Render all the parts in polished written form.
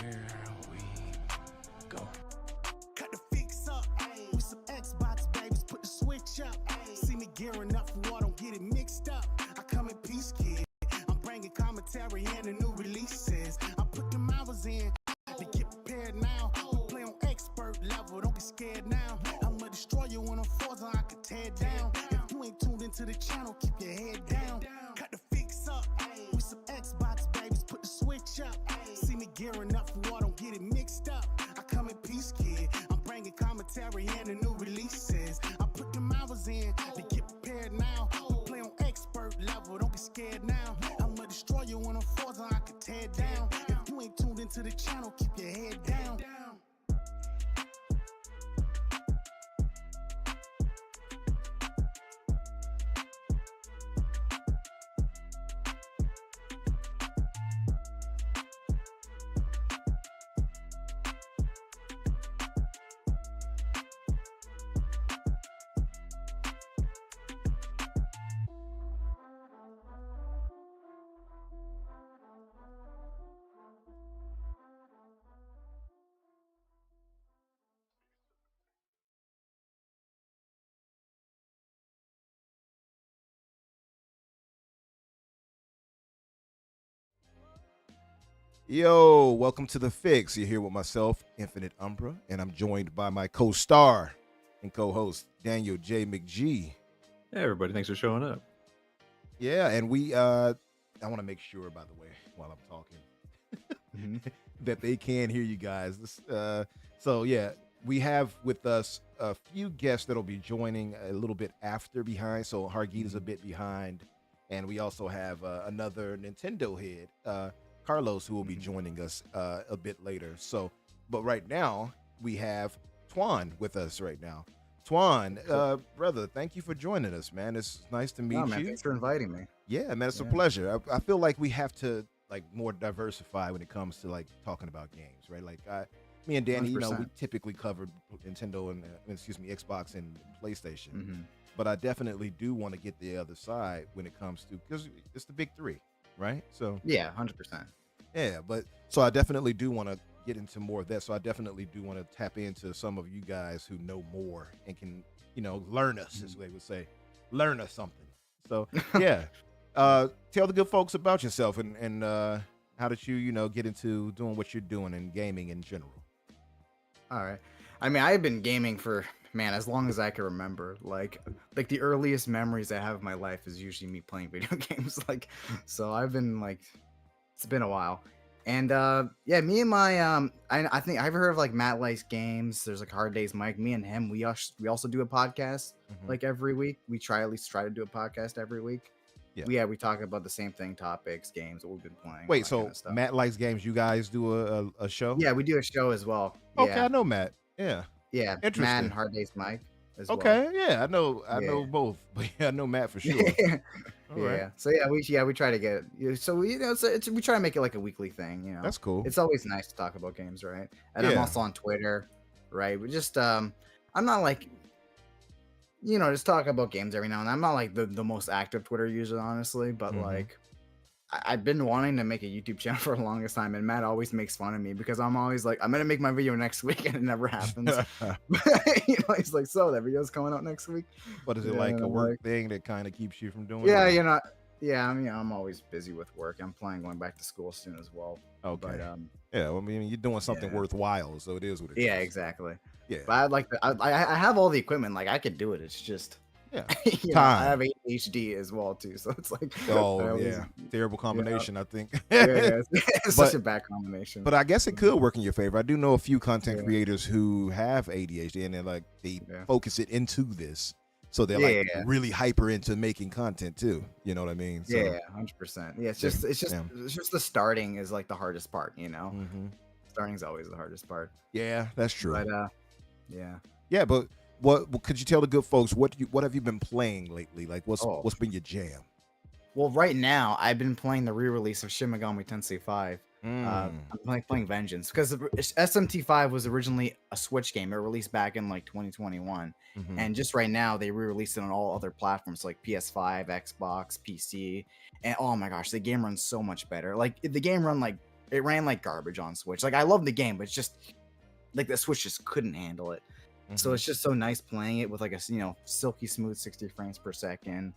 Here we go. Cut the fix up with some Xbox babies, put the switch up. See me gearing up for war, don't get it mixed up. I come in peace, kid. I'm bringing commentary and the new releases. I put them hours in to get prepared now. We play on expert level, don't be scared now. I'ma destroy you when I'm Forza, I can tear down. If you ain't tuned into the channel, keep your head down. Cut the fix up with some Xbox babies, put the switch up. See me gearing up for war, don't get it mixed up. I come in peace, kid. I'm bringing commentary and the new releases. I put them hours in to get prepared now. We play on expert level, don't be scared now. I'ma destroy you when I'm Forza, I can tear down. If you ain't tuned into the channel, keep your head down. Yo, welcome to The Fix. You're here with myself, Infinite Umbra, and I'm joined by my co-star and co-host, Daniel J. McGee. Hey, everybody. Thanks for showing up. Yeah, and I want to make sure, by the way, while I'm talking, that they can hear you guys. So, yeah, we have with us a few guests that'll be joining a little bit after behind. So Hargeeta's a bit behind, and we also have another Nintendo head, Carlos, who will be joining us a bit later. So, but right now we have Twon with us right now. Twon, brother, thank you for joining us, man. It's nice to meet man, you. thanks for inviting me. Yeah, man, it's a pleasure. I feel like we have to more diversify when it comes to talking about games, right? Me and Danny, 100%. we typically covered Nintendo and Xbox and PlayStation, but I definitely do want to get the other side when it comes to, because it's the big three, right? So Yeah, 100%. yeah, but so I definitely do want to get into more of that. So I definitely do want to tap into some of you guys who know more and can, learn us, as they would say, learn us something. So yeah, tell the good folks about yourself and how did you, get into doing what you're doing in gaming in general. All right. I mean, I've been gaming for, man, as long as I can remember. Like the earliest memories I have of my life is usually me playing video games. So I've been it's been a while. And yeah, me and my I think I've heard of Matt Likes Games. There's Hard Days Mike. Me and him, we also do a podcast every week. We at least try to do a podcast every week. Yeah. We talk about the same thing, topics, games, what we've been playing. Wait, so Matt Likes Games, you guys do a show? Yeah, we do a show as well. Okay, Yeah. I know Matt. Yeah. Yeah, Interesting. Matt and Hard Days Mike as well. Okay, yeah, I know both, but yeah, I know Matt for sure. All yeah. right. So we try to get so we we try to make it like a weekly thing. That's cool. It's always nice to talk about games, right? And I'm Yeah. also on Twitter, right? We just I'm not just talk about games every now and then. I'm not the most active Twitter user, honestly, but I've been wanting to make a YouTube channel for the longest time, and Matt always makes fun of me because I'm always I'm gonna make my video next week, and it never happens. He's like, so that video's coming out next week. What is it, like a work thing that kind of keeps you from doing Yeah, it? Yeah, I mean, I'm always busy with work. I'm planning going back to school soon as well. Okay. But, yeah, well, I mean, you're doing something worthwhile, so it is what it is. yeah, exactly. Yeah. But I have all the equipment. I could do it. It's just Yeah. I have ADHD as well too, so it's terrible combination, I think. It's such a bad combination. But I guess it could work in your favor. I do know a few content creators who have ADHD, and they focus it into this, so they're really hyper into making content too. You know what I mean? So, 100%. Yeah, it's just the starting is the hardest part. Starting's always the hardest part. Yeah, that's true. But yeah, but what could you tell the good folks? What have you been playing lately? What's been your jam? Well, right now I've been playing the re-release of Shin Megami Tensei 5. I'm playing Vengeance because SMT5 was originally a Switch game. It released back in 2021, and just right now they re-released it on all other platforms like PS5, Xbox, PC, and oh my gosh, the game runs so much better. The game run it ran like garbage on Switch. Like I love the game, but it's just like the Switch just couldn't handle it. So it's just so nice playing it with like a silky smooth 60 frames per second.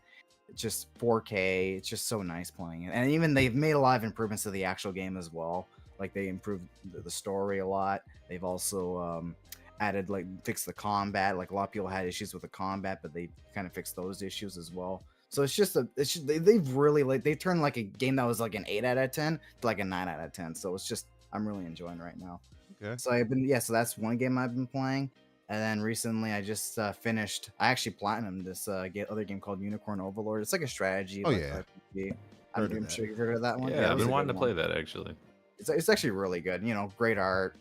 It's just 4K. It's just so nice playing it. And even they've made a lot of improvements to the actual game as well. Like they improved the story a lot. They've also added fixed the combat. Like a lot of people had issues with the combat, but they kind of fixed those issues as well. So it's just they've really they turned like a game that was like an 8 out of 10 to like a 9 out of 10. So it's just I'm really enjoying right now. Okay. So so that's one game I've been playing. And then recently I just finished. I actually platinumed this other game called Unicorn Overlord. It's like a strategy. Oh, yeah. RPG. I'm sure you've heard of that one. Yeah, I've it's been a wanting good to play one. that actually. It's actually really good. Great art.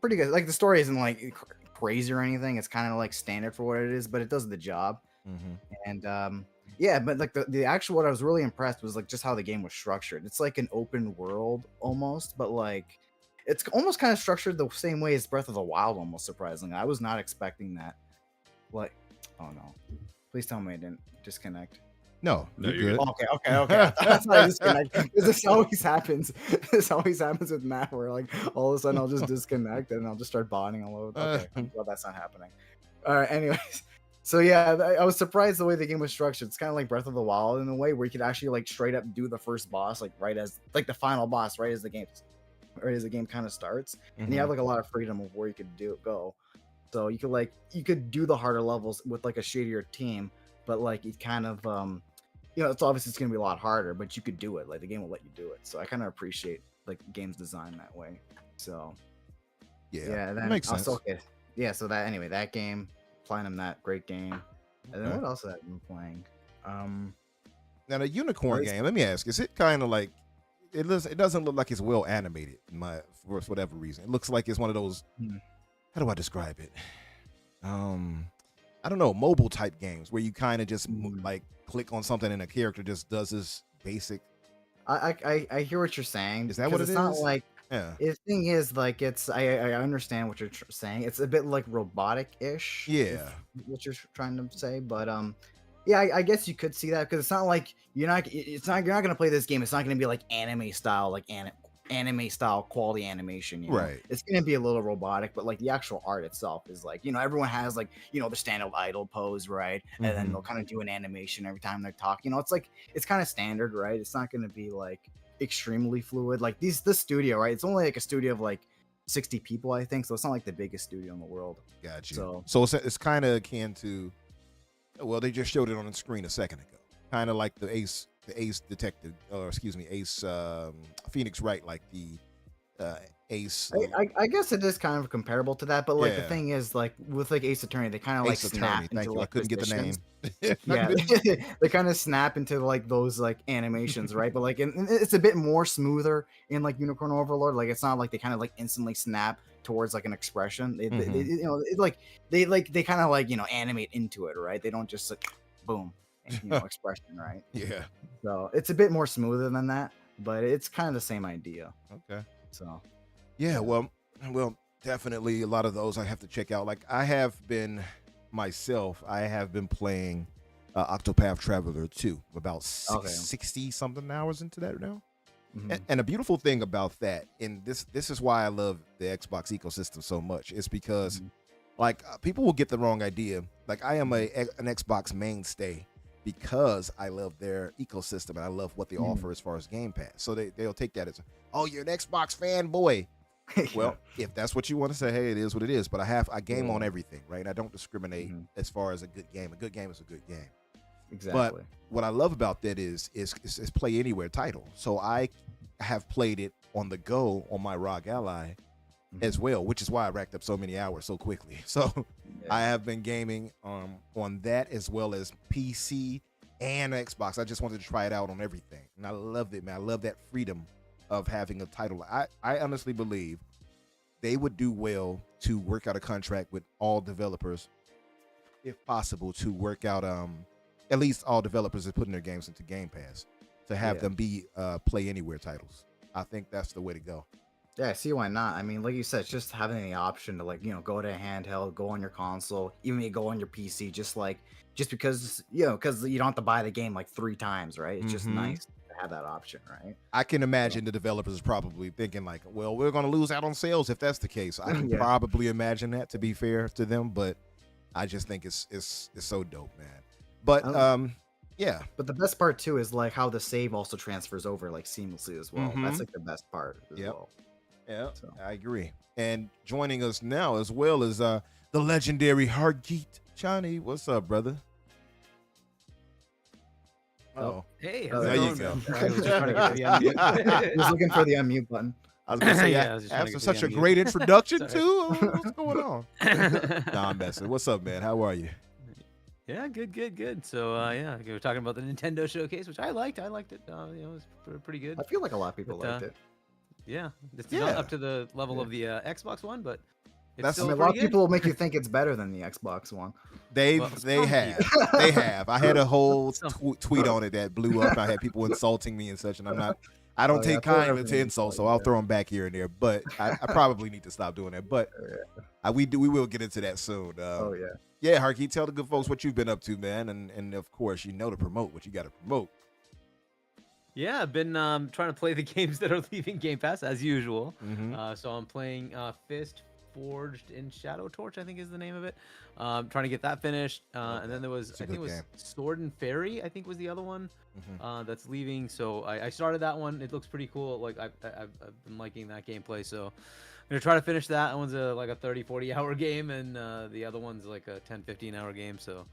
Pretty good. Like the story isn't like crazy or anything. It's kind of like standard for what it is, but it does the job. And yeah, but like the actual what I was really impressed was like just how the game was structured. It's like an open world almost, but like it's almost kind of structured the same way as Breath of the Wild, almost surprisingly. I was not expecting that. Like, oh no. Please tell me I didn't disconnect. No, No, you're you're good. Okay. That's why I disconnect. This always happens. This always happens with Matt, where like all of a sudden I'll just disconnect and I'll just start botting all over. Okay, well that's not happening. All right. Anyways, so yeah, I was surprised the way the game was structured. It's kind of like Breath of the Wild in a way, where you could actually like straight up do the first boss, like right as like the final boss, right as the game kind of starts, and you have like a lot of freedom of where you could go. So you could do the harder levels with like a shadier team, but like it kind of it's obviously it's gonna be a lot harder, but you could do it. Like the game will let you do it. So I kind of appreciate like games designed that way. So Yeah, then makes sense. also, okay. Yeah, so that game, Platinum, that great game. And then Okay. what else have I been playing? Now the unicorn game. Let me ask: is it kind of like it doesn't look like it's well animated for whatever reason? It looks like it's one of those. How do I describe it? I don't know, mobile type games where you kind of just like click on something and a character just does this basic. I hear what you're saying. Is that what it it's is? not like Yeah. the thing is like I understand what you're saying. It's a bit like robotic-ish. Yeah. What you're trying to say, but yeah, I guess you could see that because it's not like you're not gonna play this game. It's not gonna be like anime style, anime style quality animation. Right. It's gonna be a little robotic, but like the actual art itself is like everyone has like the standard idle pose, right? And then they'll kind of do an animation every time they're talking. It's like it's kind of standard, right? It's not gonna be like extremely fluid. Like this studio, right? It's only like a studio of like 60 people, I think. So it's not like the biggest studio in the world. Got you. So it's kind of akin to. Well, they just showed it on the screen a second ago. Kind of like the Ace Detective, or excuse me, Ace Phoenix Wright, like the Ace. I guess it is kind of comparable to that, but like the Yeah. thing is, like with like Ace Attorney, they kind of like Ace snap Attorney. into Thank you. I like couldn't get the name. positions. Yeah, they kind of snap into like those like animations, right? But like it's a bit more smoother in like Unicorn Overlord. Like it's not like they kind of like instantly snap towards like an expression. They kind of like animate into it, right? They don't just like boom, expression, right? Yeah. So it's a bit more smoother than that, but it's kind of the same idea. Okay. So Yeah. Well, definitely a lot of those I have to check out. Like I have been playing Octopath Traveler 2, about 60 something hours into that now. And a beautiful thing about that, and this is why I love the Xbox ecosystem so much, is because like people will get the wrong idea. Like I am an Xbox mainstay because I love their ecosystem and I love what they offer as far as Game Pass. So they'll take that as, oh, you're an Xbox fanboy. Well, if that's what you want to say, hey, it is what it is. But I game on everything, right? I don't discriminate as far as a good game. A good game is a good game. Exactly. But what I love about that is play anywhere title. So I have played it on the go on my ROG Ally as well, which is why I racked up so many hours so quickly. So I have been gaming on that as well as PC and Xbox. I just wanted to try it out on everything, and I loved it, man. I love that freedom of having a title. I honestly believe they would do well to work out a contract with all developers, if possible, to work out at least all developers that putting their games into Game Pass, to have them be play anywhere titles. I think that's the way to go. Yeah, I see why not. I mean, like you said, it's just having the option to go to a handheld, go on your console, even go on your PC, just because you don't have to buy the game like 3 times, right? It's just nice to have that option, right? I can imagine the developers is probably thinking like, well, we're going to lose out on sales if that's the case. I can Yeah. probably imagine that, to be fair to them, but I just think it's so dope, man. But yeah. But the best part too is like how the save also transfers over like seamlessly as well. That's like the best part as well. Yeah, So. I agree. And joining us now as well is the legendary Hardgeet Chani. What's up, brother? Oh, Hey, Oh, how's it there you going, go. man? I was just trying to get the unmute. He was looking for the unmute button. I was gonna say, Yeah, I was just trying to after get such the a unmute. great introduction Sorry. too, what's going on? Nah, I'm messing. What's up, man? How are you? Yeah, good. So, yeah, we were talking about the Nintendo showcase, which I liked. I liked it. You know, it was pretty good. I feel like a lot of people But, liked it. Yeah, it's Yeah. not up to the level of the Xbox One, but it's That's- I still mean, a lot of pretty good. people will make you think it's better than the Xbox One. They Well, they some have people. they have. I had a whole Some- tweet on it that blew up. I had people insulting me and such, and I don't Oh, yeah, take throw kindly everything to insults, so like I'll that. throw them back here and there. But I probably need to stop doing that. But we will get into that soon. Oh yeah. Yeah, Harky, tell the good folks what you've been up to, man, and of course to promote what you got to promote. Yeah, I've been trying to play the games that are leaving Game Pass as usual. Mhm. So I'm playing Fist Forged in Shadow Torch, I think is the name of it. Trying to get that finished. And then there was, It's a I think it good was game. Sword and Fairy, I think was the other one Mhm. that's leaving. So I started that one. It looks pretty cool. Like I've been liking that gameplay. So I'm gonna try to finish that. That one's like a 30-40 hour game, and the other one's like a 10-15 hour game. So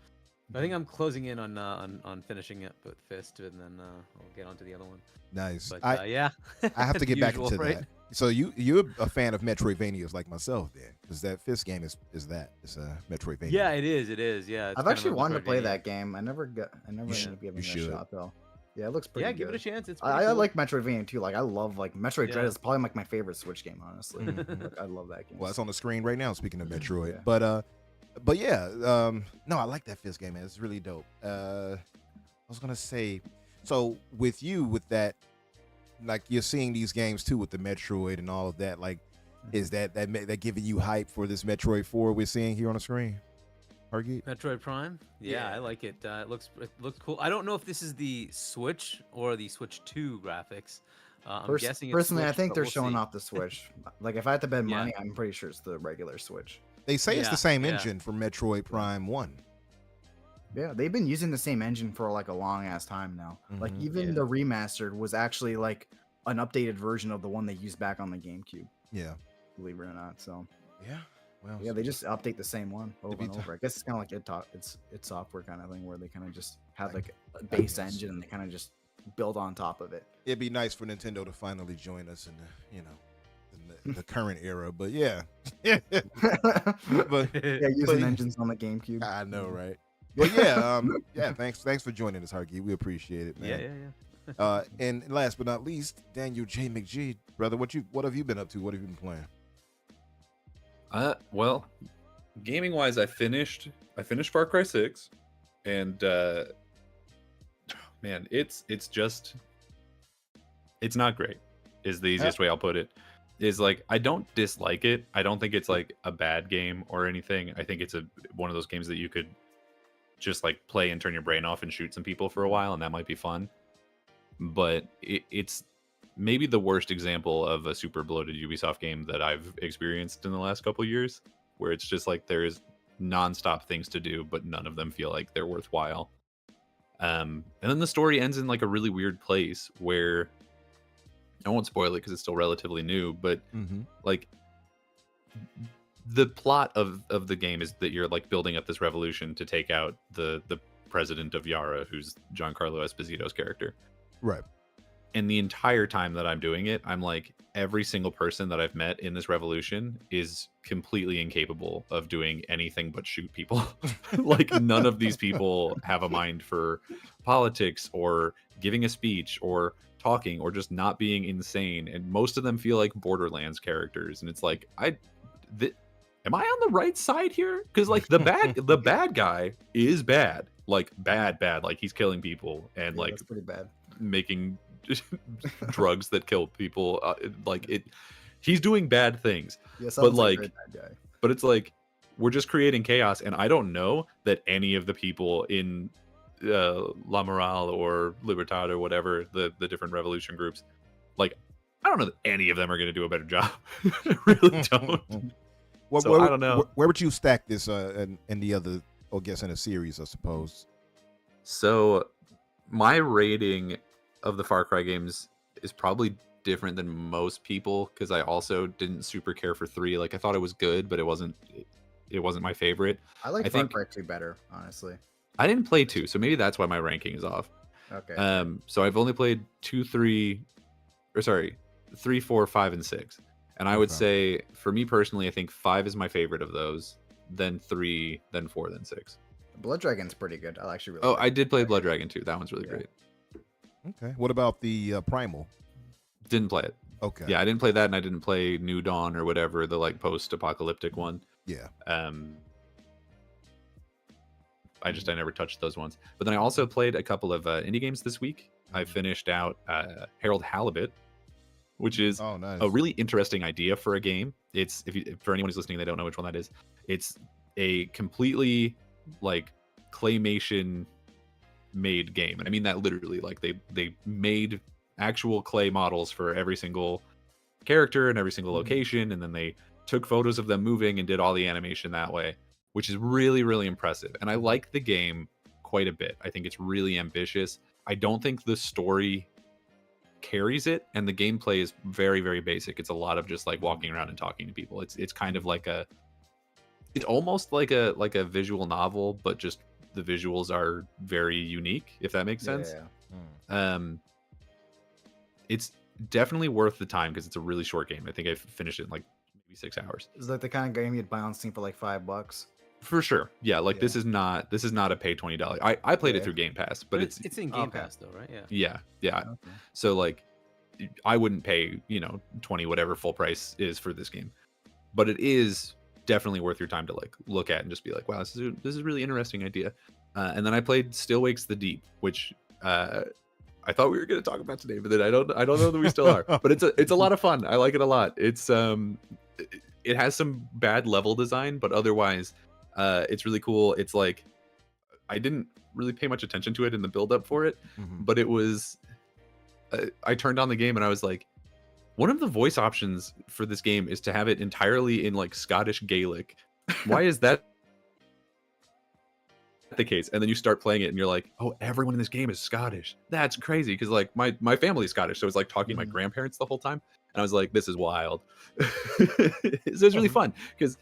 I think I'm closing in on finishing it with Fist, and then I'll get onto the other one. Nice. But yeah, I have to the get back usual, into right? that. So you're a fan of Metroidvanias like myself, then, because that Fist game is it's a Metroidvania. Yeah, it is. Yeah, it's I've kind of actually a wanted to play Metroidvania. that game. I never ended should- up giving you it a should. shot though. Yeah, it looks pretty Yeah, good. give it a chance. It's pretty I cool. like Metroidvania too. Like I love like Metroid Dread Yeah. is probably like my favorite Switch game, honestly. Mhm. Like, I love that game. Well, it's on the screen right now. Speaking of Metroid, Yeah. but yeah, no, I like that Fist game, man. It's really dope. I was gonna say, so with that, like you're seeing these games too with the Metroid and all of that. Like, is that giving you hype for this Metroid 4 we're seeing here on the screen? Hargeet? Metroid Prime. Yeah, I like it. It looks cool. I don't know if this is the Switch or the Switch 2 graphics. I'm guessing it's Personally, I Switch, think but they're we'll showing see. off the Switch. Like if I had to bet Yeah. money, I'm pretty sure it's the regular Switch. They say it's Yeah, the same yeah. engine for Metroid Prime 1. Yeah, they've been using the same engine for like a long ass time now. Like Mhm. even Yeah. the remastered was actually like an updated version of the one they used back on the GameCube, Yeah. believe it or not. So Yeah. Well, yeah, they just update the same one over be and t- over. I guess it's kind of like it's software kind of thing where they kind of just have like a base guess. engine and they kind of just build on top of it. it'd be nice for Nintendo to finally join us in the current era. But yeah. but Yeah, using but- engines on the GameCube. I know, right? But yeah, yeah. Thanks for joining us, Harky. We appreciate it, Yeah, man. yeah. And last but not least, Daniel J. McGee, brother. What have you been up to? What have you been playing? Well, gaming wise, I finished Far Cry 6, and man, it's not great. Is the easiest way I'll put it. Is like I don't dislike it. I don't think it's like a bad game or anything. I think it's one of those games that you could just like play and turn your brain off and shoot some people for a while, and that might be fun. But it's maybe the worst example of a super bloated Ubisoft game that I've experienced in the last couple years, where it's just like there's nonstop things to do, but none of them feel like they're worthwhile. And then the story ends in like a really weird place where I won't spoil it because it's still relatively new, but like the plot of the game is that you're like building up this revolution to take out the president of Yara, who's Giancarlo Esposito's character. Right. And the entire time that I'm doing it, I'm like, every single person that I've met in this revolution is completely incapable of doing anything but shoot people. Like, none of these people have a mind for politics or giving a speech or talking or just not being insane. And most of them feel like Borderlands characters. And it's like, am I on the right side here? Because like the bad guy is bad. Like bad. Like he's killing people and like That's pretty bad. making drugs that kill people. He's doing bad things. Yeah, sounds like, a very bad guy. But it's like we're just creating chaos, and I don't know that any of the people in La Morale or Libertad or whatever, the different revolution groups, like I don't know that any of them are going to do a better job. I really don't. So I don't know. Where would you stack this in the other, I guess, in a series, I suppose? So my rating of the Far Cry games is probably different than most people because I also didn't super care for 3. Like I thought it was good, but it wasn't my favorite. I like I Far think Cry 2 better, honestly. I didn't play 2, so maybe that's why my ranking is off. Okay. So I've only played 2, 3, 4, 5, and 6. And I would say, for me personally, I think 5 is my favorite of those. Then 3, then 4, then 6. Blood Dragon's pretty good. I actually really. Oh, like I did play Blood Dragon 2. That one's really great. Okay. What about the Primal? Didn't play it. Okay. Yeah, I didn't play that, and I didn't play New Dawn or whatever, the like post-apocalyptic one. Yeah. I never touched those ones. But then I also played a couple of indie games this week. I finished out Harold Halibut, which is a really interesting idea for a game. It's for anyone who's listening, they don't know which one that is. It's a completely like claymation made game, and I mean that literally. Like they made actual clay models for every single character and every single location, and then they took photos of them moving and did all the animation that way, which is really, really impressive. And I like the game quite a bit. I think it's really ambitious. I don't think the story carries it, and the gameplay is very, very basic. It's a lot of just like walking around and talking to people. It's kind of like it's almost like a visual novel, but just the visuals are very unique, if that makes sense. Yeah. It's definitely worth the time because it's a really short game. I think I finished it in like maybe 6 hours. It's like the kind of game you'd buy on Steam for like $5. For sure. Yeah, like this is not a pay $20. I played it through Game Pass, but it's in Game Pass though, right? Yeah. Okay. So like I wouldn't pay, 20 whatever full price is for this game. But it is definitely worth your time to like look at and just be like, wow, this is a really interesting idea. And then I played Still Wakes the Deep, which I thought we were going to talk about today, but then I don't know that we still are. But it's a lot of fun. I like it a lot. It's it has some bad level design, but otherwise it's really cool. It's like I didn't really pay much attention to it in the build up for it, but it was I turned on the game and I was like, one of the voice options for this game is to have it entirely in like Scottish Gaelic. Why is that the case? And then you start playing it and you're like, oh, everyone in this game is Scottish. That's crazy, because like my family's Scottish, so it's like talking to my grandparents the whole time, and I was like, this is wild. So it's really fun because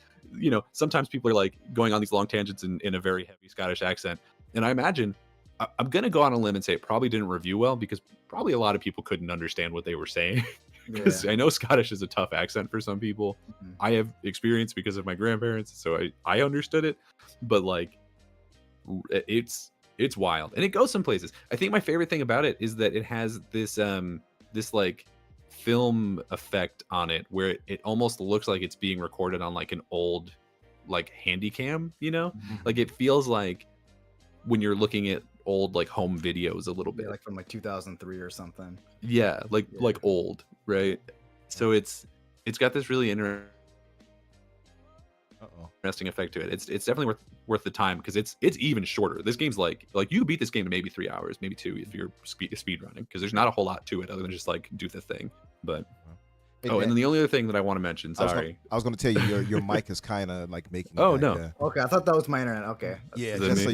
sometimes people are like going on these long tangents in a very heavy Scottish accent, and I imagine I'm gonna go on a limb and say it probably didn't review well because probably a lot of people couldn't understand what they were saying. Because I know Scottish is a tough accent for some people. I have experience because of my grandparents, so I understood it, but like it's wild and it goes some places. I think my favorite thing about it is that it has this like film effect on it where it almost looks like it's being recorded on like an old like handy cam, like it feels like when you're looking at old like home videos a little bit, like from like 2003 or something. Like old, right? So it's got this really interesting effect to it. It's definitely worth the time because it's even shorter. This game's like you beat this game in maybe 3 hours, maybe 2 if you're speed running, because there's not a whole lot to it other than just like do the thing. But and then the only other thing that I want to mention, sorry, I was going to tell you your mic is kind of like making. No. Okay, I thought that was my internet. Okay. Yeah, just so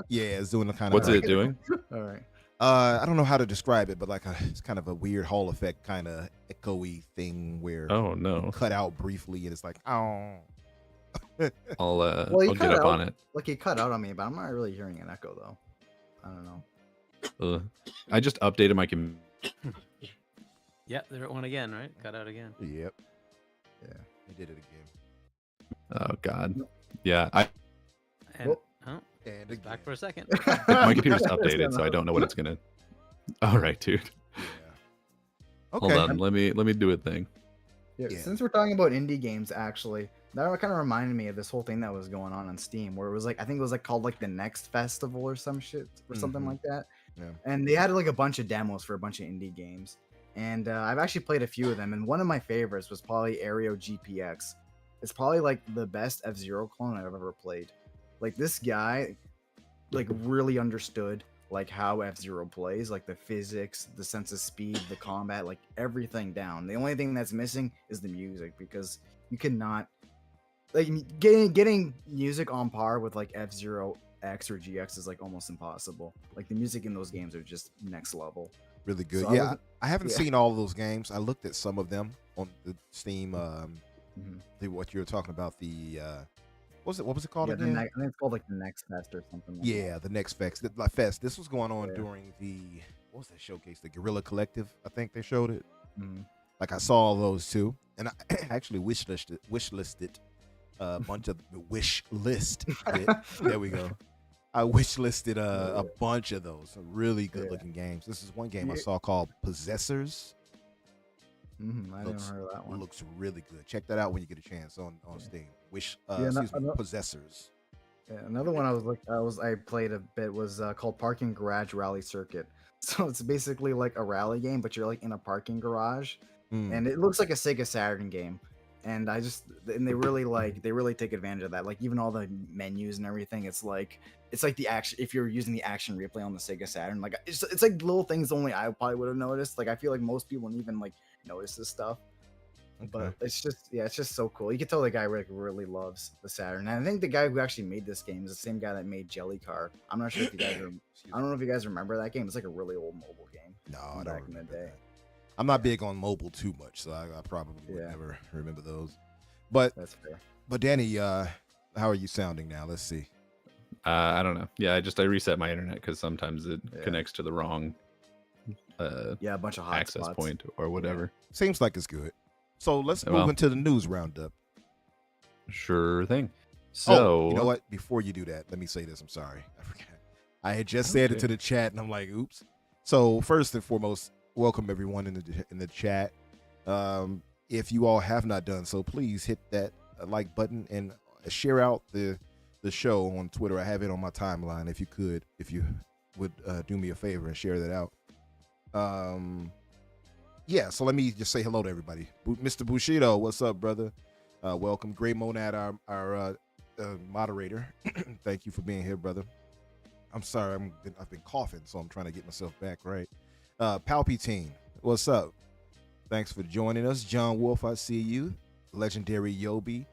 it's doing the kind of. What's it doing? All right. I don't know how to describe it, but like it's kind of a weird Hall effect kind of echoey thing where cut out briefly and it's like I'll Well, get up on it. Like he cut out on me, but I'm not really hearing an echo though. I don't know. I just updated my computer. Yep, there it went again, right? Cut out again. Yep. Yeah, he did it again. Oh God. Yeah, And and it's back for a second. my computer's updated, so I don't know what it's gonna. All right, dude. Yeah. Okay. Hold on. Let me do a thing. Yeah. Since we're talking about indie games, actually, that kind of reminded me of this whole thing that was going on Steam, where it was like I think it was like called like the Next Festival or some shit or something like that. Yeah. And they had like a bunch of demos for a bunch of indie games. And I've actually played a few of them, and one of my favorites was probably Aereo GPX. It's probably like the best F-Zero clone I've ever played. Like this guy, like really understood like how F-Zero plays, like the physics, the sense of speed, the combat, like everything down. The only thing that's missing is the music, because you cannot like getting music on par with like F-Zero X or GX is like almost impossible. Like the music in those games are just next level. Really good. So Yeah, I haven't yeah. seen all of those games. I looked at some of them on the Steam. What you were talking about, the what was it called Yeah, again? I think it's called like the Next Fest or something. Like Yeah, the Next Fest. This was going on Yeah. during the, what was that showcase? The Guerrilla Collective, I think they showed it. Mhm. Like I saw all those too, and I actually wish listed a bunch of wish list. There we go. I wish listed a bunch of those really good looking games. This is one game I saw called Possessors. I never heard of that one. Looks really good. Check that out when you get a chance on Steam. Yeah, Possessors. Yeah, another one I played a bit was called Parking Garage Rally Circuit. So it's basically like a rally game, but you're like in a parking garage, and it looks like a Sega Saturn game. And they really take advantage of that. Like even all the menus and everything, it's like the action. If you're using the action replay on the Sega Saturn, like it's like little things only I probably would have noticed. Like I feel like most people wouldn't even like notice this stuff. But it's just so cool. You can tell the guy really loves the Saturn. And I think the guy who actually made this game is the same guy that made Jelly Car. I'm not sure if you guys I don't know if you guys remember that game. It's like a really old mobile game. No, I don't back in the remember day. that. I'm not big on mobile too much, so I probably would Yeah. never remember those. But That's fair. Danny, how are you sounding now? Let's see. I don't know. Yeah, I reset my internet because sometimes it Yeah. connects to the wrong Yeah, a bunch of hot access spots. point or whatever. Seems like it's good. So let's move Well. into the news roundup. Sure thing. So you know what? Before you do that, let me say this. I'm sorry. I forgot. I had just said it to the chat, and I'm like, oops. So first and foremost, welcome everyone in the chat. If you all have not done so, please hit that like button and share out the show on Twitter. I have it on my timeline. If you would do me a favor and share that out. Yeah, so let me just say hello to everybody. Mr. Bushido, what's up, brother? Welcome. Gray Monad, our moderator. Thank you for being here, brother. I'm sorry, I've been coughing, so I'm trying to get myself back right. Palpatine, what's up? Thanks for joining us. John Wolf, I see you. Legendary Yobi.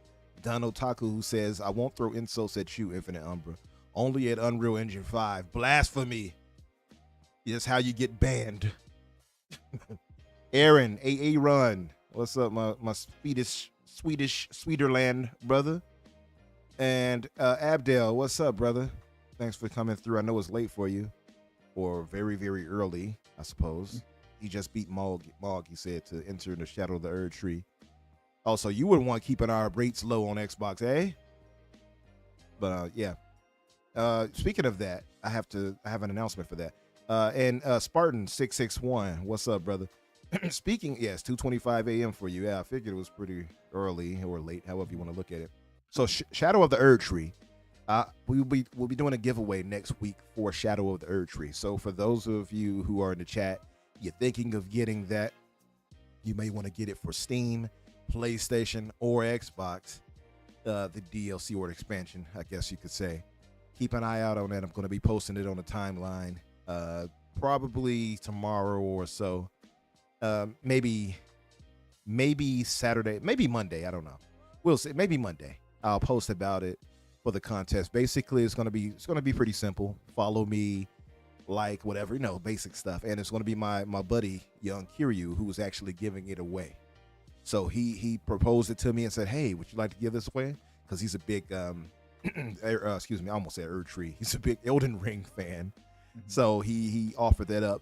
Don Otaku, who says, I won't throw insults at you, Infinite Umbra. Only at Unreal Engine 5. Blasphemy. That's how you get banned. Aaron, AA Run. What's up, my Swedish Sweeterland brother? And Abdel, what's up, brother? Thanks for coming through. I know it's late for you, or very, very early, I suppose. He just beat Mog, he said, to enter the Shadow of the Erd Tree. Also, you would want to keep our rates low on Xbox, eh? But yeah. Speaking of that, I have an announcement for that. And Spartan 661, what's up, brother? Speaking, yes, 2:25 a.m. for you. Yeah, I figured it was pretty early or late, however you want to look at it. So Shadow of the Erd Tree. We'll be doing a giveaway next week for Shadow of the Erd Tree. So for those of you who are in the chat, you're thinking of getting that, you may want to get it for Steam, PlayStation, or Xbox. The DLC or expansion, I guess you could say. Keep an eye out on that. I'm going to be posting it on the timeline probably tomorrow or so. Maybe Saturday, maybe Monday. I don't know. We'll see. Maybe Monday. I'll post about it for the contest. Basically, it's gonna be pretty simple. Follow me, like whatever, basic stuff. And it's gonna be my buddy Young Kiryu who's actually giving it away. So he proposed it to me and said, "Hey, would you like to give this away?" Because he's a big excuse me, I almost said Erd Tree. He's a big Elden Ring fan. So he offered that up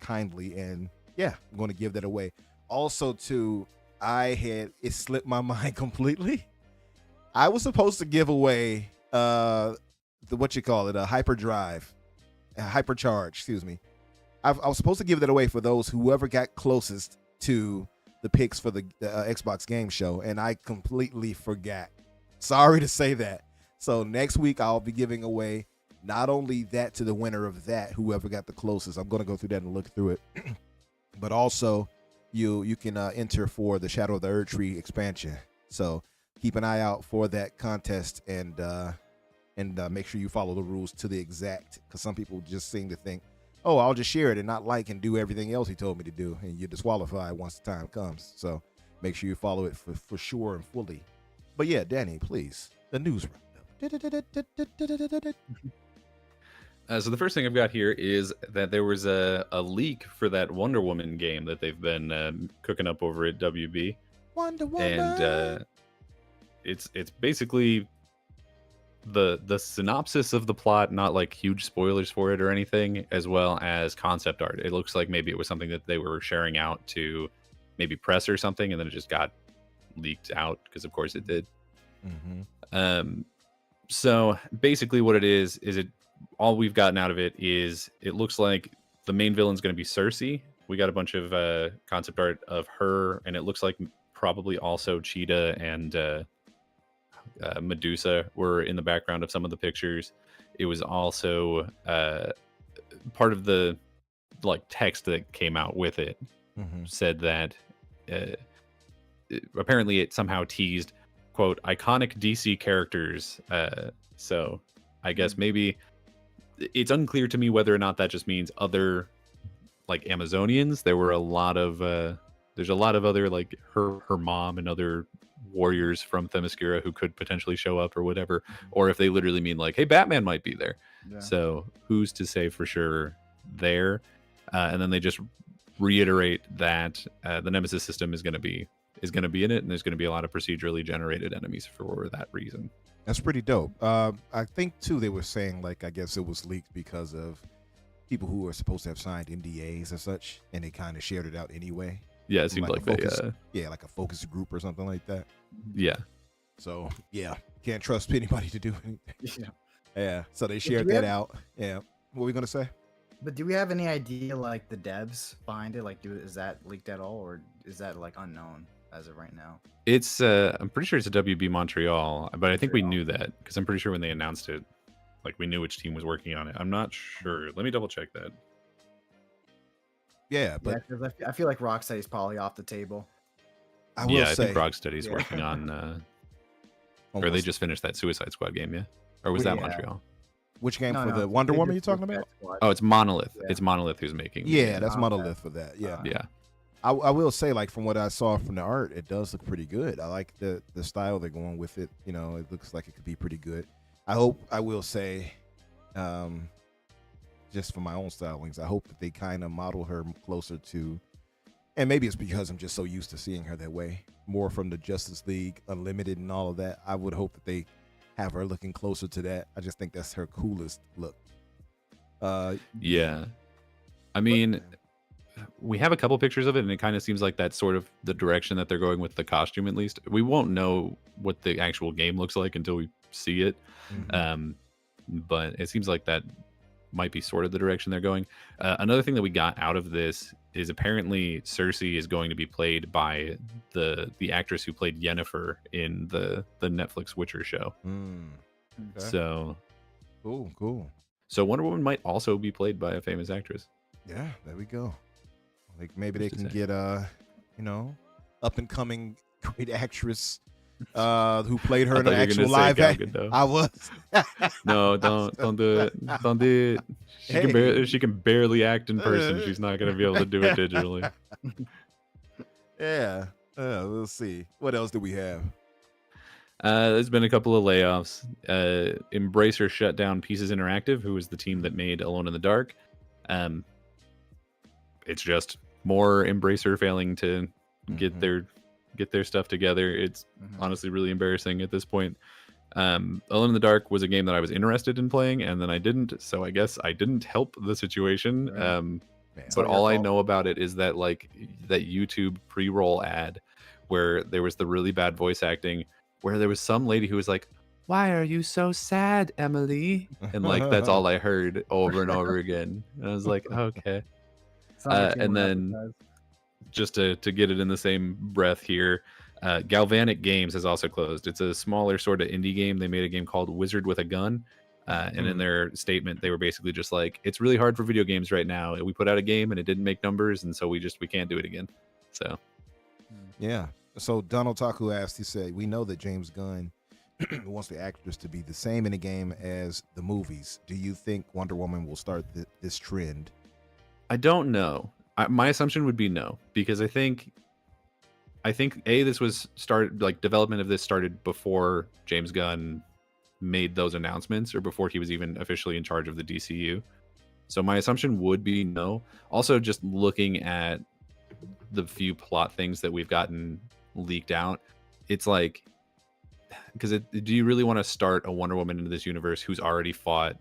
kindly, and yeah, I'm going to give that away. Also, too, it slipped my mind completely. I was supposed to give away a hyperdrive, hypercharge. Excuse me. I was supposed to give that away for whoever got closest to the picks for the Xbox Game Show, and I completely forgot. Sorry to say that. So next week I'll be giving away not only that to the winner of that, whoever got the closest. I'm going to go through that and look through it. But also, you can enter for the Shadow of the Erd Tree expansion. So keep an eye out for that contest, and and make sure you follow the rules to the exact. Because some people just seem to think, oh, I'll just share it and not like and do everything else he told me to do, and you're disqualified once the time comes. So make sure you follow it for sure and fully. But yeah, Danny, please, the news roundup. So the first thing I've got here is that there was a leak for that Wonder Woman game that they've been cooking up over at WB, Wonder Woman. and it's basically the synopsis of the plot, not like huge spoilers for it or anything, as well as concept art. It looks like maybe it was something that they were sharing out to maybe press or something, and then it just got leaked out because of course it did. So basically what it is it all we've gotten out of it is it looks like the main villain's going to be Cersei. We got a bunch of concept art of her, and it looks like probably also Cheetah and Medusa were in the background of some of the pictures. It was also part of the like text that came out with it said that apparently it somehow teased, quote, iconic DC characters. So I guess maybe it's unclear to me whether or not that just means other like Amazonians. There were a lot of there's a lot of other like her mom and other warriors from Themyscira who could potentially show up or whatever, or if they literally mean like, hey, Batman might be there. So who's to say for sure there? And then they just reiterate that the Nemesis system is going to be in it, and there's going to be a lot of procedurally generated enemies for that reason. That's pretty dope. I think too they were saying like I guess it was leaked because of people who were supposed to have signed NDAs and such, and they kind of shared it out anyway. Yeah, it seemed like they like a focus group or something like that. Yeah. So yeah, can't trust anybody to do anything. Yeah. So they shared we that have- out. Yeah. What were we gonna say? But do we have any idea, like, the devs behind it? Like, is that leaked at all, or is that, like, unknown as of right now? It's I'm pretty sure it's a WB Montreal, but I think we knew that because I'm pretty sure when they announced it, like we knew which team was working on it. I'm not sure. Let me double check that. Yeah, but Yeah, 'cause I feel like Rocksteady's probably off the table. I will Yeah, I say think Rocksteady's working on or they almost- just finished that Suicide Squad game, yeah? Or was that Yeah. Montreal? which game No, for no, the Wonder they Woman just you're talking did about? that squad. Oh, it's Monolith. Yeah. It's Monolith who's making. Yeah, that's Okay. Monolith for that. Yeah. Yeah. I will say, like, from what I saw from the art, it does look pretty good. I like the style they're going with it. You know, it looks like it could be pretty good. I will say, just for my own stylings, I hope that they kind of model her closer to, and maybe it's because I'm just so used to seeing her that way, more from the Justice League Unlimited and all of that. I would hope that they have her looking closer to that. I just think that's her coolest look. Yeah. I mean, we have a couple pictures of it, and it kind of seems like that's sort of the direction that they're going with the costume, at least. We won't know what the actual game looks like until we see it. But it seems like that might be sort of the direction they're going. Another thing that we got out of this is apparently Cersei is going to be played by the actress who played Yennefer in the Netflix Witcher show. Okay. So Cool. So Wonder Woman might also be played by a famous actress. Yeah, there we go. Like maybe they Just to can say. get up and coming great actress who played her I in thought an you were actual gonna say live Gal action. Gadot. I was. No, don't do it. Don't do it. She can barely act in person. She's not gonna be able to do it digitally. Yeah. We'll see. What else do we have? There's been a couple of layoffs. Embracer shut down Pieces Interactive, who was the team that made Alone in the Dark. It's just more Embracer failing to get their stuff together. It's honestly really embarrassing at this point. Alone in the Dark was a game that I was interested in playing, and then I didn't. So I guess I didn't help the situation. But all I know about it is that like that YouTube pre-roll ad where there was the really bad voice acting, where there was some lady who was like, "Why are you so sad, Emily?" And like that's all I heard over and over again. And I was like, okay. And then just to get it in the same breath here, Galvanic Games has also closed. It's a smaller sort of indie game. They made a game called Wizard with a Gun. And in their statement, they were basically just like, it's really hard for video games right now. We put out a game and it didn't make numbers, and so we can't do it again. So Yeah. So Donald Taku asked, he said, we know that James Gunn wants the actors to be the same in the game as the movies. Do you think Wonder Woman will start this trend? I don't know. My assumption would be no, because I think this was development of this started before James Gunn made those announcements, or before he was even officially in charge of the DCU. So my assumption would be no. Also, just looking at the few plot things that we've gotten leaked out, it's like, because do you really want to start a Wonder Woman into this universe who's already fought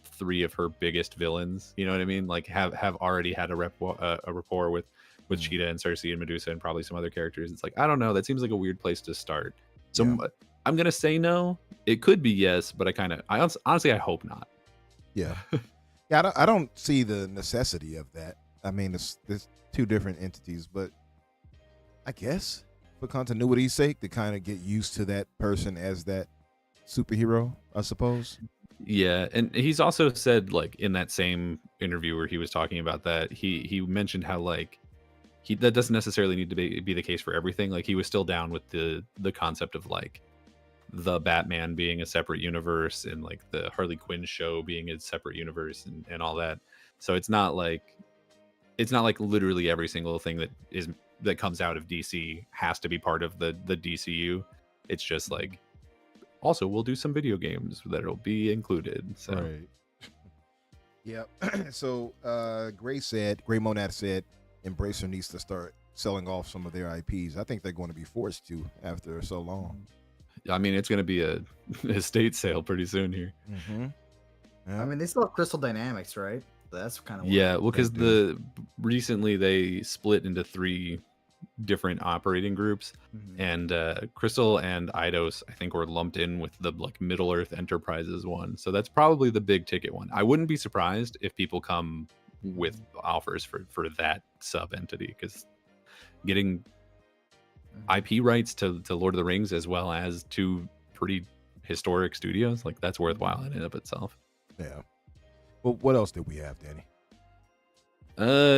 3 of her biggest villains? You know what I mean? Like have already had a rapport with Cheetah and Cersei and Medusa and probably some other characters. It's like, I don't know. That seems like a weird place to start. So yeah. I'm gonna say no. It could be yes, but honestly I hope not. Yeah, yeah. I don't see the necessity of that. I mean, there's 2 different entities, but I guess for continuity's sake, to kind of get used to that person as that superhero, I suppose. Yeah, and he's also said, like, in that same interview where he was talking about that, he mentioned how, like, that doesn't necessarily need to be the case for everything. Like, he was still down with the concept of, like, the Batman being a separate universe and, like, the Harley Quinn show being a separate universe and all that. So it's not like literally every single thing that comes out of DC has to be part of the DCU. It's just like, also we'll do some video games that'll be included. So right. Yeah. So Gray Monad said Embracer needs to start selling off some of their IPs. I think they're going to be forced to after so long. I mean, it's going to be a estate sale pretty soon here. Mm-hmm. Yeah. I mean, they still have Crystal Dynamics, right? That's kind of well, because recently they split into 3 different operating groups, and Crystal and Eidos, I think, were lumped in with the like Middle Earth Enterprises one. So that's probably the big ticket one. I wouldn't be surprised if people come with offers for that sub entity, because getting IP rights to Lord of the Rings as well as 2 pretty historic studios, like, that's worthwhile in and of itself. Yeah. Well, what else did we have, Danny?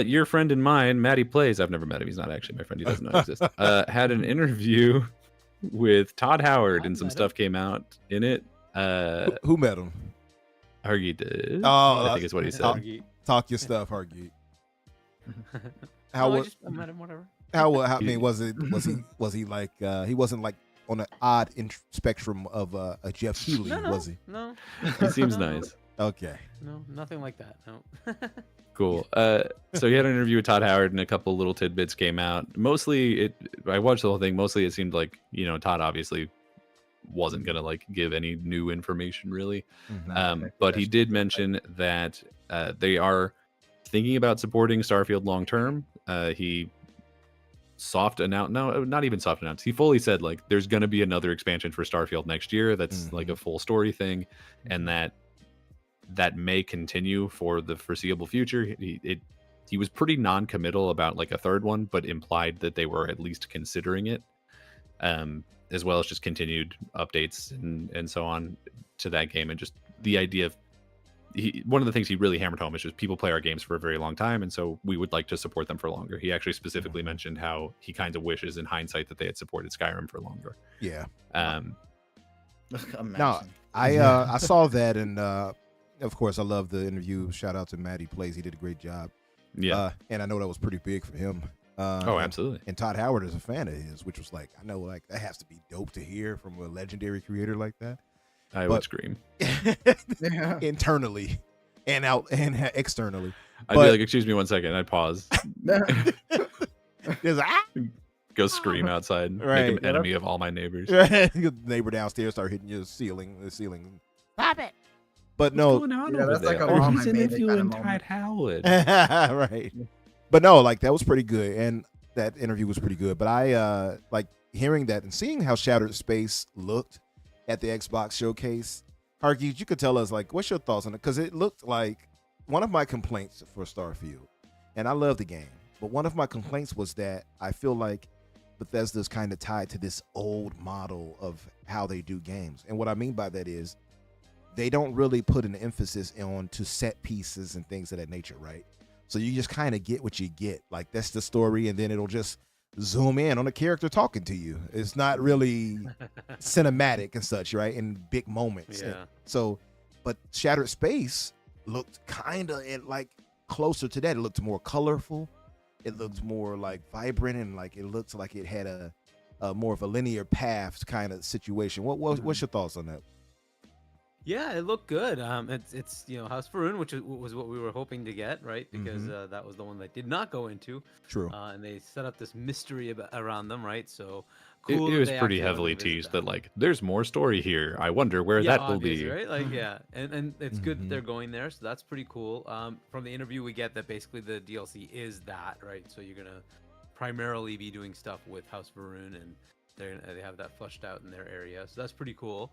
Your friend and mine, Matty Plays. I've never met him. He's not actually my friend. He doesn't know I exist. Had an interview with Todd Howard, and some stuff came out in it. Who met him? Hargeet did. Oh, I think is what he said. Talk your stuff, Hargeet. I met him, whatever. How I mean, was he like he wasn't like on an odd spectrum of a Jeff Healy, was he? No. He seems nice. Okay. No, nothing like that. No. Cool. So he had an interview with Todd Howard, and a couple little tidbits came out. Mostly, I watched the whole thing. Mostly, it seemed like, Todd obviously wasn't gonna like give any new information really. But he did mention that they are thinking about supporting Starfield long term. He not even soft announced. He fully said, like, there's gonna be another expansion for Starfield next year. That's like a full story thing, and that may continue for the foreseeable future. He was pretty non-committal about like a third one, but implied that they were at least considering it, as well as just continued updates and so on to that game. And just the idea of one of the things he really hammered home is just people play our games for a very long time, and so we would like to support them for longer. He actually specifically mentioned how he kind of wishes in hindsight that they had supported Skyrim for longer. Yeah. No, I saw that, and of course I love the interview. Shout out to Matty Plays. He did a great job. Yeah. And I know that was pretty big for him. Absolutely. And Todd Howard is a fan of his, which was like, I know, like, that has to be dope to hear from a legendary creator like that. I would scream internally and externally. I'd be like, excuse me 1 second. I'd pause. There's Go scream outside. Right. Make an enemy of all my neighbors. Your neighbor downstairs start hitting the ceiling. Stop it. But no. What's going on Yeah, over that's there? like a mom He's and baby interviewing kind of Todd Howard. Right. But no, like, that was pretty good, and that interview was pretty good. But I like hearing that and seeing how Shattered Space looked at the Xbox showcase. Hargeet, you could tell us, like, what's your thoughts on it? Because it looked like one of my complaints for Starfield, and I love the game, but one of my complaints was that I feel like Bethesda's kind of tied to this old model of how they do games. And what I mean by that is they don't really put an emphasis on to set pieces and things of that nature, right? So you just kind of get what you get. Like, that's the story, and then it'll just zoom in on a character talking to you. It's not really cinematic and such, right? In big moments. Yeah. So, but Shattered Space looked kind of like closer to that. It looked more colorful. It looked more like vibrant, and like it looked like it had a more of a linear path kind of situation. What's your thoughts on that? Yeah, it looked good. It's House Faroon, which was what we were hoping to get, right? Because that was the one that did not go into. True. And they set up this mystery around them, right? So It cool. that was they pretty actually let them heavily visit teased them. that like there's more story here. I wonder where Yeah, that will obviously, be. right? Like, yeah, and it's good that Mhm. they're going there, so that's pretty cool. From the interview, we get that basically the DLC is that, right? So you're gonna primarily be doing stuff with House Varun, and they have that fleshed out in their area, so that's pretty cool.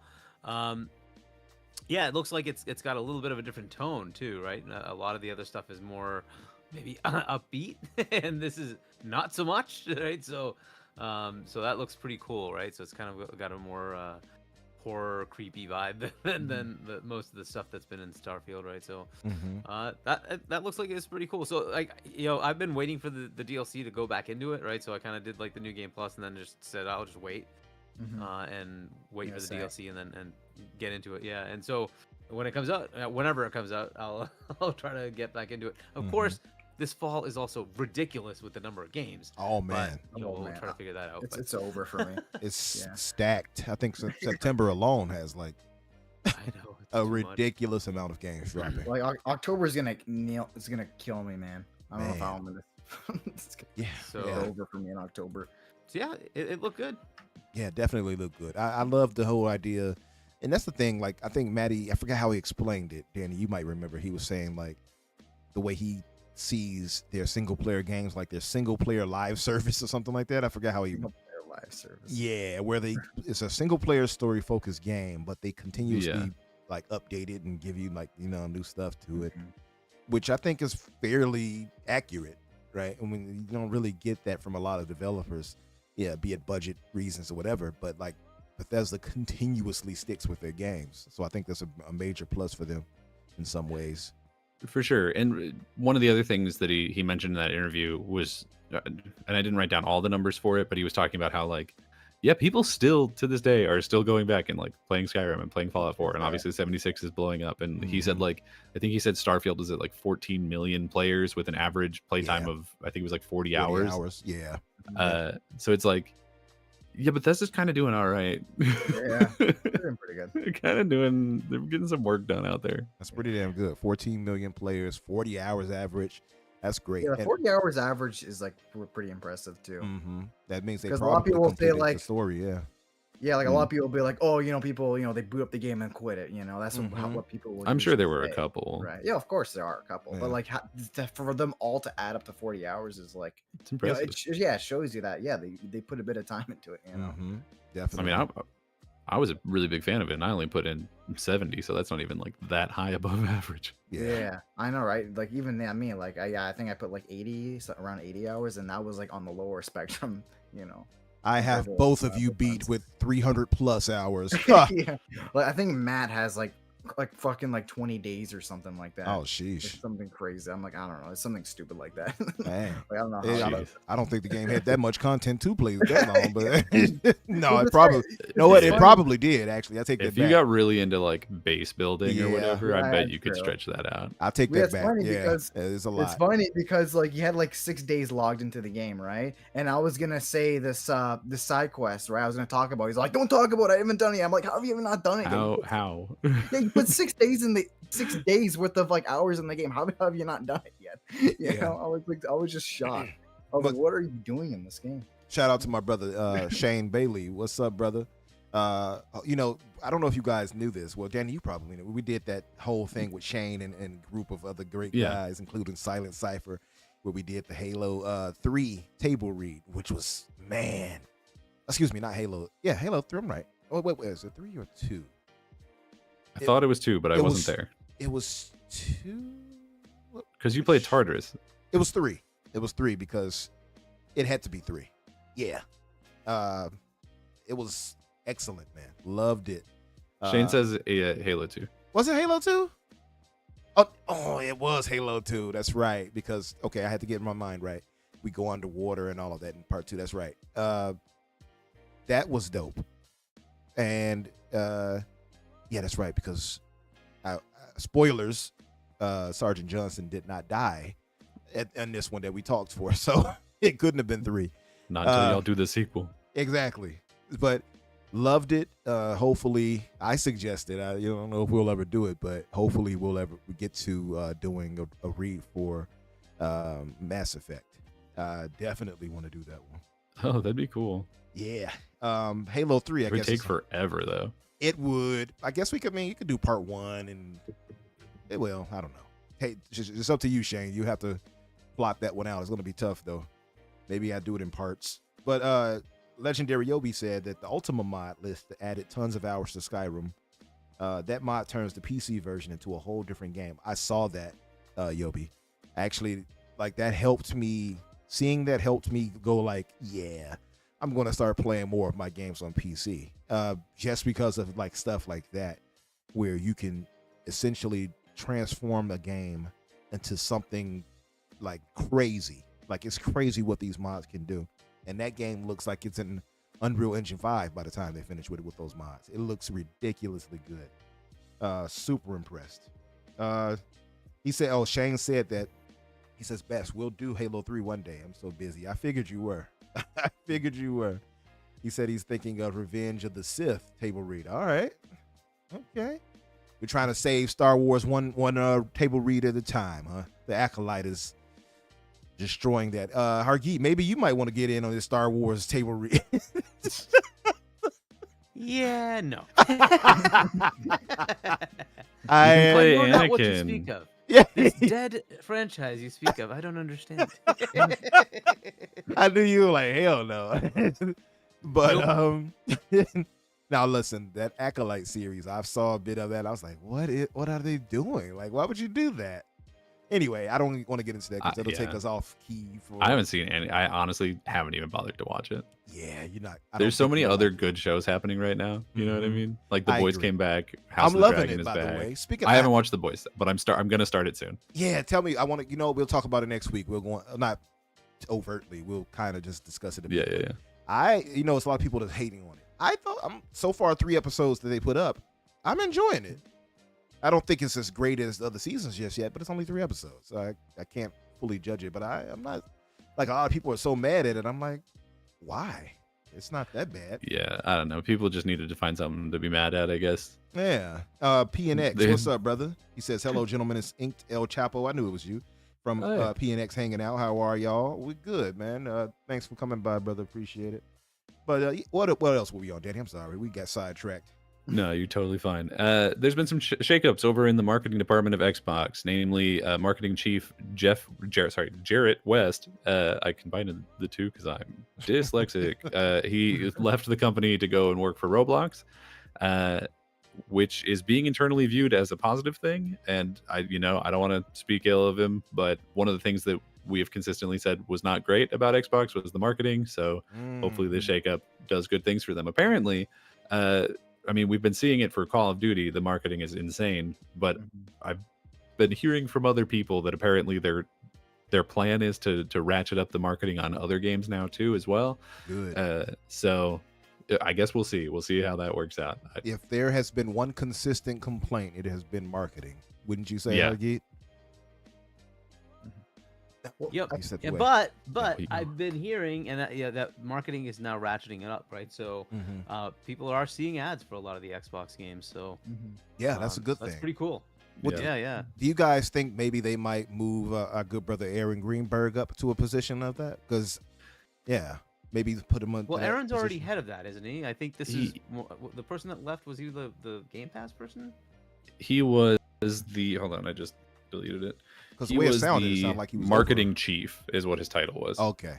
Yeah, it looks like it's got a little bit of a different tone too, right? A lot of the other stuff is more maybe upbeat, and this is not so much, right? So that looks pretty cool, right? So it's kind of got a more horror, creepy vibe than most of the stuff that's been in Starfield, right? So that looks like it's pretty cool. So like I've been waiting for the DLC to go back into it, right? So I kind of did like the New Game Plus, and then just said I'll just wait and wait for the DLC and then get into it. Yeah, and so when it comes out, whenever it comes out, I'll try to get back into it. Of course, this fall is also ridiculous with the number of games. Oh man, But, we'll try to figure that out. It's over for me. it's Yeah. stacked. I think September alone has like I know it's a too much. ridiculous amount of games dropping. Like October is gonna it's gonna kill me, man. I don't know if Man. I'm gonna. It's gonna Yeah, So- be yeah, over for me in October. So yeah, it looked good. yeah, definitely look good. I love the whole idea, and that's the thing. Like I think Maddie, I forgot how he explained it. Danny, you might remember. He was saying like the way he sees their single player games, like their single player live service or something like that. I forgot how he. Their live service. Yeah, where it's a single player story focused game, but they continuously Yeah. like update it and give you like new stuff to it, Mhm. which I think is fairly accurate, right? I mean, you don't really get that from a lot of developers, yeah, be it budget reasons or whatever. But like Bethesda continuously sticks with their games, so I think that's a major plus for them in some ways. For sure. And one of the other things that he mentioned in that interview was, and I didn't write down all the numbers for it, but he was talking about how like, yeah, people still to this day are still going back and like playing Skyrim and playing Fallout 4, and obviously 76 is blowing up. And he said like, I think he said Starfield is at like 14 million players with an average playtime Yeah. of I think it was like 40 40 hours. Yeah. So it's like, yeah, but that's just kind of doing all right. Yeah, they're doing pretty good. They're they're getting some work done out there. That's pretty damn good. 14 million players, 40 hours average. That's great. Yeah, the And- 40 hours average is like pretty impressive too. That means they 'Cause a lot of probably people will say, completed the like- story. Yeah. Yeah, like a lot of people will be like, oh, people, they boot up the game and quit it. That's Mhm. what people will. I'm sure there usually were a say. couple. Right. Yeah, of course there are a couple, Yeah. but like for them all to add up to 40 hours is like, It's impressive. it shows you that they put a bit of time into it. Mm-hmm. I Definitely. mean, I was a really big fan of it, and I only put in 70, so that's not even like that high above average. Yeah. I know, right? Like even me, like I think I put like 80, around 80 hours, and that was like on the lower spectrum. I have Level, both of you the beat fans. with 300 plus hours. Yeah, like I think Matt has like fucking like 20 days or something like that. Oh, It's sheesh. something crazy. I'm like, I don't know. It's something stupid like that. Man. Like, I don't know how. Yeah, it I, don't, is. I don't think the game had that much content to play that long, but no, Well, it it's probably, right. you know what? It funny. probably did, actually. I take that If you back. got really into like base building Yeah. or whatever, I Yeah, bet that's you could true. stretch that out. I'll take Yeah, that it's back. funny Yeah, because it's a It's lot. funny because like you had like 6 days logged into the game, right? And I was gonna say this side quest, right? I was gonna talk about. He's like, "Don't talk about it. I haven't done it." I'm like, "How have you not done it?" yet?" How? Yeah, you put 6 days in the 6 days worth of like hours in the game. How have you not done it yet? Yeah. I was just shocked. I was But- like, "What are you doing in this game?" Shout out to my brother Shane Bailey. What's up, brother? I don't know if you guys knew this. Well, Danny, you probably knew. We did that whole thing with Shane and a group of other great Yeah. guys, including Silent Cypher, where we did the Halo 3 table read, which was, man. Excuse me, not Halo. Yeah, Halo 3. I'm right. Oh, wait, is it 3 or 2? I thought it was 2, but I it wasn't was- there It was 2. because you played Tartarus. It was 3. It was 3 because it had to be 3. Yeah. It was excellent, man. Loved it. Shane says Halo 2. Was it Halo 2? Oh, it was Halo 2. That's right. Because, okay, I had to get my mind right. we go underwater and all of that in part 2. That's right. That was dope. And yeah, that's right, because spoilers, Sergeant Johnson did not die in this one that we talked for, so it couldn't have been 3. Not until y'all do the sequel. Exactly. But loved it. Hopefully, I suggested, I don't know if we'll ever do it, but hopefully we'll ever get to doing a read for Mass Effect. Definitely want to do that one. Oh, that'd be cool. Yeah. Halo 3, I It would guess. take forever, though. It would. I guess you could do part 1 and well, I don't know. Hey, it's up to you, Shane. You have to plot that one out. It's going to be tough, though. Maybe I do it in parts. But Legendary Yobi said that the Ultima mod list added tons of hours to Skyrim. That mod turns the PC version into a whole different game. I saw that, Yobi. Actually, like, that helped me. Seeing that helped me go like, yeah, I'm going to start playing more of my games on PC. Just because of like stuff like that, where you can essentially transform a game into something like crazy. Like, it's crazy what these mods can do. And that game looks like it's in Unreal Engine 5 by the time they finish with those mods. It looks ridiculously good. Super impressed. He said, oh, Shane said that. He says, Bess, we'll do Halo 3 one day. I'm so busy. I figured you were. I figured you were. He said he's thinking of Revenge of the Sith table read. All right. Okay. We're trying to save Star Wars one table read at a time, huh? The Acolyte is destroying that. Hargeet, maybe you might want to get in on this Star Wars table read. Yeah, no. I play don't know what you Anakin. speak of. Yeah. This dead franchise you speak of, I don't understand. I knew you were like, hell no. But now listen, that Acolyte series, I saw a bit of that. I was like, what are they doing? Like, why would you do that? Anyway, I don't want to get into that because it'll take us off key for. I haven't seen any. I honestly haven't even bothered to watch it. Yeah, you're not. There's so many other good shows happening right now. You know what I mean? Like The I Boys agree. came back. House I'm of the loving Dragon it, is by back. the way. Speaking I of haven't watched The Boys, but I'm gonna start it soon. Yeah, tell me. I want to. We'll talk about it next week. We'll go not overtly. We'll kind of just discuss it a bit. Yeah. It's a lot of people that's hating on it. I thought so far 3 episodes that they put up, I'm enjoying it. I don't think it's as great as the other seasons just yet, but it's only 3 episodes. So I can't fully judge it, but I'm not like a lot of people are so mad at it. I'm like, why? It's not that bad. Yeah, I don't know. People just needed to find something to be mad at, I guess. Yeah. PNX, what's up, brother? He says, hello, gentlemen. It's Inked El Chapo. I knew it was you from PNX hanging out. How are y'all? We're good, man. Thanks for coming by, brother. Appreciate it. But what else were we on, Danny? I'm sorry. We got sidetracked. No, you're totally fine. There's been some shakeups over in the marketing department of Xbox, namely marketing chief Jarrett West. I combined the two because I'm dyslexic. He left the company to go and work for Roblox, which is being internally viewed as a positive thing. And I don't want to speak ill of him, but one of the things that we have consistently said was not great about Xbox was the marketing. So hopefully this shakeup does good things for them. Apparently, we've been seeing it for Call of Duty. The marketing is insane, but I've been hearing from other people that apparently their plan is to ratchet up the marketing on other games now too as well. Good. So I guess we'll see. We'll see how that works out. If there has been one consistent complaint, it has been marketing. Wouldn't you say, Yeah. Hargeet? Yep. You stepped Yeah, away. but I've been hearing, and that marketing is now ratcheting it up, right? So people are seeing ads for a lot of the Xbox games. So Yeah, that's a good thing. That's pretty cool. What Yeah. Do you guys think maybe they might move our good brother Aaron Greenberg up to a position of that? Because, maybe put him on. Well, that Aaron's already position. head of that, isn't he? I think this is the person that left. Was he the Game Pass person? He was the hold on, I just deleted it. Because He the way it was sounded, it the sounded like he was marketing chief is what his title was. Okay.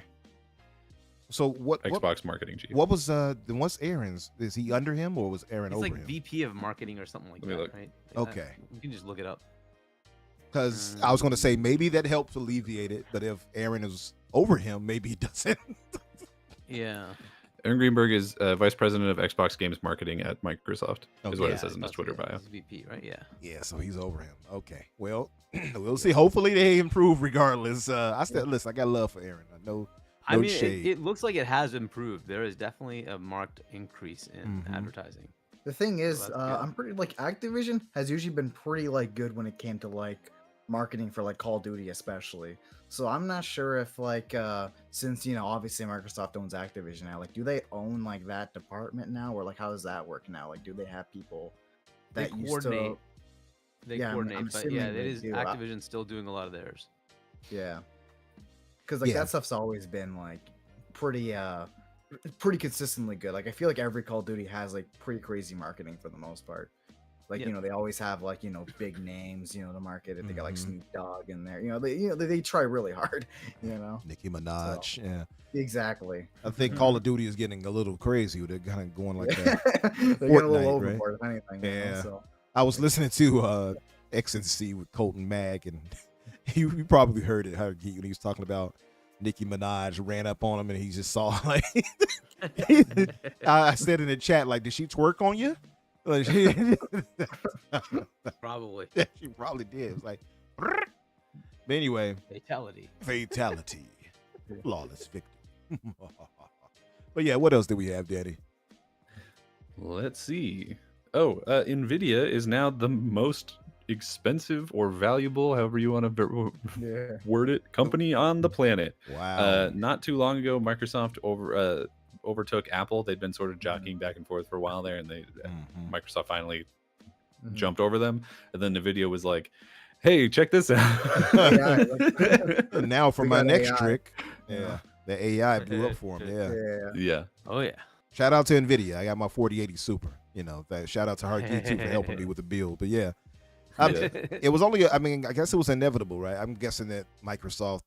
So what? Xbox marketing chief. What was what's Aaron's? Is he under him or was Aaron He's over like him? VP of marketing or something like Let me that, look. right? Okay. You can just look it up. Because I was going to say maybe that helps alleviate it, but if Aaron is over him, maybe he doesn't. Yeah. Aaron Greenberg is vice president of Xbox Games Marketing at Microsoft. Is what Yeah, it says in his Twitter bio. He's VP, right? Yeah. Yeah, so he's over him. Okay, well, we'll see. Hopefully they improve regardless. Listen, I got love for Aaron. I know. I No mean, shade. it looks like it has improved. There is definitely a marked increase in Mhm. advertising. The thing is, that's good. I'm pretty like Activision has usually been pretty like good when it came to like marketing for like Call of Duty especially. So I'm not sure if like since obviously Microsoft owns Activision now, like do they own like that department now, or like how does that work now? Like do they have people They that used coordinate. to? They Yeah, I'm coordinate, but yeah, assuming it they is do. Activision still doing a lot of theirs. Yeah, because like Yeah. that stuff's always been like pretty consistently good. Like I feel like every Call of Duty has like pretty crazy marketing for the most part. Like Yeah. they always have like big names to market it. They got like Mhm. Snoop Dogg in there. They try really hard. Nicki Minaj. Yeah, Exactly. I think Call of Duty is getting a little crazy. They're kind of going like that. They're getting a Fortnite, little right? overboard, if anything. Yeah. So. I was listening to X and C with Colton Mag, and you probably heard it. How he was talking about Nicki Minaj ran up on him, and he just saw like I said in the chat, like, did she twerk on you? Like, Probably. she probably did. It's like, but anyway, fatality, flawless victory. But yeah, what else do we have, Daddy? Let's see. Oh, Nvidia is now the most expensive or valuable, however you want to Yeah. word it, company on the planet. Wow. Not too long ago, Microsoft overtook Apple. They'd been sort of jockeying back and forth for a while there, and Mhm. Microsoft finally Mhm. jumped over them. And then Nvidia was like, "Hey, check this out." Yeah, And now for We my got next AI. trick. Yeah, the AI blew up for him. Yeah. Yeah. Yeah. Oh yeah. Shout out to Nvidia. I got my 4080 Super. Shout out to Hardgeek too for helping me with the build. But yeah, it was only. I guess it was inevitable, right? I'm guessing that Microsoft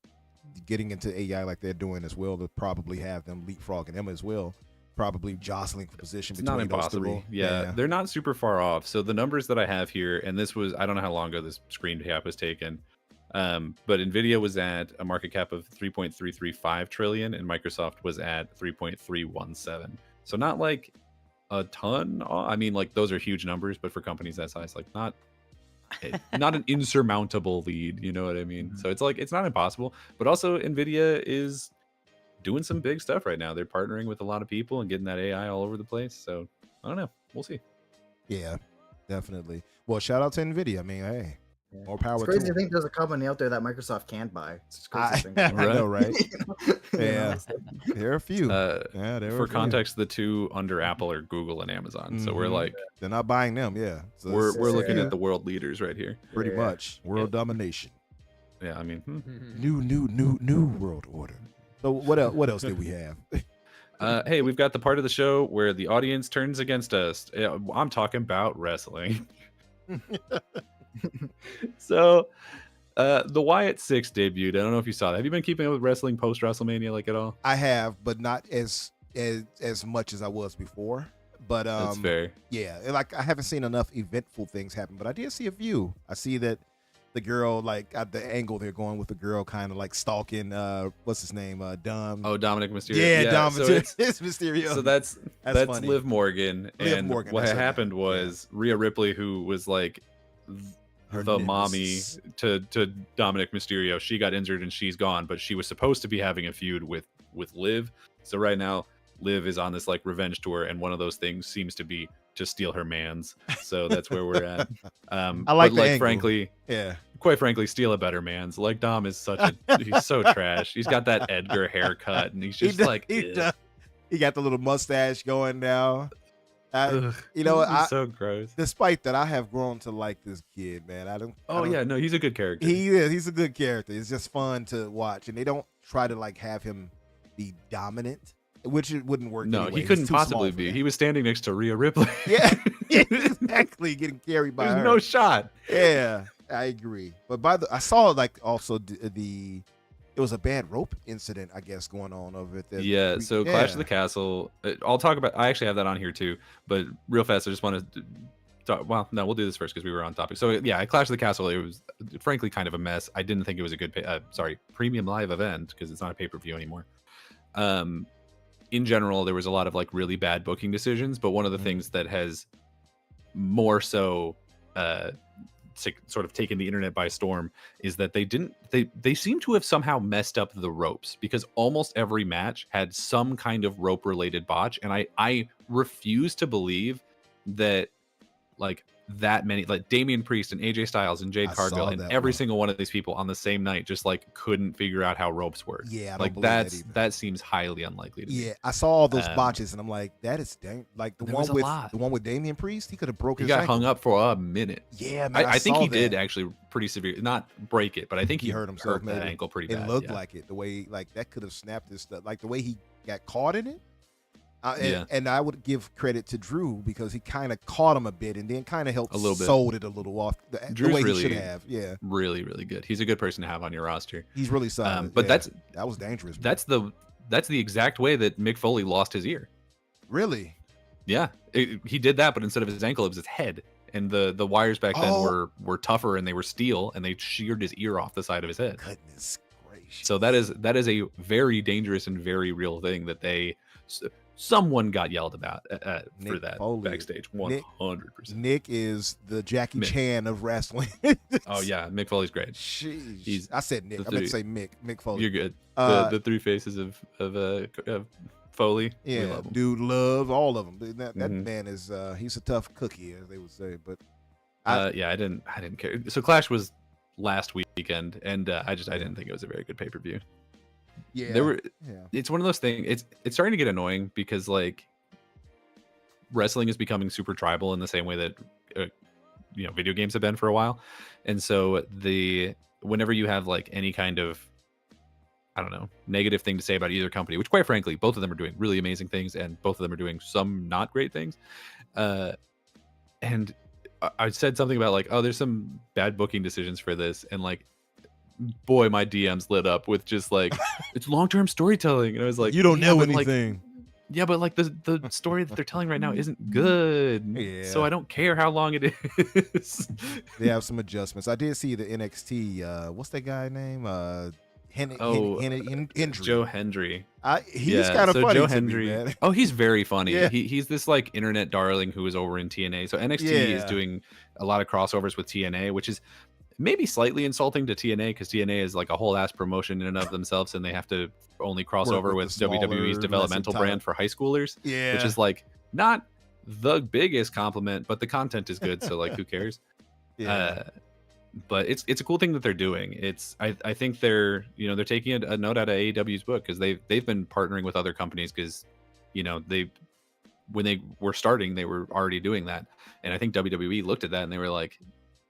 getting into AI like they're doing as well to probably have them leapfrogging them as well. Probably jostling for position It's not between those impossible. three. Yeah, they're not super far off. So the numbers that I have here, and this was, I don't know how long ago this screen cap was taken, but Nvidia was at a market cap of 3.335 trillion, and Microsoft was at 3.317. So not like a ton. I mean, like those are huge numbers, but for companies that size, like not an insurmountable lead. You know what I mean? So it's like it's not impossible, but also Nvidia is doing some big stuff right now. They're partnering with a lot of people and getting that AI all over the place. So I don't know. We'll see. Yeah, definitely. Well, shout out to Nvidia. I mean, hey, more power It's to crazy to them. think there's a company out there that Microsoft can't buy. It's just crazy I, to think. I about. know, right? You know? Yeah, there are a few. Uh, Yeah, there are For a few. context, the two under Apple are Google and Amazon. So we're Mhm. like They're not buying them. Yeah, so we're it's- looking yeah, at the world leaders right here. pretty Yeah. much world domination. Yeah, I mean, New world order. So what else? What else did we have? hey, we've got the part of the show where the audience turns against us. Yeah, I'm talking about wrestling. So, the Wyatt 6 debuted. I don't know if you saw that. Have you been keeping up with wrestling post WrestleMania like at all? I have, but not as much as I was before. But That's fair. yeah, like I haven't seen enough eventful things happen, but I did see a few. I see that the girl, like at the angle they're going with the girl, kind of like stalking. What's his name? Dom. Oh, Dominic Mysterio. yeah, Dom. So it's it's, Mysterio. so that's funny. Liv Morgan. Liv And Morgan, what that's had her name. happened was Rhea Ripley, who was like Her the nemesis. mommy to Dominic Mysterio, she got injured and she's gone, but she was supposed to be having a feud with Liv. So right now, Liv is on this like revenge tour, and one of those things seems to be to steal her mans. So that's where we're at. I like but, the like angle. frankly, Yeah. quite frankly, steal a better man's. Like Dom is he's so trash. He's got that Edgar haircut, and he's just like, he "Ugh." got the little mustache going now. Ugh, You know, he's so gross. despite that, I have grown to like this kid, man. I Oh don't- yeah, no, he's a good character. He is. He's a good character. It's just fun to watch, and they don't try to like have him be dominant, which it wouldn't work. No, anyway. he He's couldn't too small possibly for be. that. He was standing next to Rhea Ripley. Yeah, exactly. Getting carried by There's her. no shot. Yeah, I agree. But I saw like also it was a bad rope incident, I guess, going on over at the Yeah, so Clash of the Castle. I'll talk about. I actually have that on here too, but real fast, I just want to talk. Well, no, we'll do this first because we were on topic. So yeah, at Clash of the Castle, it was frankly kind of a mess. I didn't think it was a good, premium live event because it's not a pay per view anymore. in general, there was a lot of like really bad booking decisions. But one of the things that has more so sort of taken the internet by storm is that they seem to have somehow messed up the ropes, because almost every match had some kind of rope related botch, and I refuse to believe that like that many, like Damian Priest and AJ Styles and Jade I Cargill saw and that every one. single one of these people on the same night just like couldn't figure out how ropes work. Yeah, I don't like believe that that's either. that seems highly unlikely to me. Yeah, I saw all those Um, botches, and I'm like, that is dang. Like There was a lot. the one with Damian Priest, he could have broke He his got ankle. hung up for a minute. Yeah, man, I think saw he did that. actually pretty severe, not break it, but I think He he hurt himself. that Maybe ankle pretty it bad. looked yeah. like it. The way like that could have snapped his stuff. Like the way he got caught in it. Yeah. And I would give credit to Drew because he kind of caught him a bit and then kind of helped A little bit. sold it a little off the Drew's way really, he should have. Yeah, really, really good. He's a good person to have on your roster. he's really solid. But yeah. that's that was dangerous. that's the exact way that Mick Foley lost his ear. really. Yeah, he did that, but instead of his ankle, it was his head. And the wires back then Oh. were tougher and they were steel, and they sheared his ear off the side of his head. Goodness gracious. So that is a very dangerous and very real thing that someone got yelled about for Nick that Foley. backstage. Nick- 100%. Nick is the Jackie Mick. Chan of wrestling. Oh yeah, Mick Foley's great. Sheesh. I said Nick. the I meant to three- say Mick Foley. You're good. Uh, The three faces of Foley. We Yeah, love him. dude, love all of them. That Mhm. man is he's a tough cookie, as they would say. But Yeah, I didn't care. So Clash was last weekend, and I didn't think it was a very good pay per view. yeah, There were. yeah, It's one of those things. It's starting to get annoying because like wrestling is becoming super tribal in the same way that video games have been for a while, and so whenever you have like any kind of, I don't know, negative thing to say about either company, which quite frankly both of them are doing really amazing things and both of them are doing some not great things, and I said something about like, oh, there's some bad booking decisions for this, and like, boy, my DMs lit up with just like, it's long-term storytelling, and I was like, you don't yeah, know but, like, anything. yeah, but like the story that they're telling right now isn't good. Yeah. So I don't care how long it is. They have some adjustments. I did see the NXT. What's that guy name? Hendry. Joe Hendry. He's kind of so funny Joe to Hendry. me, man. Oh, he's very funny. Yeah. He's this like internet darling who is over in TNA. So NXT is Yeah. doing a lot of crossovers with TNA, which is maybe slightly insulting to TNA because TNA is like a whole ass promotion in and of themselves, and they have to only cross Work over with with the smaller, WWE's developmental lesser brand for high schoolers, Yeah, which is like not the biggest compliment, but the content is good, so like who cares? yeah. But it's a cool thing that they're doing. I think they're taking a note out of AEW's book because they've been partnering with other companies because when they were starting they were already doing that, and I think WWE looked at that and they were like,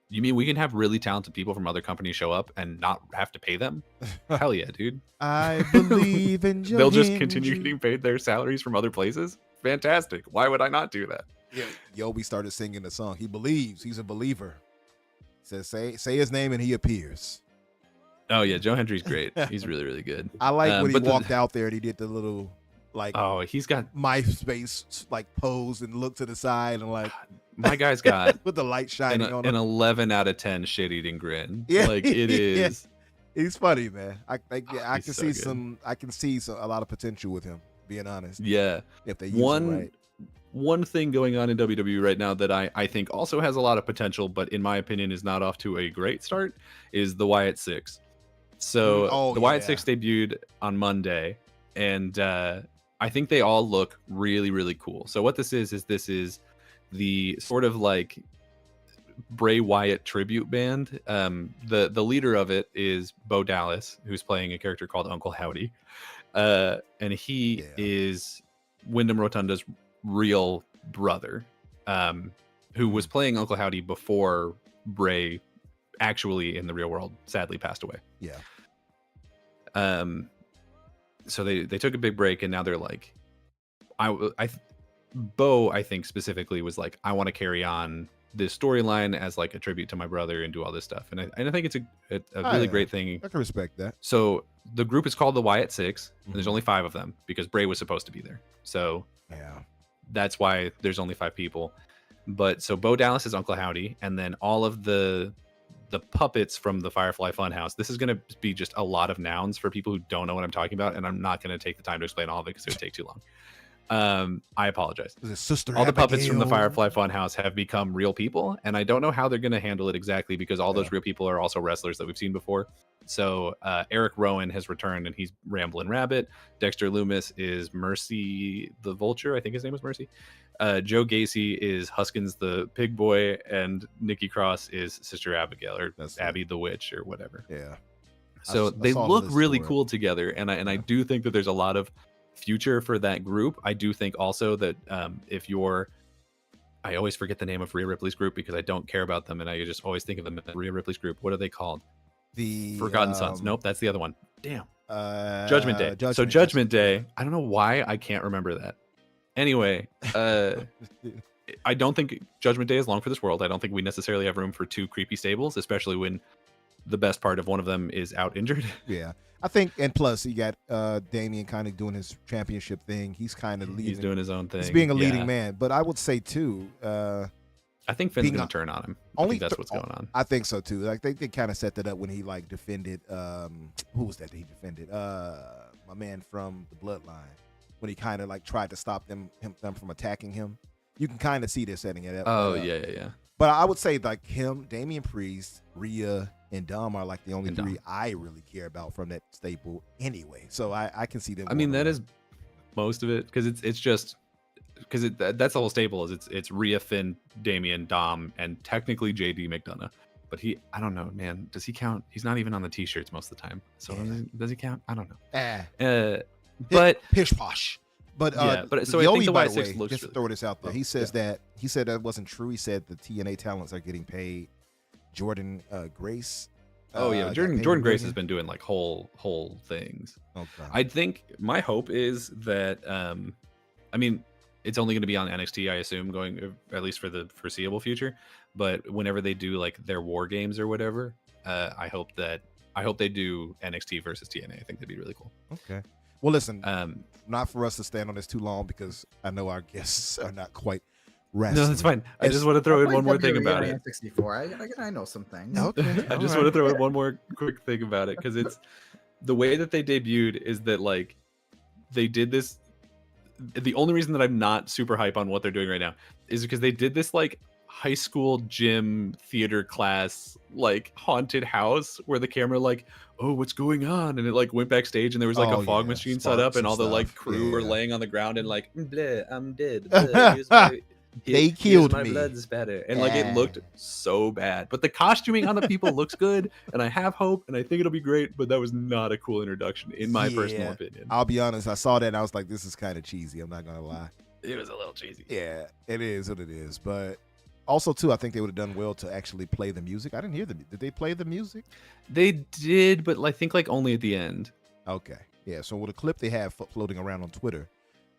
you mean we can have really talented people from other companies show up and not have to pay them? Hell yeah, dude. I believe in Joe They'll just continue Hendry. getting paid their salaries from other places. Fantastic. Why would I not do that? Yeah, Yobi started singing the song. He believes. He's a believer. Says say his name and he appears. Oh yeah, Joe Hendry's great. He's really, really good. I like when he but walked out there and he did the little like Oh, he's got MySpace like pose and looked to the side and like my guy's got with the light shining on an him. 11 out of 10 shit-eating grin. Yeah, Like it yeah. is. He's funny, man. I He's can so see good. I can see a lot of potential with him. Being honest, Yeah. if they use him right. One thing going on in WWE right now that I think also has a lot of potential, but in my opinion is not off to a great start, is the Wyatt Six. So Oh, the Wyatt yeah. Six debuted on Monday, and I think they all look really, really cool. So what this is the sort of like Bray Wyatt tribute band. The leader of it is Bo Dallas, who's playing a character called Uncle Howdy, and he Yeah. is Wyndham Rotunda's real brother, who was playing Uncle Howdy before Bray actually in the real world sadly passed away. Yeah. So they took a big break, and now they're like, Bo, I think specifically was like, I want to carry on this storyline as like a tribute to my brother and do all this stuff, and I think it's a really yeah. great thing. I can respect that. So the group is called the Wyatt Six, and there's Mhm. only 5 of them because Bray was supposed to be there. So Yeah. that's why there's only 5 people. But so Bo Dallas is Uncle Howdy, and then all of the the puppets from the Firefly Funhouse. This is going to be just a lot of nouns for people who don't know what I'm talking about, and I'm not going to take the time to explain all of it because it would take too long. I apologize. Sister All the puppets from the Abigail. Firefly Funhouse have become real people, and I don't know how they're going to handle it exactly because all those real people are also wrestlers that we've seen before. So Eric Rowan has returned, and he's Ramblin' Rabbit. Dexter Loomis is Mercy the Vulture. I think his name was Mercy. Joe Gacy is Huskins the Pig Boy, and Nikki Cross is Sister Abigail, or Abby the Witch, or whatever. Yeah. So they look really cool together, and I do think that there's a lot of future for that group. I do think also that if you're, I always forget the name of Rhea Ripley's group because I don't care about them, and I just always think of them as Rhea Ripley's group. What are they called? The Forgotten Sons. Nope, that's the other one. Damn. Judgment Day. So Judgment Day. I don't know why I can't remember that. Anyway, I don't think Judgment Day is long for this world. I don't think we necessarily have room for two creepy stables, especially when the best part of one of them is out injured. Yeah. I think, and plus you got Damian kind of doing his championship thing. He's kind of leading. He's doing his own thing. He's being a leading man. But I would say too, I think Finn's going to turn on him. I think that's what's going on. I think so too. Like they kind of set that up when he like defended who was that he defended? My man from the Bloodline. When he kind of like tried to stop them from attacking him. You can kind of see they're setting it up. Oh, yeah. But I would say like him, Damian Priest, Rhea, and Dom are like the only three I really care about from that staple anyway. So I can see them. I mean, that is most of it because it's just because that's the whole staple is it's Rhea, Finn, Damian, Dom, and technically JD McDonough. But I don't know, man. Does he count? He's not even on the t-shirts most of the time. So does he count? I don't know. But pish posh. But so I think the Y6 looks just to throw this out there. He said that wasn't true. He said the TNA talents are getting paid. Jordan Grace. Jordan Grace has been doing like whole things. Okay. I think my hope is that I mean it's only going to be on NXT, I assume, going at least for the foreseeable future. But whenever they do like their war games or whatever, I hope they do NXT versus TNA. I think that'd be really cool. Okay. Well, listen, not for us to stand on this too long because I know our guests are not quite wrestling. No, that's fine. I just want to throw in one more thing about it. 64. I know some things. Okay. I just want to throw in one more quick thing about it because it's the way that they debuted is that like they did this. The only reason that I'm not super hype on what they're doing right now is because they did this like high school gym theater class like haunted house where the camera like, oh, what's going on, and it like went backstage and there was like a fog machine set up and all the like crew were laying on the ground and like bleh, I'm dead, bleh, they killed my me, blood spatter, and like it looked so bad, but the costuming on the people looks good and I have hope and I think it'll be great, but that was not a cool introduction in my personal opinion. I'll be honest, I saw that and I was like, this is kind of cheesy. I'm not gonna lie, it was a little cheesy. Yeah, it is what it is. But also, too, I think they would have done well to actually play the music. I didn't hear them. Did they play the music? They did, but I think like only at the end. Okay. Yeah. So with the clip they have floating around on Twitter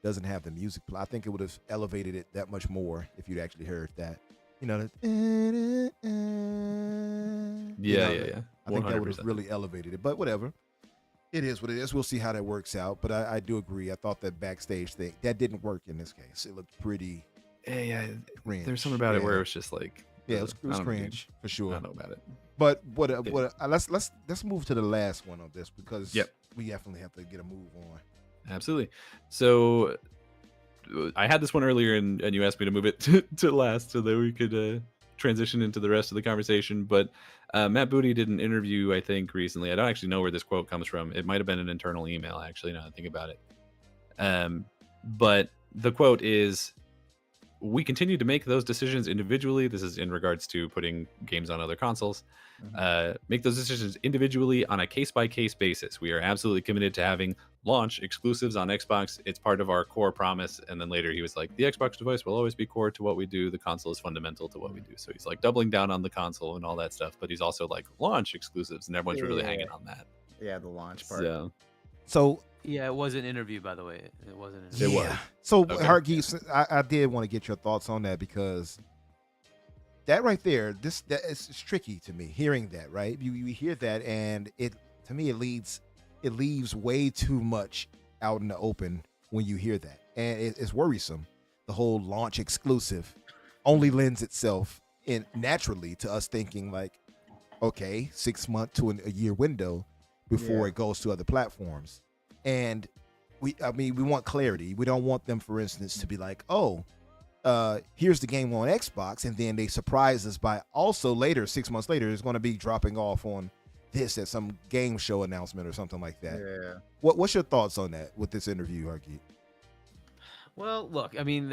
doesn't have the music. I think it would have elevated it that much more if you'd actually heard that. You know, yeah. I think that would have really elevated it. But whatever. It is what it is. We'll see how that works out. But I do agree. I thought that backstage thing, that didn't work in this case. It looked pretty... Yeah, cringe. There's something about it where it was just like, it was cringe for sure. I don't know about it. But let's move to the last one of this because we definitely have to get a move on. Absolutely. So I had this one earlier, and you asked me to move it to last so that we could transition into the rest of the conversation. But Matt Booty did an interview, I think, recently. I don't actually know where this quote comes from. It might have been an internal email, actually, now that I think about it. But the quote is, we continue to make those decisions individually. This is in regards to putting games on other consoles. Make those decisions individually on a case-by-case basis. We are absolutely committed to having launch exclusives on Xbox. It's part of our core promise. And then later he was like, the Xbox device will always be core to what we do. The console is fundamental to what we do. So he's like doubling down on the console and all that stuff. But he's also like launch exclusives, and everyone's really hanging on that. Yeah, the launch part. So yeah, it was an interview, by the way. It wasn't. It was. So, okay. I did want to get your thoughts on that because that right there, that is tricky to me. Hearing that, right? You hear that, and it to me it leaves way too much out in the open when you hear that, and it's worrisome. The whole launch exclusive only lends itself in naturally to us thinking like, okay, 6 month to a year window before it goes to other platforms. And we want clarity. We don't want them, for instance, to be like, oh, here's the game on Xbox, and then they surprise us by also later, 6 months later, it's going to be dropping off on this at some game show announcement or something like that. Yeah. What's your thoughts on that with this interview, Harkeet? Well, look, I mean,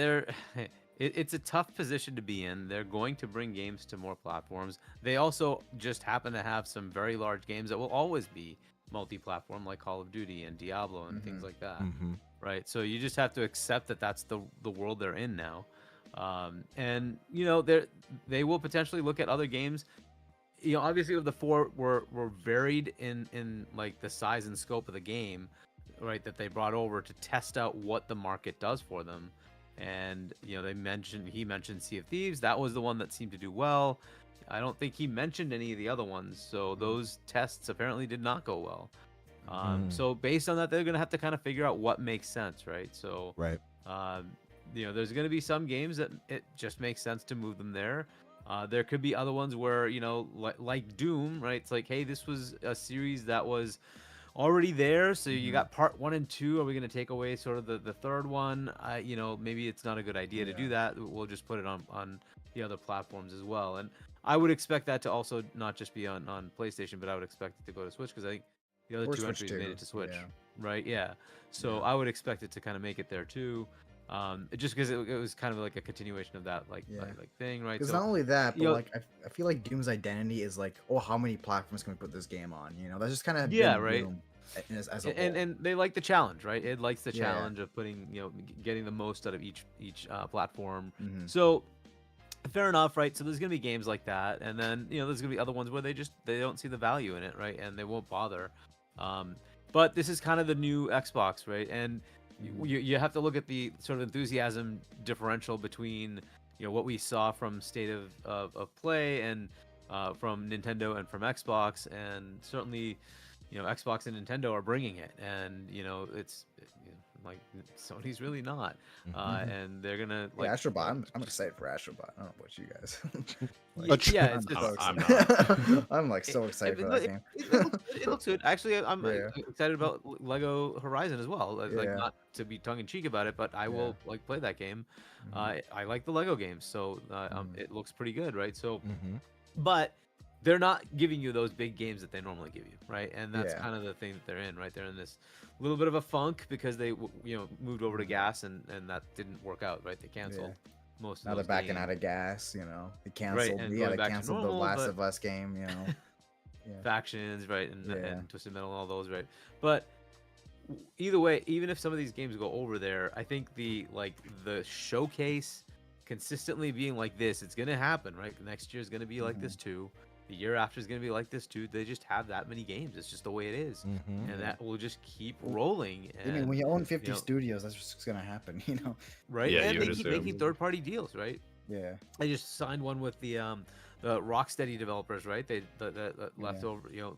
it's a tough position to be in. They're going to bring games to more platforms. They also just happen to have some very large games that will always be multi-platform, like Call of Duty and Diablo and things like that, right? So you just have to accept that that's the world they're in now. And you know, they will potentially look at other games. You know, obviously, of the four were varied in like the size and scope of the game, right? That they brought over to test out what the market does for them. And you know, he mentioned Sea of Thieves. That was the one that seemed to do well. I don't think he mentioned any of the other ones, so those tests apparently did not go well. So based on that, they're gonna have to kind of figure out what makes sense, right? So you know, there's gonna be some games that it just makes sense to move them there. There could be other ones where, you know, like Doom, right? It's like, hey, this was a series that was already there, so you got part 1 and 2. Are we going to take away sort of the third one? You know, maybe it's not a good idea to do that. We'll just put it on the other platforms as well. And I would expect that to also not just be on PlayStation, but I would expect it to go to Switch, because I think the other two entries made it to Switch, right? Yeah. So I would expect it to kind of make it there too. Just because it was kind of like a continuation of that like thing, right? Because So not only that, but you know, like I feel like Doom's identity is like, oh, how many platforms can we put this game on? You know, that's just kind of right. Doom as a whole. And they like the challenge, right? It likes the challenge of putting, you know, getting the most out of each platform. So fair enough, right? So there's gonna be games like that, and then, you know, there's gonna be other ones where they don't see the value in it, right? And they won't bother. But this is kind of the new Xbox, right? And you have to look at the sort of enthusiasm differential between, you know, what we saw from State of Play and from Nintendo and from Xbox, and certainly, you know, Xbox and Nintendo are bringing it, and you know, it's like Sony's really not, and they're gonna like Astrobot. I'm excited for Astrobot. I don't know about you guys. it's just, I'm not. I'm like so excited for that game. It looks good. Actually, I'm excited about Lego Horizon as well. Like, not to be tongue in cheek about it, but I will like play that game. I like the Lego games, so it looks pretty good, right? So, but they're not giving you those big games that they normally give you, right? And that's kind of the thing that they're in, right? They're in this little bit of a funk because they, you know, moved over to gas, and that didn't work out, right? They canceled most of now those they're backing games. out of gas, you know. They canceled, and they going back to canceled normal, the Last but- of Us game, you know. Factions, right, and Twisted Metal and all those, right? But either way, even if some of these games go over there, I think the showcase consistently being like this, it's gonna happen, right? Next year is gonna be like this too. The year after is gonna be like this too. They just have that many games. It's just the way it is, and that will just keep rolling. I mean, And, when you own 50 you know, studios, that's just gonna happen, you know. right? Yeah, And you they would keep assume. making third-party deals, right? Yeah. I just signed one with the Rocksteady developers, right? They left over, you know,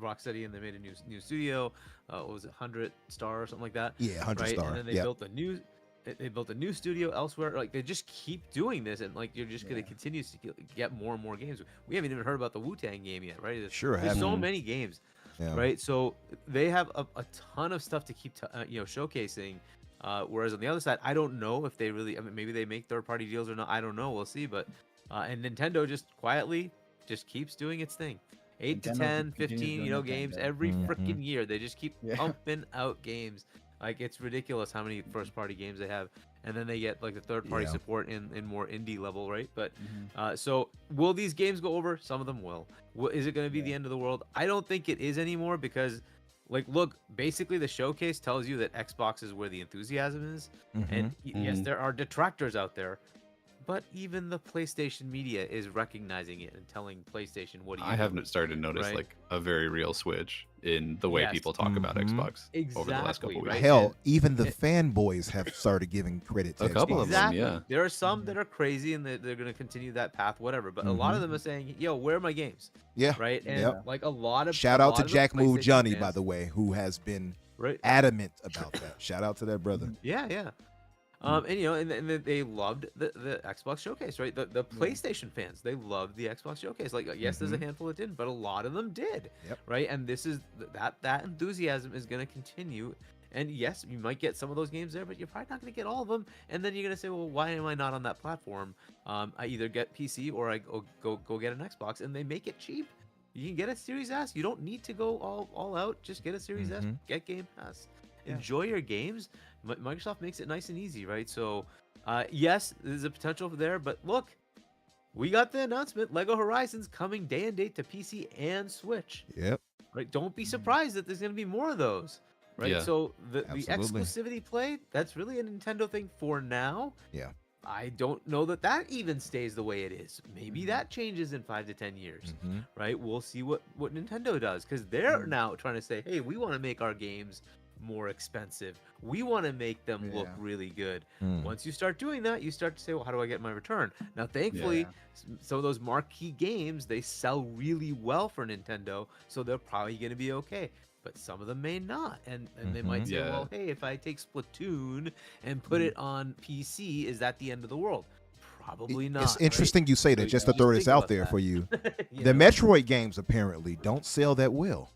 Rocksteady, and they made a new studio. What was it, 100 Star or something like that? Yeah, 100 right? Star. And then they built a new studio elsewhere. Like, they just keep doing this, and like you're just gonna continue to get more and more games. We haven't even heard about the Wu-Tang game yet, right? There's so many games, right? So they have a ton of stuff to keep you know, showcasing. Whereas on the other side, I don't know if they really, I mean, maybe they make third-party deals or not. I don't know. We'll see. But and Nintendo just quietly just keeps doing its thing. 8 to Nintendo 10, continues 15, doing you know, Nintendo. games every freaking year. They just keep Yeah. pumping out games. Like, it's ridiculous how many first-party games they have. And then they get like the third-party support in more indie level, right? But so will these games go over? Some of them will. Is it going to be the end of the world? I don't think it is anymore, because like, look, basically the showcase tells you that Xbox is where the enthusiasm is. And yes, there are detractors out there, but even the PlayStation media is recognizing it and telling PlayStation, what do you I do? have started to notice Right? like a very real switch in the way Yes. people talk about Xbox over the last Exactly, couple right? weeks. Hell, even the fanboys have started giving credit to A couple Xbox. of them. Exactly. yeah. There are some that are crazy, and they're going to continue that path, whatever. But a lot of them are saying, "Yo, where are my games?" Yeah. Right? And Yep. like a lot of Shout out to of the Jack Move PlayStation Johnny, by fans- the way, who has been right? adamant about that. Shout out to that brother. Yeah, yeah. And they loved the Xbox Showcase, right? The PlayStation fans, they loved the Xbox Showcase. Like, yes, there's a handful that didn't, but a lot of them did. Yep. Right? And this is that enthusiasm is going to continue. And yes, you might get some of those games there, but you're probably not going to get all of them. And then you're going to say, well, why am I not on that platform? I either get PC or I go get an Xbox, and they make it cheap. You can get a Series S. You don't need to go all out. Just get a Series S. Get Game Pass. Yeah. Enjoy your games. Microsoft makes it nice and easy, right? So, yes, there's a potential there. But look, we got the announcement. Lego Horizons coming day and date to PC and Switch. Yep. Right? Don't be surprised that there's going to be more of those. Right? Yeah. So the Absolutely. exclusivity play, that's really a Nintendo thing for now. Yeah. I don't know that even stays the way it is. Maybe that changes in 5 to 10 years, right? We'll see what Nintendo does, because they're now trying to say, hey, we want to make our games more expensive. We want to make them look really good. Once you start doing that, you start to say, well, how do I get my return? Now, thankfully, some of those marquee games, they sell really well for Nintendo, so they're probably going to be okay. But some of them may not, and they might say, well, hey, if I take Splatoon and put it on PC, is that the end of the world? Probably not. It's interesting you say that, just to throw this out there for you. The Metroid games apparently don't sell that well.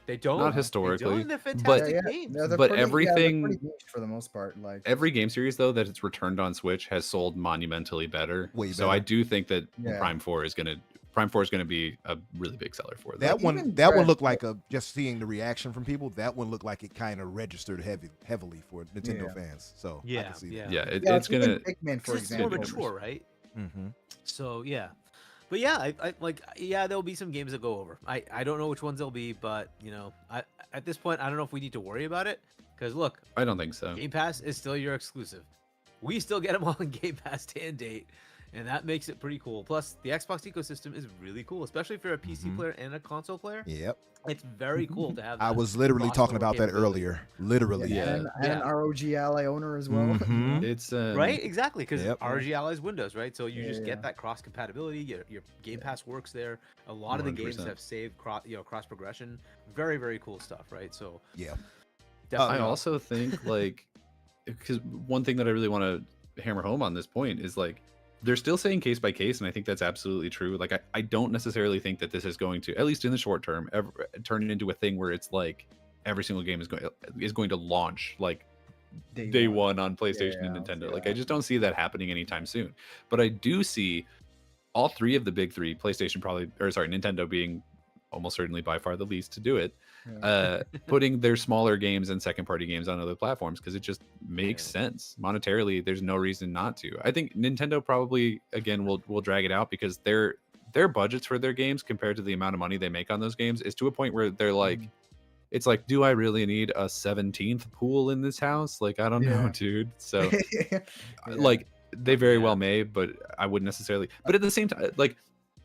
They don't. Not historically, They're but fantastic games. No, they're But pretty- everything- they're pretty niche for the most part. Like every game series though that it's returned on Switch has sold monumentally better. Way So I better. do think that Yeah. Prime 4 is gonna be a really big seller for them. That Like, one, even that one Dread- looked like just seeing the reaction from people. That one looked like it kind of registered heavily for Nintendo Yeah. fans. So I Yeah, can see yeah. that. Yeah, yeah, it's even gonna. Pikmin, for It's more example. mature, right? Mm-hmm. So yeah, but yeah, I like there'll be some games that go over. I don't know which ones they'll be, but I at this point I don't know if we need to worry about it, because look, I don't think so. Game Pass is still your exclusive. We still get them all in Game Pass day and date, and that makes it pretty cool. Plus, the Xbox ecosystem is really cool, especially if you're a PC player and a console player. Yep. It's very cool to have. I that was literally talking crossover about that capability. earlier. Literally. Yeah. And Yeah. an ROG Ally owner as well. Mhm. It's Right, exactly, because Yep. RG Allies Windows, right? So you just Yeah. get that cross compatibility. Your Game Pass works there. A lot of the games 100%. have saved cross progression. Very, very cool stuff, right? So Yeah. definitely. I also think like because one thing that I really want to hammer home on this point is like they're still saying case by case, and I think that's absolutely true. Like I don't necessarily think that this is going to, at least in the short term, ever turn it into a thing where it's like every single game is going to launch like day one on PlayStation and Nintendo. Like I just don't see that happening anytime soon. But I do see all three of the big three, PlayStation Nintendo being almost certainly by far the least to do it, putting their smaller games and second party games on other platforms because it just makes sense monetarily. There's no reason not to. I think Nintendo probably again will drag it out because their budgets for their games compared to the amount of money they make on those games is to a point where they're like, it's like, do I really need a 17th pool in this house? Like I don't know, dude. So like they very well may, but I wouldn't necessarily. But at the same time, like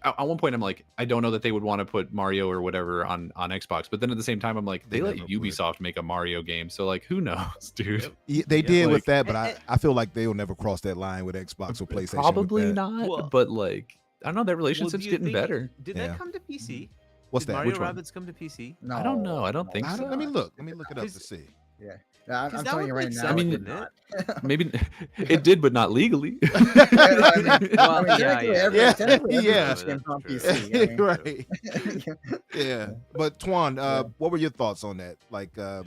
at one point I'm like, I don't know that they would want to put Mario or whatever on Xbox, but then at the same time I'm like, they let never would. Ubisoft make a Mario game, so like who knows, dude. Yeah, they did like- with that, but I feel like they'll never cross that line with Xbox or PlayStation. Probably with that. not, Well- but like I don't know, that Well, do relationship's you getting think- better. Did Yeah. that come to PC? What's Did that? Mario Which one? Rabbids come to PC? No, I don't know. I don't think so. Let me look. Let me look it up to Cause- see. Yeah, I'm 'Cause that telling you would right make now. sense, I mean, it wouldn't did not. Maybe it did, but not legally. I mean, Well, yeah, technically yeah. every- Yeah, technically every yeah. game's on True. PC. I mean, Right. Yeah. But Twon, what were your thoughts on that? Like, because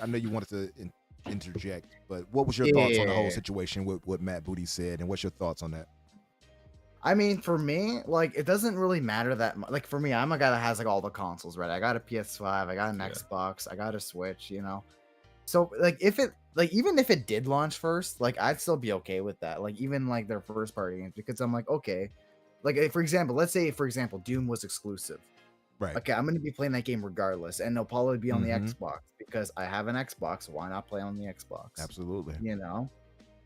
I know you wanted to interject, but what was your thoughts on the whole Yeah. situation with what Matt Booty said, and what's your thoughts on that? I mean, for me, like, it doesn't really matter that much. Like, for me, I'm a guy that has, like, all the consoles, right? I got a PS5, I got an Yeah. Xbox, I got a Switch, So, like, even if it did launch first, like, I'd still be okay with that. Like, even, like, their first party games, because I'm like, okay. Like, for example, let's say, Doom was exclusive. Right. Okay, I'm going to be playing that game regardless, and it'll probably be on the Mhm. Xbox, because I have an Xbox. Why not play on the Xbox? Absolutely. You know?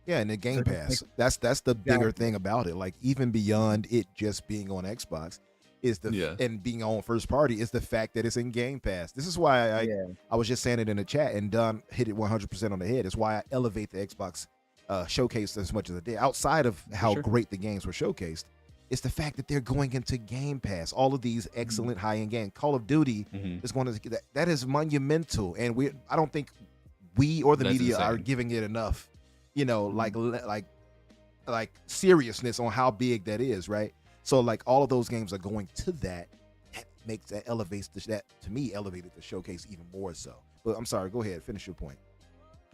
Yeah, and the Game So just Pass. That's the bigger Exactly. thing about it. Like even beyond it just being on Xbox, is and being on first party is the fact that it's in Game Pass. This is why I was just saying it in the chat, and Don hit it 100% on the head. It's why I elevate the Xbox showcase as much as I did. Outside of how Sure. great the games were showcased, it's the fact that they're going into Game Pass. All of these excellent high-end games. Call of Duty Mhm. is going to that is monumental, and I don't think we or the That's media are insane. giving it enough you know, like seriousness on how big that is, right? So like all of those games are going to that. That elevates that to me elevated the showcase even more so. But I'm sorry, go ahead, finish your point.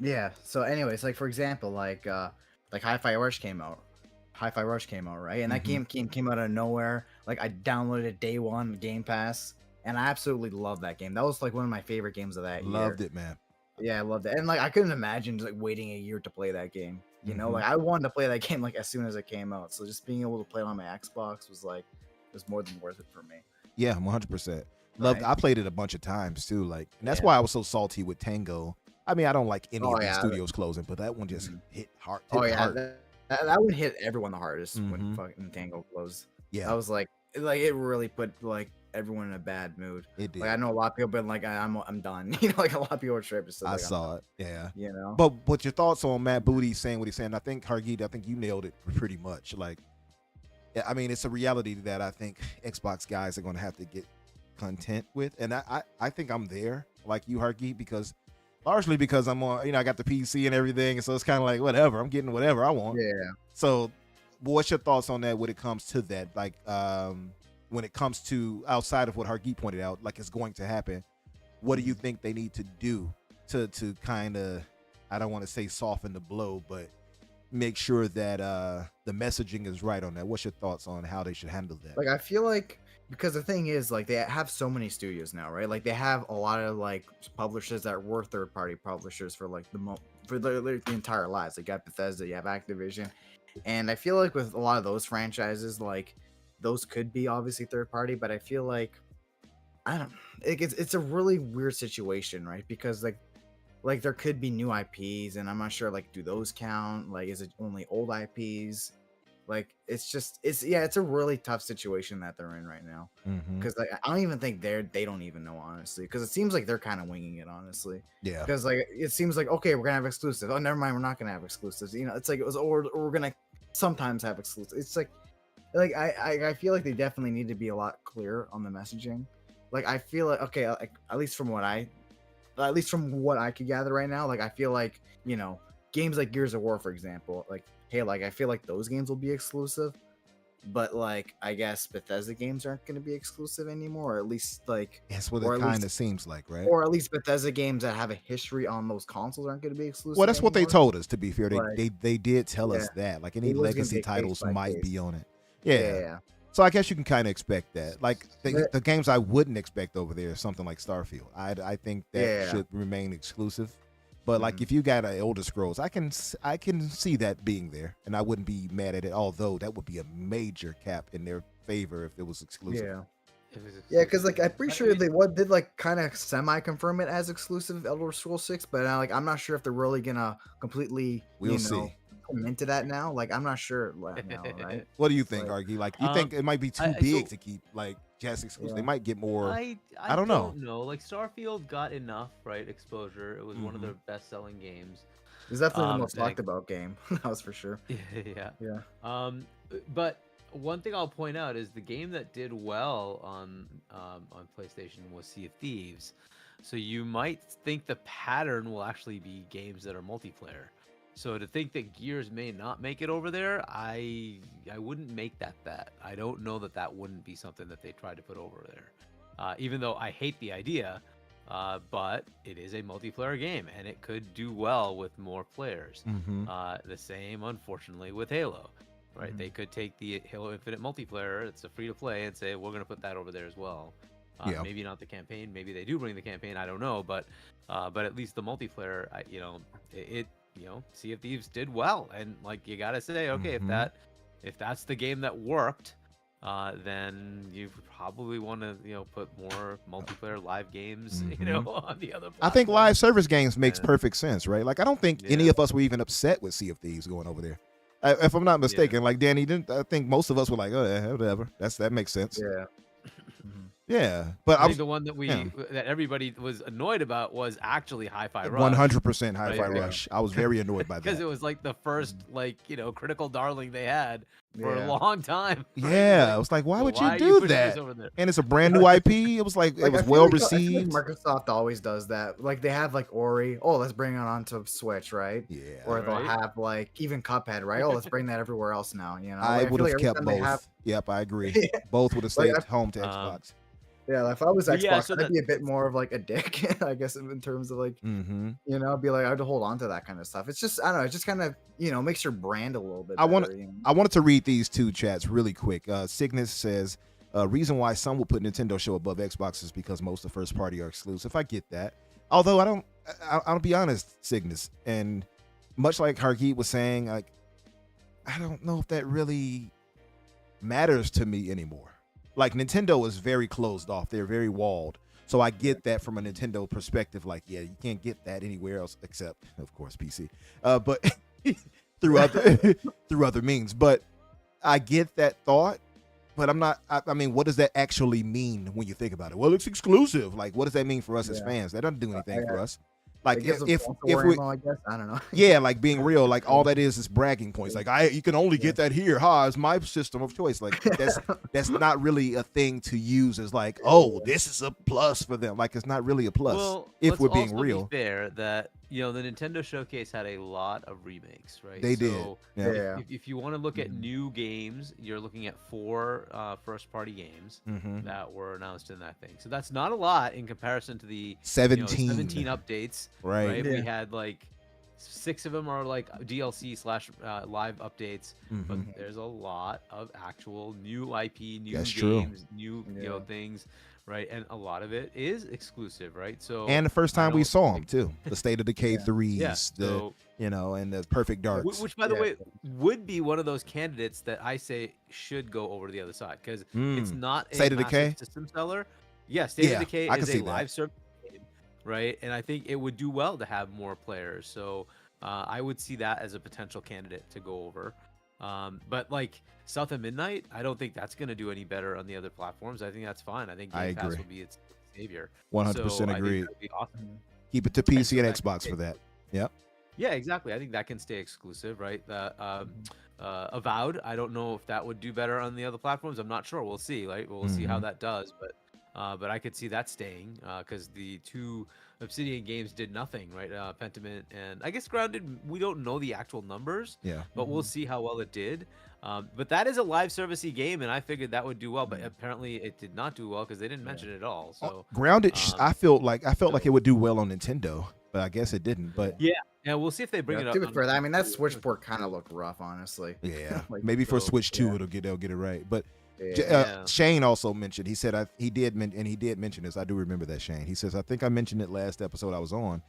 Yeah. So, anyways, like for example, like Hi-Fi Rush came out. Hi-Fi Rush came out, right? And that game came out of nowhere. Like I downloaded it day one, Game Pass, and I absolutely loved that game. That was like one of my favorite games of that year. Loved it, man. Yeah, I loved it. And like I couldn't imagine just like waiting a year to play that game. You know, like I wanted to play that game like as soon as it came out. So just being able to play it on my Xbox was more than worth it for me. Yeah, 100%. Loved. Right. I played it a bunch of times too. Like, and that's why I was so salty with Tango. I mean, I don't like any of these studios closing, but that one just hit hard. Hard. That would hit everyone the hardest when fucking Tango closed. Yeah, I was like it really put like everyone in a bad mood. it did. Like I know a lot of people been like I'm done. You know, like a lot of people are straight just. I saw it. Yeah. You know. But your thoughts on Matt Booty saying what he's saying? I think Hargeet, I think you nailed it pretty much. Like, I mean, it's a reality that I think Xbox guys are going to have to get content with, and I think I'm there like you, Hargeet, largely because I'm on, you know, I got the PC and everything, so it's kind of like whatever, I'm getting whatever I want. Yeah. So what's your thoughts on that when it comes to that, like when it comes to outside of what Hargeet pointed out, like it's going to happen, what do you think they need to do to kind of, I don't want to say soften the blow, but make sure that the messaging is right on that? What's your thoughts on how they should handle that? Like I feel like, because the thing is, like they have so many studios now, right? Like they have a lot of like publishers that were third-party publishers for like the entire lives. Like you got Bethesda, you have Activision, and I feel like with a lot of those franchises, like those could be obviously third-party, but I feel like it's a really weird situation, right? Because like there could be new IPs, and I'm not sure like do those count? Like is it only old IPs? Like it's a really tough situation that they're in right now, because like I don't even think they don't even know, honestly, because it seems like they're kind of winging it, honestly. Yeah, because like it seems like, okay, we're gonna have exclusives, oh never mind, we're not gonna have exclusives, you know, it's like or we're gonna sometimes have exclusives. It's like I feel like they definitely need to be a lot clearer on the messaging. Like I feel like, okay, like, at least from what I could gather right now, like I feel like, you know, games like Gears of War, for example, like hey, like I feel like those games will be exclusive, but like I guess Bethesda games aren't going to be exclusive anymore, or at least like that's what it kind of seems like, right? Or at least Bethesda games that have a history on those consoles aren't going to be exclusive. Well, that's anymore. what they told us. To be fair, Like, they did tell us that, like any legacy titles might be on it. Yeah. So I guess you can kind of expect that. Like the games I wouldn't expect over there is something like Starfield. I think that should remain exclusive. But like if you got an Elder Scrolls, I can see that being there, and I wouldn't be mad at it. Although that would be a major cap in their favor if it was exclusive. Yeah, because like I'm pretty sure they did like kind of semi confirm it as exclusive Elder Scrolls 6, but I'm not sure if they're really gonna completely come into that now. Like I'm not sure now, right? What do you think, Argy? Like you think it might be too big to keep like just exclusive? They might get more. I don't know. Like Starfield got enough exposure. It was one of their best selling games. It's definitely the most talked about game. That was for sure. Yeah. But one thing I'll point out is the game that did well on PlayStation was Sea of Thieves. So you might think the pattern will actually be games that are multiplayer. So to think that Gears may not make it over there, I wouldn't make that bet. I don't know that wouldn't be something that they tried to put over there. Even though I hate the idea, but it is a multiplayer game, and it could do well with more players. The same, unfortunately, with Halo. Right? They could take the Halo Infinite multiplayer, it's a free-to-play, and say, we're going to put that over there as well. Maybe not the campaign. Maybe they do bring the campaign. I don't know. But at least the multiplayer, Sea of Thieves did well, and like you gotta say, okay, if that's the game that worked, then you probably want to put more multiplayer live games on the other platform. I think live service games makes perfect sense, right? Like I don't think any of us were even upset with Sea of Thieves going over there. If I'm not mistaken, like Danny, I think most of us were like, oh yeah, whatever, that makes sense. Yeah, but I I think was the one that yeah. that everybody was annoyed about was actually Hi-Fi Rush. 100% Hi-Fi Right, Rush. I was very annoyed by because that. it was like the first like critical darling they had for a Yeah. long time. Right? Yeah, I was like, why well, would you why are you do pushing this that? over there? And it's a brand new IP. It was like it Like was I feel well like I feel like received. Microsoft always does that. Like they have like Ori. Oh, let's bring it onto Switch, right? Yeah, Or they'll Right. have like even Cuphead, right? Oh, let's bring that everywhere else now. You know, I like, would feel like have every kept time they both. have, Yep, I agree. Both would have Like, stayed I- home to Um, Xbox. yeah. If I was But yeah, Xbox, so I'd be a bit more of like a dick, I guess, in terms of like Mm-hmm. be like I'd hold on to that kind of stuff. It's just I don't know. It just kind of makes your brand a little bit. I want better, you know? I wanted to read these two chats really quick. Cygnus says, reason why some will put Nintendo show above Xbox is because most of first party are exclusive. I get that. Although I'll be honest, Cygnus, and much like Hargeet was saying, like I don't know if that really matters to me anymore. Like Nintendo is very closed off. They're very walled. So I get that from a Nintendo perspective. Like, yeah, you can't get that anywhere else except, of course, PC. But through other means. But I get that thought. But I'm not. I mean, what does that actually mean when you think about it? Well, it's exclusive. Like, what does that mean for us as fans? That doesn't do anything for us. Like, It gives them if console we, ammo, I guess I don't know. yeah, like being real, like all that is bragging points. Like you can only get that here. It's my system of choice. Like that's not really a thing to use as like, oh, this is a plus for them. Like it's not really a plus Well, if let's we're being also real. Be fair that the Nintendo Showcase had a lot of remakes, right? They did. So Yeah. Yeah. if you want to look at new games, you're looking at 4 first-party games Mhm. that were announced in that thing. So that's not a lot in comparison to the 17. 17 updates. Right. We had like 6 of them are like DLC / live updates, but Mhm. there's a lot of actual new IP, new That's true. games, new things, right? And a lot of it is exclusive, right? So And the first time we don't saw them too, the State of Decay 3s, yeah, the so and the Perfect Darks. which by the Yeah. way would be one of those candidates that I say should go over to the other side because it's not a State of massive Decay? system seller. Yeah, State Yeah, of Decay I can is see a that. live service game, right? And I think it would do well to have more players. So I would see that as a potential candidate to go over. But like South of Midnight, I don't think that's going to do any better on the other platforms. I think that's fine. I think Game I Pass agree. will be its savior. 100% So I think agreed. that'd be awesome. Keep it to PC so and that can Xbox stay- for that. Yep. Yeah, exactly. I think that can stay exclusive, right? Avowed, I don't know if that would do better on the other platforms. I'm not sure. We'll see. Right? We'll see how that does. But I could see that staying because the 2 Obsidian games did nothing, right? Pentiment and I guess Grounded. We don't know the actual numbers, Yeah. but we'll see how well it did. But that is a live servicey game, and I figured that would do well. But apparently, it did not do well because they didn't mention it at all. So Grounded, I felt like so- it would do well on Nintendo, but I guess it didn't. But yeah, we'll see if they bring it up. To be on- fair, I mean that Switch port kind of looked rough, honestly. yeah, Like, maybe for so, Switch 2 yeah. they'll get it right. But Yeah. Shane also mentioned. He said he did mention this. I do remember that, Shane. He says I think I mentioned it last episode I was on.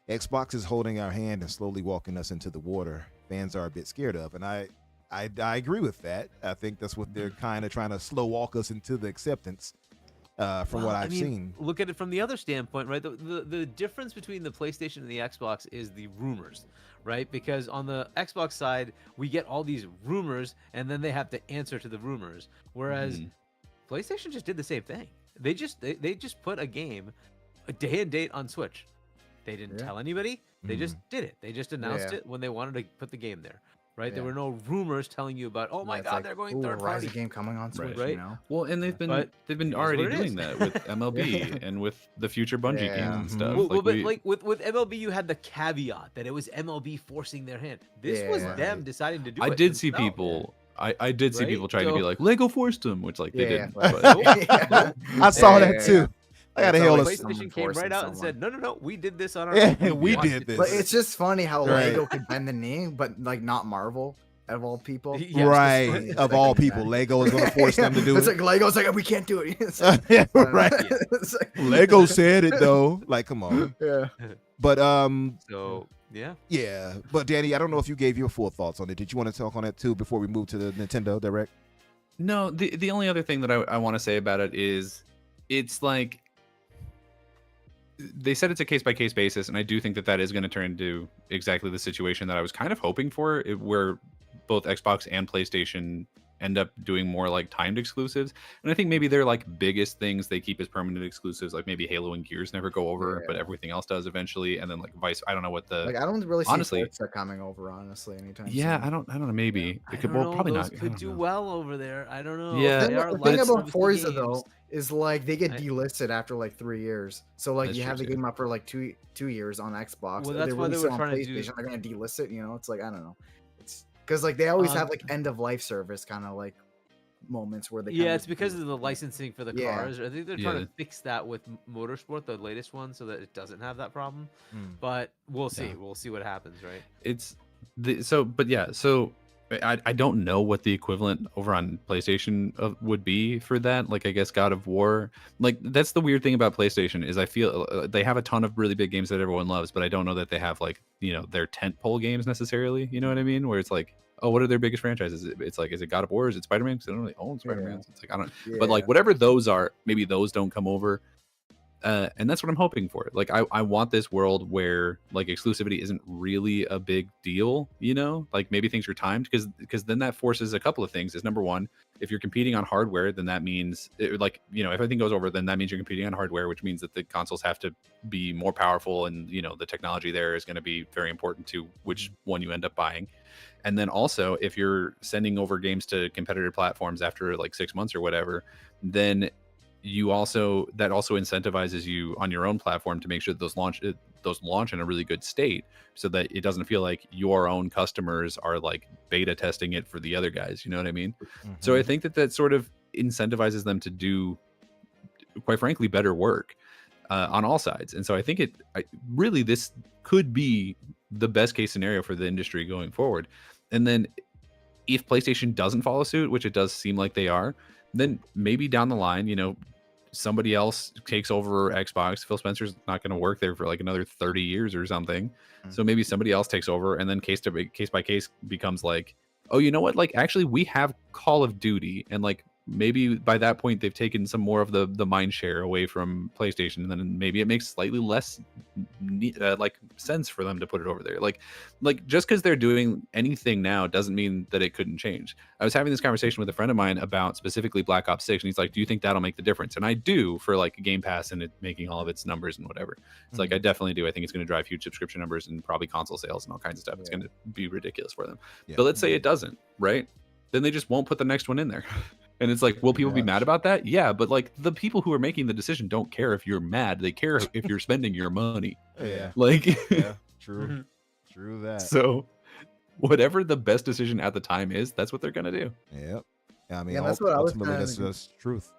Xbox is holding our hand and slowly walking us into the water. Fans are a bit scared of, and I agree with that. I think that's what they're kind of trying to slow walk us into the acceptance. From what I've seen. Look at it from the other standpoint, right? The difference between the PlayStation and the Xbox is the rumors, right? Because on the Xbox side, we get all these rumors, and then they have to answer to the rumors. Whereas PlayStation just did the same thing. They just put a game, a day and date on Switch. They didn't tell anybody. They just did it. They just announced it when they wanted to put the game there. Right, there were no rumors telling you about. Oh my it's God, like, they're going ooh, third Rise party. game coming on Switch, Right. you know? Well, and they've been But they've been it is already what it doing is. that with MLB and with the future Bungie Yeah. games and stuff. Well, Like, but we- like with MLB, you had the caveat that it was MLB forcing their hand. This was Yeah. them deciding to do I it. did see themselves. people. I did see Right? people trying to be So- like Lego forced them, which like they Yeah, didn't. like- But I saw Yeah, that yeah, too. yeah. I gotta It's hail always us. someone PlayStation came forcing right out and someone. said, "No, we did this on our Yeah, own. we wanted did to this. do But it." it's just funny how Right. Lego could bend the knee, but like not Marvel of all people. Yeah, it's just Right, funny. of all people, Lego is gonna force them to do It's it. like Lego's like we can't do it. It's like, Yeah, right. It's like- Lego said it though. Like, come on. Yeah. But So yeah, yeah. But Danny, I don't know if you gave your full thoughts on it. Did you want to talk on that too before we move to the Nintendo Direct? no, the only other thing that I want to say about it is, it's like they said it's a case by case basis, and I do think that is going to turn into exactly the situation that I was kind of hoping for, where both Xbox and PlayStation end up doing more like timed exclusives. And I think maybe their like biggest things they keep as permanent exclusives, like maybe Halo and Gears never go over, but everything else does eventually. And then like Vice, I don't know what the Like I don't really see honestly, Forza coming over honestly anytime yeah, soon. I don't know, maybe I it could, don't well, know. probably Those not. I could don't do know. well over there. I don't know. Yeah, They are The live thing about service Forza games. though is like they get I- delisted after like 3 years. So like That's you true, have the too. game up for like two years on Xbox. Well, that's why they release were it on trying to do- PlayStation. They're gonna delist it. You know, it's like I don't know. It's because like they always have like end of life service kind of like moments where they. Yeah, kinda it's because of the licensing for the Yeah. cars. I think they're trying Yeah. to fix that with Motorsport, the latest one, so that it doesn't have that problem. Mm. But we'll see. Yeah. We'll see what happens, right? It's so I don't know what the equivalent over on PlayStation would be for that. Like I guess God of War, like that's the weird thing about PlayStation is I feel they have a ton of really big games that everyone loves, but I don't know that they have like their tentpole games necessarily. You know what I mean? Where it's like, oh, what are their biggest franchises? It's like, is it God of War? Is it Spider-Man? Because I don't really own Spider-Man. It's like I don't. But like whatever those are, maybe those don't come over. And that's what I'm hoping for. Like I want this world where like exclusivity isn't really a big deal, like maybe things are timed because then that forces a couple of things. Is number one, if you're competing on hardware, then that means if everything goes over, then that means you're competing on hardware, which means that the consoles have to be more powerful, and the technology there is going to be very important to which one you end up buying. And then also, if you're sending over games to competitor platforms after like 6 months or whatever, then that also incentivizes you on your own platform to make sure that those launch in a really good state, so that it doesn't feel like your own customers are like beta testing it for the other guys. You know what I mean? Mm-hmm. So I think that sort of incentivizes them to do, quite frankly, better work on all sides. And so I think really this could be the best case scenario for the industry going forward. And then if PlayStation doesn't follow suit, which it does seem like they are, then maybe down the line, somebody else takes over Xbox. Phil Spencer's not going to work there for like another 30 years or something. So maybe somebody else takes over, and then case by case becomes like, oh, you know what? Like, actually, we have Call of Duty, and like maybe by that point they've taken some more of the mind share away from PlayStation, and then maybe it makes slightly less like sense for them to put it over there. Like just because they're doing anything now doesn't mean that it couldn't change. I was having this conversation with a friend of mine about specifically Black Ops 6, and he's like, do you think that'll make the difference? And I do, for like Game Pass and it making all of its numbers and whatever. It's like I definitely do. I think it's going to drive huge subscription numbers and probably console sales and all kinds of stuff. It's going to be ridiculous for them. But let's say it doesn't, right? Then they just won't put the next one in there. And it's like, will people be mad about that? Yeah, but like the people who are making the decision don't care if you're mad. They care if you're spending your money. Yeah. Like, Yeah. True. True that. So whatever the best decision at the time is, that's what they're going to do. Yep. I mean, Yeah, that's what I was ultimately, kinda- that's truth.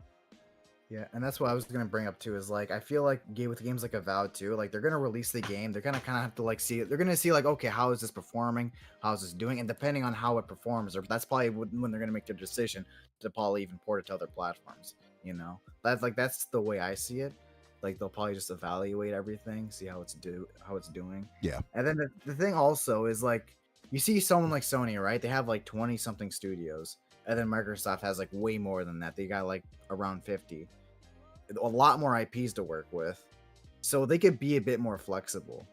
Yeah, and that's what I was gonna bring up too. Is like I feel like with games like Avowed too, like they're gonna release the game. They're gonna kind of have to like see it. They're gonna see like, okay, how is this performing? How is this doing? And depending on how it performs, or that's probably when they're gonna make their decision to probably even port it to other platforms. That's the way I see it. Like they'll probably just evaluate everything, see how it's doing. Yeah. And then the thing also is like you see someone like Sony, right? They have like 20 something studios, and then Microsoft has like way more than that. They got like around 50. A lot more IPs to work with, so they could be a bit more flexible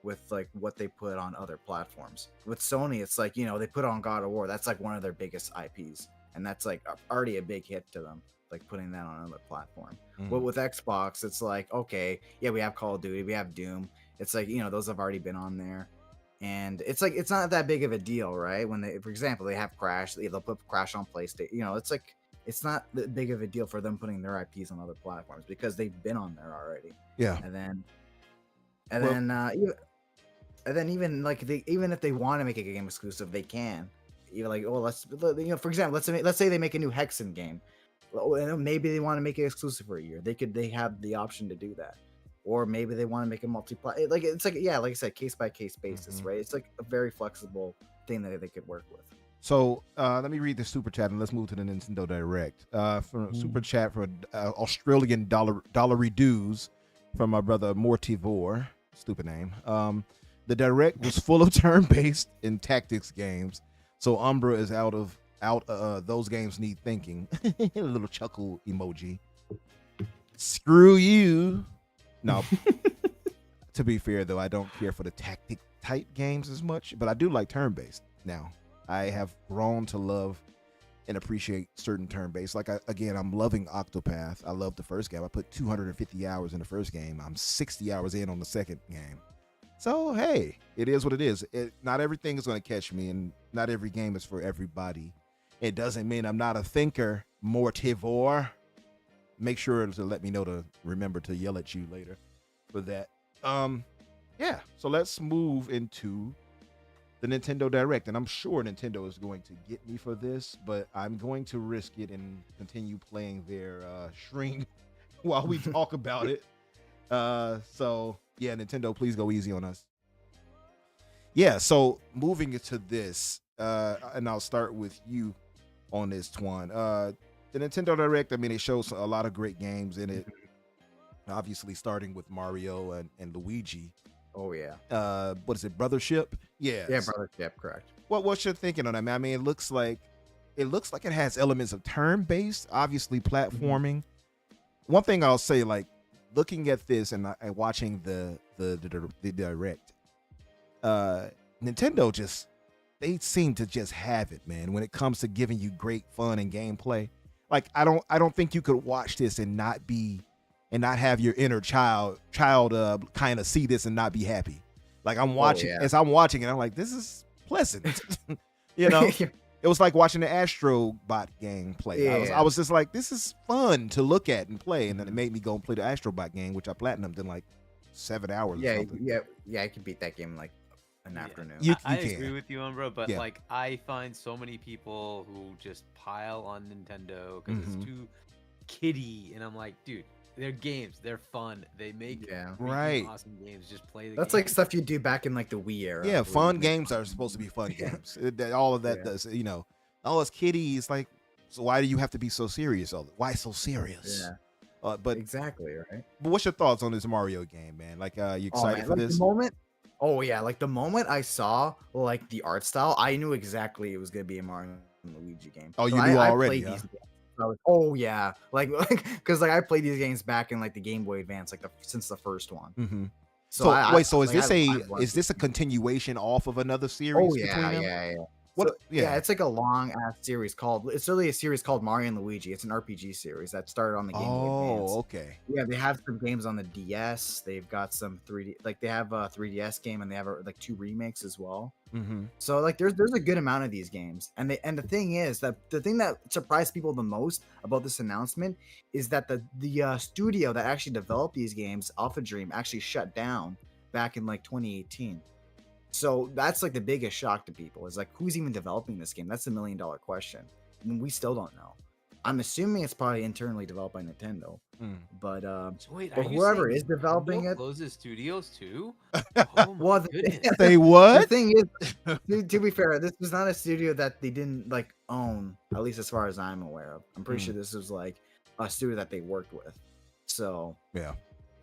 with like what they put on other platforms. With Sony, it's like they put on God of War. That's like one of their biggest IPs, and that's like already a big hit to them. Like putting that on another platform. But with Xbox, it's like, okay, yeah, we have Call of Duty, we have Doom. It's like those have already been on there, and it's like it's not that big of a deal, right? When they, for example, they have Crash, they'll put Crash on PlayStation. It's like. It's not that big of a deal for them putting their IPs on other platforms because they've been on there already. Yeah. And then even if they want to make a game exclusive, they can. Even like, for example, let's say they make a new Hexen game. Maybe they want to make it exclusive for a year. They have the option to do that. Or maybe they want to make a multiplayer. Like I said, case by case basis, right? It's like a very flexible thing that they could work with. So let me read the super chat and let's move to the Nintendo Direct. From super chat for Australian dollar reduce from my brother Mortivore, stupid name. The Direct was full of turn-based and tactics games, so Umbra is out. Those games need thinking. A little chuckle emoji. Screw you. No. To be fair though, I don't care for the tactic type games as much, but I do like turn-based now. I have grown to love and appreciate certain turn-based. Like again, I'm loving Octopath. I love the first game. I put 250 hours in the first game. I'm 60 hours in on the second game. So hey, it is what it is. Not everything is going to catch me, and not every game is for everybody. It doesn't mean I'm not a thinker, mortivore. Make sure to let me know to remember to yell at you later for that. Yeah. So let's move into the Nintendo Direct, and I'm sure Nintendo is going to get me for this, but I'm going to risk it and continue playing their string while we talk about it. So yeah, Nintendo, please go easy on us. Yeah, so moving into this, and I'll start with you on this, Twon. The Nintendo Direct, I mean, it shows a lot of great games in it. Obviously, starting with Mario and Luigi. Oh yeah. What is it, Brothership? Yeah. Yeah, Brothership, correct. What's your thinking on that, man? I mean, it looks like it has elements of turn-based, obviously platforming. One thing I'll say, like looking at this and watching the Direct, Nintendo they seem to just have it, man. When it comes to giving you great fun and gameplay, like I don't think you could watch this and not have your inner child kind of see this and not be happy. Like I'm watching as I'm watching it, I'm like, this is pleasant. You know, it was like watching the Astro Bot game play. Yeah. I was just like, this is fun to look at and play, and then it made me go and play the Astro Bot game, which I platinumed in like 7 hours. Yeah, or something. yeah. I could beat that game in like an afternoon. I can. agree with you, Umbra, but Yeah. like I find so many people who just pile on Nintendo because it's too kiddie, and I'm like, dude, they're games, they're fun, they make freaking Right. awesome games. Just play the That's game. like stuff you do back in like the Wii era. Yeah, where fun you games make are fun. supposed to be fun games. All of that does, you know. Oh, it's kiddie. It's like, so why do you have to be so serious? Why so serious? Yeah, But exactly, right? what's your thoughts on this Mario game, man? Like, you excited for like this? The moment I saw like the art style, I knew exactly it was gonna be a Mario and Luigi game. Oh, you So knew I already, played huh? these games. I was, like because like I played these games back in like the Game Boy Advance, like since the first one. Mm-hmm. So So is this I've a continuation off of another series? Oh between them? yeah. What? So, it's like a long ass series it's really a series called Mario and Luigi. It's an RPG series that started on the Game Boy Advance. Oh, okay. Yeah, they have some games on the DS. They've got some 3D, like they have a 3DS game, and they have like 2 remakes as well. Mm-hmm. So like there's a good amount of these games, and the thing is that the thing that surprised people the most about this announcement is that the studio that actually developed these games, Alpha Dream, actually shut down back in like 2018. So that's like the biggest shock to people is like, who's even developing this game? That's the $1 million question. And we still don't know. I'm assuming it's probably internally developed by Nintendo, but So wait, but are you whoever saying is developing Nintendo it, closes studios too? Oh my well, goodness. Say the what? thing is, to be fair, this was not a studio that they didn't like own, at least as far as I'm aware of. I'm pretty sure this was like a studio that they worked with. So Yeah.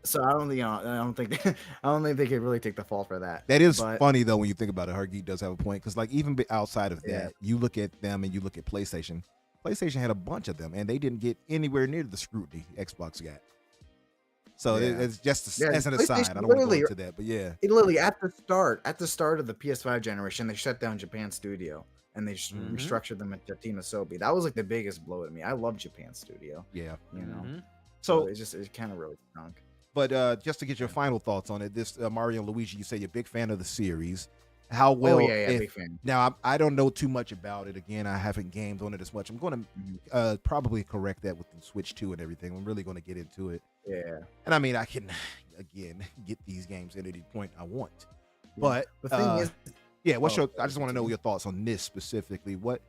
So I don't think they could really take the fall for that. That is But- funny though when you think about it. Hargeet does have a point because like even outside of that, Yeah. you look at them and you look at PlayStation. PlayStation had a bunch of them and they didn't get anywhere near the scrutiny Xbox got. So Yeah. it's just Yeah, as an aside. PlayStation I don't want to go literally- into that, but yeah. It literally at the start of the PS5 generation, they shut down Japan Studio and they restructured them into Team Asobi. That was like the biggest blow to me. I love Japan Studio, Yeah. you know. Mhm. So it kind of really stunk. but just to get your final thoughts on it, this Mario and Luigi, you say you're a big fan of the series. How well? Big fan. Now I don't know too much about it. Again, I haven't gamed on it as much. I'm going to probably correct that with the Switch 2 and everything. I'm really going to get into it. Yeah. And I mean, I can again get these games at any point I want. But The thing is, yeah, what's Oh, I just want to know your thoughts on this specifically. What,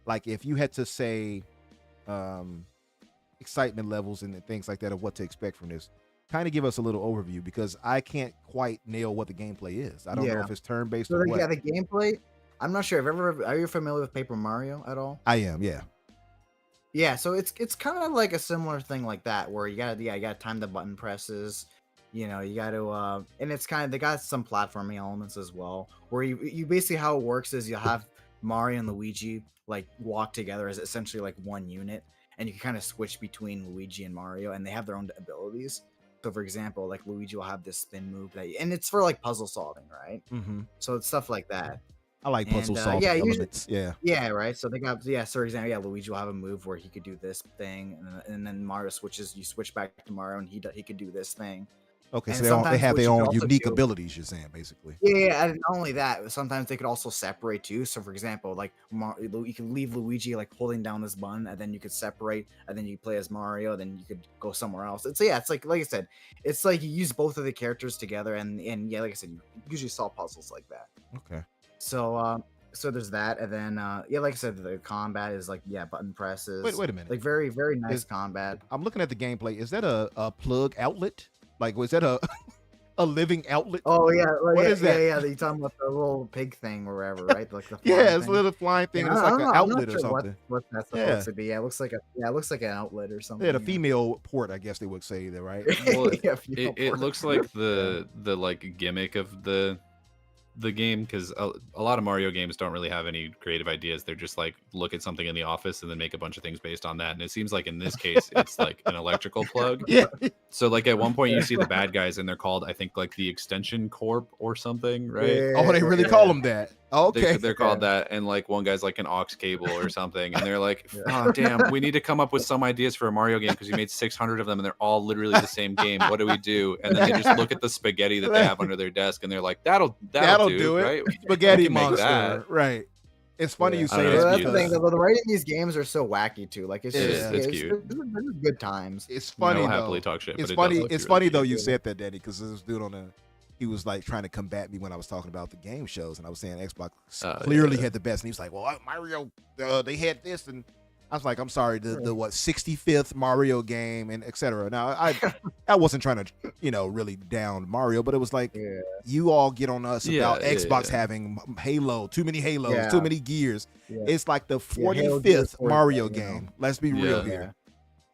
like, if you had to say, excitement levels and things like that of what to expect from this. Kind of give us a little overview because I can't quite nail what the gameplay is. I don't know if it's turn-based or what. the gameplay. I'm not sure. Are you familiar with Paper Mario at all? I am, yeah. Yeah, so it's kind of like a similar thing like that where you gotta time the button presses. You know, you gotta and it's kind of, they got some platforming elements as well. Where you basically, how it works is you'll have Mario and Luigi like walk together as essentially like one unit, and you can kind of switch between Luigi and Mario, and they have their own abilities. So for example, like Luigi will have this spin move and it's for like puzzle solving, right? Mm-hmm. So it's stuff like that. I like puzzle And, solving yeah, usually elements. Yeah. yeah, right. So they got for example, yeah, Luigi will have a move where he could do this thing, and then Mario switches. You switch back to Mario, and he could do this thing. Okay, And so they sometimes have what their you could own also unique do- abilities. You're saying basically. Yeah, and not only that, sometimes they could also separate too. So, for example, like you can leave Luigi like holding down this button, and then you could separate, and then you play as Mario, then you could go somewhere else. It's it's like I said, it's like you use both of the characters together, and yeah, like I said, you usually solve puzzles like that. Okay. So, so there's that, and then yeah, like I said, the combat is like button presses. Wait a minute. Like very nice Is- combat. I'm looking at the gameplay. Is that a plug outlet? Like, was that a a living outlet? Oh yeah, What is that? Yeah, you talking about the little pig thing or whatever, right? Like the Yeah, flying it's a thing. little flying thing. Yeah, It's I like don't an know, I'm not outlet or sure something. What that's supposed Yeah. to be. Yeah, it looks like an outlet or something. Yeah, the yeah. female port, I guess they would say there, right? Well, Yeah, female it port. looks like the like gimmick of the game, because a lot of Mario games don't really have any creative ideas. They're just like look at something in the office and then make a bunch of things based on that. And it seems like in this case it's like an electrical plug. Yeah. So like at one point you see the bad guys and they're called, I think, like the Extension Corp or something, right? Yeah, Oh, they really yeah. call them that. Okay. They're called that, and like one guy's like an aux cable or something, and they're like, "Oh damn, we need to come up with some ideas for a Mario game because we made 600 of them, and they're all literally the same game. What do we do?" And then they just look at the spaghetti that they have under their desk, and they're like, "That'll do it. right? Spaghetti can make monster. that. Right. It's funny Yeah. you I say don't know, that. it's That's the beautiful. thing. The writing in these games are so wacky too. Like it's It just is. It's cute. It's good times. It's I funny will though. happily talk shit. It's but funny. It does look It's really funny cute. though you said that, Daddy, because this dude he was like trying to combat me when I was talking about the game shows, and I was saying Xbox clearly yeah. had the best, and he was like, "Well, Mario, they had this," and I was like, "I'm sorry, the what 65th Mario game and etc." Now I wasn't trying to really down Mario, but it was like Yeah. you all get on us Yeah, about yeah, Xbox yeah. having Halo, too many Halos, Yeah. too many Gears. Yeah. It's like the Yeah, Halo Gears 45th Mario 47, game. Let's be real Yeah. here.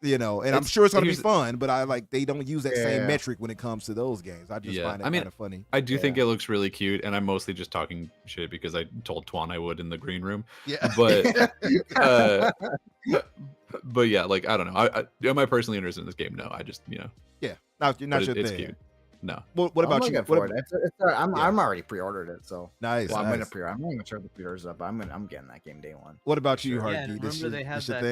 And I'm It's- sure it's gonna be here's- fun, but they don't use that same Yeah. metric when it comes to those games. I just Yeah, find it I mean, kind of funny. I do think Yeah. it looks really cute, and I'm mostly just talking shit because I told Twon I would in the green room. Yeah. But but yeah, like I don't know. Am I personally interested in this game? No, I just Yeah. Not but your it's thing. cute. No, What I'm about you? looking What for ab- it. I'm already pre-ordered it, so Nice. well, I'm gonna nice. pre. I'm not even sure the pre-orders up. But I'm getting that game day one. What about you, Sure. Harky? Yeah, and remember they have that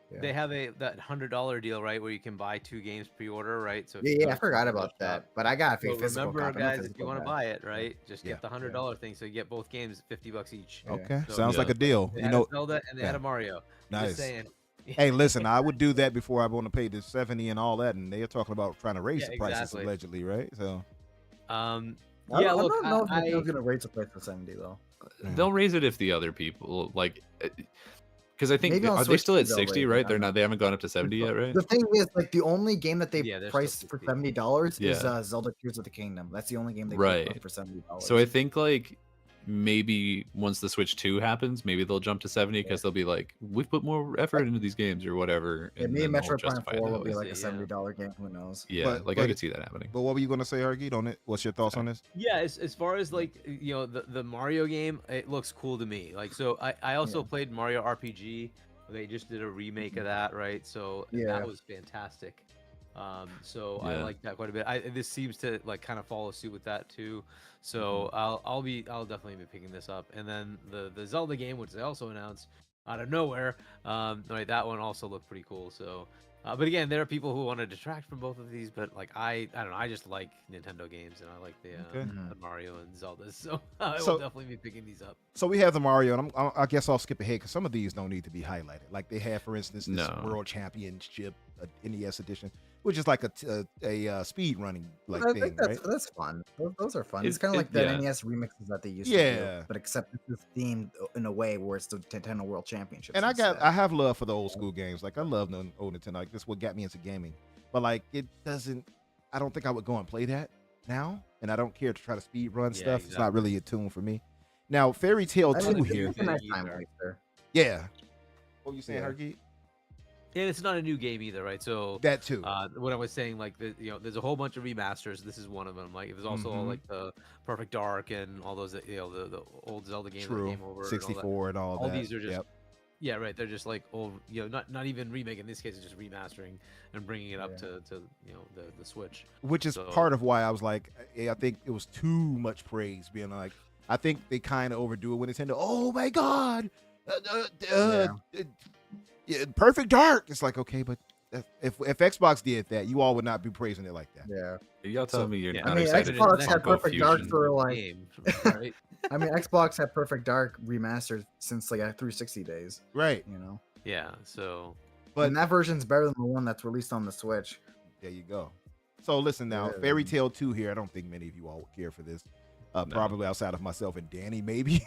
Yeah. they have that $100 deal, right, where you can buy 2 games pre-order, right? So if Yeah, you yeah, go I to forgot the about shop- that, but I got a So physical remember, copy. I'm a guys, if you physical want to guy. buy it, right, just Yeah. get the $100 thing, so you get both games at $50 each. Yeah. Okay. So- Sounds like Yeah. a deal. They You had know, a Zelda and they had a Mario. nice. Just saying. Hey, listen, I would do that before I want to pay the 70 and all that, and they're talking about trying to raise Yeah, the prices exactly. allegedly, right? So Yeah, look, I don't know if I, they're gonna raise the price to 70 though. they'll raise it if the other people like. Because I think Maybe on are they Switch still at 2 they'll 60, raise it, right? I They're don't not. They haven't gone up to 70 yet, right? The thing is, like, the only game that they Yeah, they're still priced for 60. $70 is Yeah. Zelda Tears of the Kingdom. That's the only game they Right. put for $70. So I think like maybe once the Switch 2 happens, maybe they'll jump to 70 because they'll be like, we've put more effort into these games or whatever. yeah, and maybe then they'll Metroid Prime justify 4 that will be way. like a Yeah. $70 game. Who knows? Yeah, But- like but- I could see that happening. but what were you gonna say, Harky? On it? What's your thoughts on this? yeah, as far as like the Mario game, it looks cool to me. Like, so I also played Mario RPG. They just did a remake of that, right? So Yeah. that was fantastic. So I Yeah. like that quite a bit. This seems to like kind of follow suit with that too. So I'll definitely be picking this up. And then the Zelda game, which they also announced out of nowhere, right? That one also looked pretty cool. So, but again, there are people who want to detract from both of these, but like I don't know, I just like Nintendo games and I like the Okay. Mario and Zelda. So I So- will definitely be picking these up. So we have the Mario, and I guess I'll skip ahead because some of these don't need to be highlighted. Like they have, for instance, this No. World Championship NES edition, which is like a speed running like I thing, think right? that's fun. Those are fun. It's It- kind of it- like the yeah. NES remixes that they used to Yeah. do, but except it's themed in a way where it's the Nintendo World Championships. And I instead. have love for the old school games. Like I love the old Nintendo. Like this is what got me into gaming. But like it doesn't. I don't think I would go and play that now. And I don't care to try to speed run Yeah, stuff. It's not exactly. really a tune for me. Now Fairy Tale I 2 mean, here. it's a nice Yeah, time either. waster. Yeah. What were you saying, Yeah. Harky? And it's not a new game either, right? So That too. what I was saying, like there's a whole bunch of remasters. This is one of them. Like there's also Mhm. like the Perfect Dark and all those, the old Zelda games that True. came over. and all that. 64 and all All that. these are just Yep. yeah, right. They're just like old, not even remake. In this case, it's just remastering and bringing it up Yeah. to the Switch. Which is So- part of why I was like, I think it was too much praise being like, I think they kind of overdo it with Nintendo. Oh my God, Perfect Dark. It's like, okay, but if Xbox did that, you all would not be praising it like that. Yeah. Y'all telling me you're Yeah. not I mean, excited Xbox for had Funko Perfect Dark Fusion? for like. Game, right? I mean, Xbox had Perfect Dark remastered since like 360 days. Right. You know. Yeah. So But And that version's better than the one that's released on the Switch. there you go. So listen now, Yeah. Fairy Tale 2 here. I don't think many of you all would care for this. Probably outside of myself and Danny, maybe.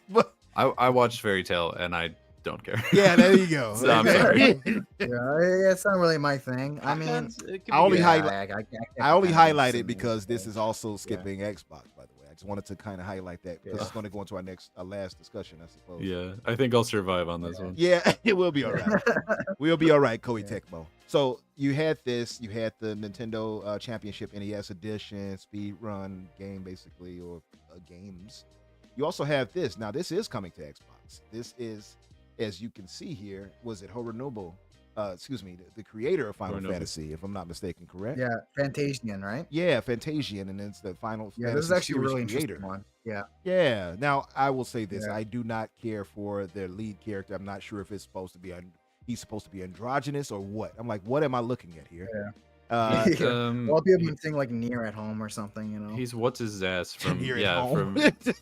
But I watched Fairy Tale and I don't care. yeah, there you go. So I'm sorry. Yeah, it's not really my thing. I mean, Depends. It could I be only good. highlight- I I only kinda highlighted seen because it, this so. is also skipping Xbox, by the way. I just wanted to kind of highlight that because it's going to go into our last discussion, I suppose. Yeah, I think I'll survive on this one. Yeah, it will be all right. We'll be all right, Koei Yeah. Tecmo. So you had this, you had the Nintendo Championship NES Edition, speed run game, basically, or games. You also have this. Now, this is coming to Xbox. This is, as you can see here, was it Horonobu? The creator of Final Horonobu. Fantasy, if I'm not mistaken, correct? Yeah, Fantasian, right? Yeah, Fantasian, and it's the Final Yeah, Fantasy this is actually a series really creator. interesting one. Yeah. Yeah. Now I will say this: Yeah. I do not care for their lead character. I'm not sure if it's supposed to be he's supposed to be androgynous or what. I'm like, what am I looking at here? Yeah. Uh, A lot of people have been saying like Near at Home or something, you know. He's what's his ass from Here at yeah home. from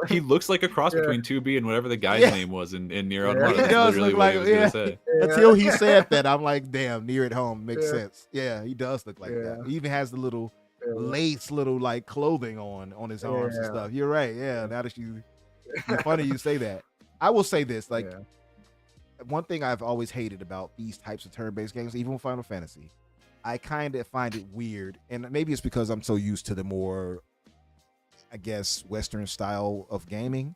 he looks like a cross Yeah. between 2B and whatever the guy's Yeah. name was in Near Yeah. Automata. He That's does literally look what like- he was yeah. gonna say. Until he said that, I'm like, damn, Near at Home makes Yeah. sense. Yeah, he does look like that. Yeah. He even has the little lace, little like clothing on his arms and Yeah. stuff. You're right. Yeah. Now that it's funny you say that. I will say this: like, Yeah. one thing I've always hated about these types of turn-based games, even with Final Fantasy, I kind of find it weird, and maybe it's because I'm so used to the more, I guess, Western style of gaming.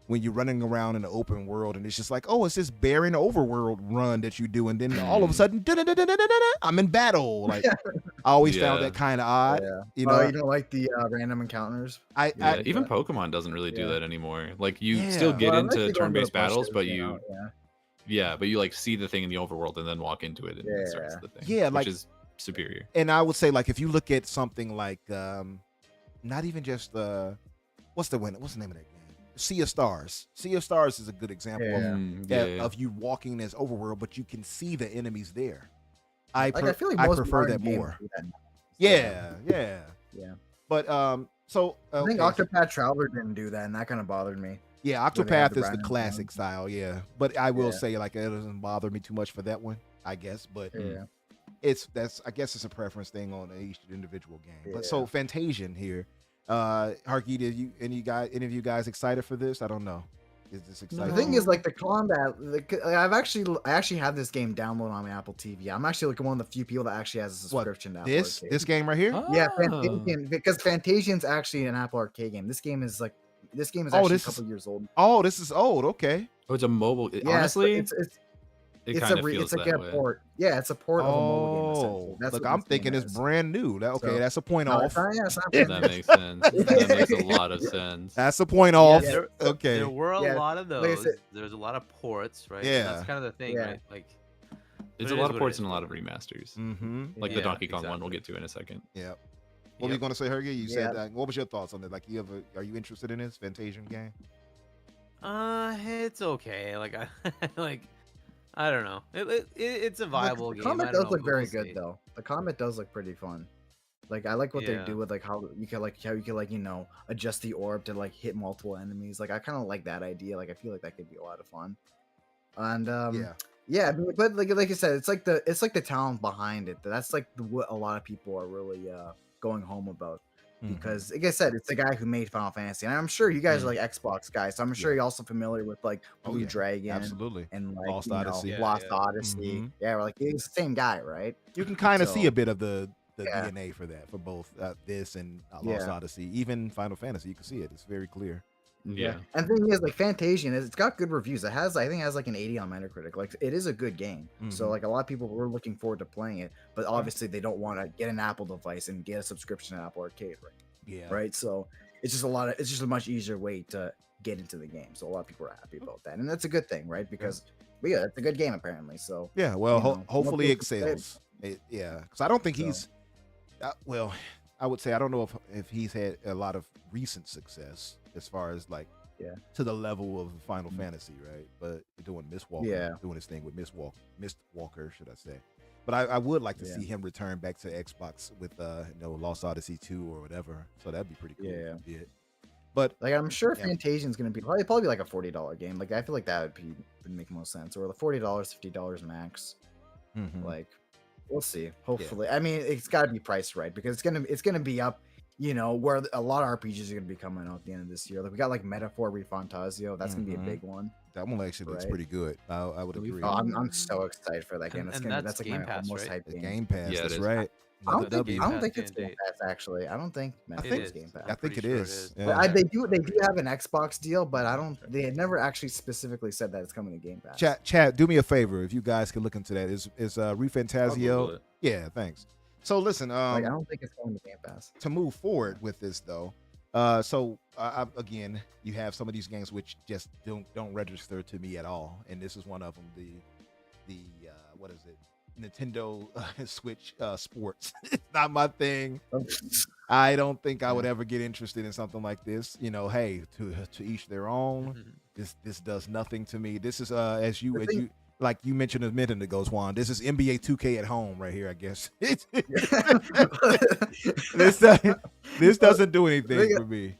When you're running around in the open world, and it's just like, oh, it's this barren overworld run that you do, and then all of a sudden, I'm in battle. Like, I always found Yeah. that kind of odd. Yeah. You know, You don't like the random encounters? Yeah, even Yeah. Pokemon doesn't really do Yeah. that anymore. Like you Yeah. still get Well, I'm actually into going to turn-based the push battles, this but game you out, yeah. yeah, but you like see the thing in the overworld and then walk into it and it starts Yeah. the thing. Yeah, like- which is superior. and I would say, like, if you look at something like, not even just what's the name of that game? Sea of Stars. Sea of Stars is a good example Yeah. of you walking as overworld, but you can see the enemies there. I I feel like I most prefer modern that games more. do that now. Yeah. Yeah. But so I think okay, Octopath Traveler didn't do that, and that kind of bothered me. yeah, where they have Octopath the is the random classic rounds. style, yeah. But I will Yeah. say, like, it doesn't bother me too much for that one, I guess. But Yeah. I guess it's a preference thing on each individual game. But so Yeah. Fantasian here, Harky, any of you guys excited for this? I don't know. Is this The exciting? thing is, like the combat, I actually have this game downloaded on my Apple TV. I'm actually like one of the few people that actually has a What, subscription to Apple this Arcade. this game right here? Yeah, Oh. Fantasian, because Fantasian's actually an Apple Arcade game. This game is Oh, actually a this is- couple years old. Oh, this is old. Okay. Oh, it's a mobile. Yeah, honestly, it's it kind of it's feels like that a way. port. Yeah, it's a port of a mobile game. Oh, Essentially. That's look, what I'm this game thinking it's is. brand new. Okay, So- that's a point No, off. it's not, yeah, it's not That brand new. makes sense. That makes a lot of sense. That's a point off. There, Okay. there were a Yeah, lot of like I those. said- There's a lot of ports, right? Yeah. And that's kind of the thing, Yeah. right? Like, It's it a is lot of what it ports is. and a lot of remasters, Mm-hmm. like the Yeah, Donkey Kong one. We'll exactly. get to in a second. Yeah. What were you Yep. gonna say, Hergy? You said Yeah. what was your thoughts on it? Like, are you interested in this Fantasian game? It's okay. Like, I don't know. It's a viable The game. combat I don't does know, look but very we'll good see. though. The combat does look pretty fun. Like I like what they Yeah. do with like how you can adjust the orb to like hit multiple enemies. Like I kind of like that idea. Like I feel like that could be a lot of fun. And Yeah. I mean, but like I said, it's like the talent behind it. That's like what a lot of people are really going home about. Mhm. Because like I said, it's the guy who made Final Fantasy, and I'm sure you guys are like Xbox guys, so I'm sure you're also familiar with like Oh, Blue yeah. Dragon Absolutely. and like Lost you know, Odyssey. Yeah, Lost yeah. Odyssey. Mhm. Yeah, we're like he's the same guy, right? You can kind of see So- a bit of the Yeah. DNA for that, for both this and Lost Yeah. Odyssey, even Final Fantasy. You can see it. It's very clear. Yeah. And the thing is, like Fantasian, it's got good reviews. I think it has like an 80 on Metacritic. Like it is a good game. So Mhm. like a lot of people were looking forward to playing it, but obviously they don't want to get an Apple device and get a subscription to Apple Arcade, Yeah. right? So it's just a much easier way to get into the game. So a lot of people are happy about that, and that's a good thing, right? Because yeah, it's a good game apparently. So Yeah. Well, You know, hopefully it more people can play it. sells. Yeah, because I don't think So- he's. Well, I would say I don't know if he's had a lot of recent success as far as like to the level of Final Fantasy, right? But doing Mistwalker, doing his thing with Mistwalker, should I say? But I would like to see him return back to Xbox with Lost Odyssey 2 or whatever. So that'd be pretty cool. If he did. But like I'm sure Fantasian's gonna be probably like a $40 game. Like I feel like that would make most sense. Or the $40, $50 max. Like we'll see. Hopefully, I mean it's got to be priced right because it's gonna be up. Where a lot of RPGs are gonna be coming out at the end of this year. Like we got like Metaphor Refantasio. That's gonna be a big one. That one actually looks pretty good. I would agree. Oh, I'm so excited for that game. That's like Game my Pass, most right? hyped game. Game Pass. That's right. I don't think it's Game Pass actually. I don't think it's Game Pass. I think it is. Yeah. They do have an Xbox deal, but they had never actually specifically said that it's coming to Game Pass. Chat, do me a favor if you guys can look into that. Is Refantasio? Yeah, thanks. So listen, I don't think it's going to Game Pass. To move forward with this though, again, you have some of these games which just don't register to me at all, and this is one of them. The what is it? Nintendo Switch Sports. It's not my thing. I don't think I would ever get interested in something like this. Hey, to each their own. This does nothing to me. This is as you like you mentioned a minute ago, Twon. This is NBA 2K at home right here, I guess. This doesn't do anything for me.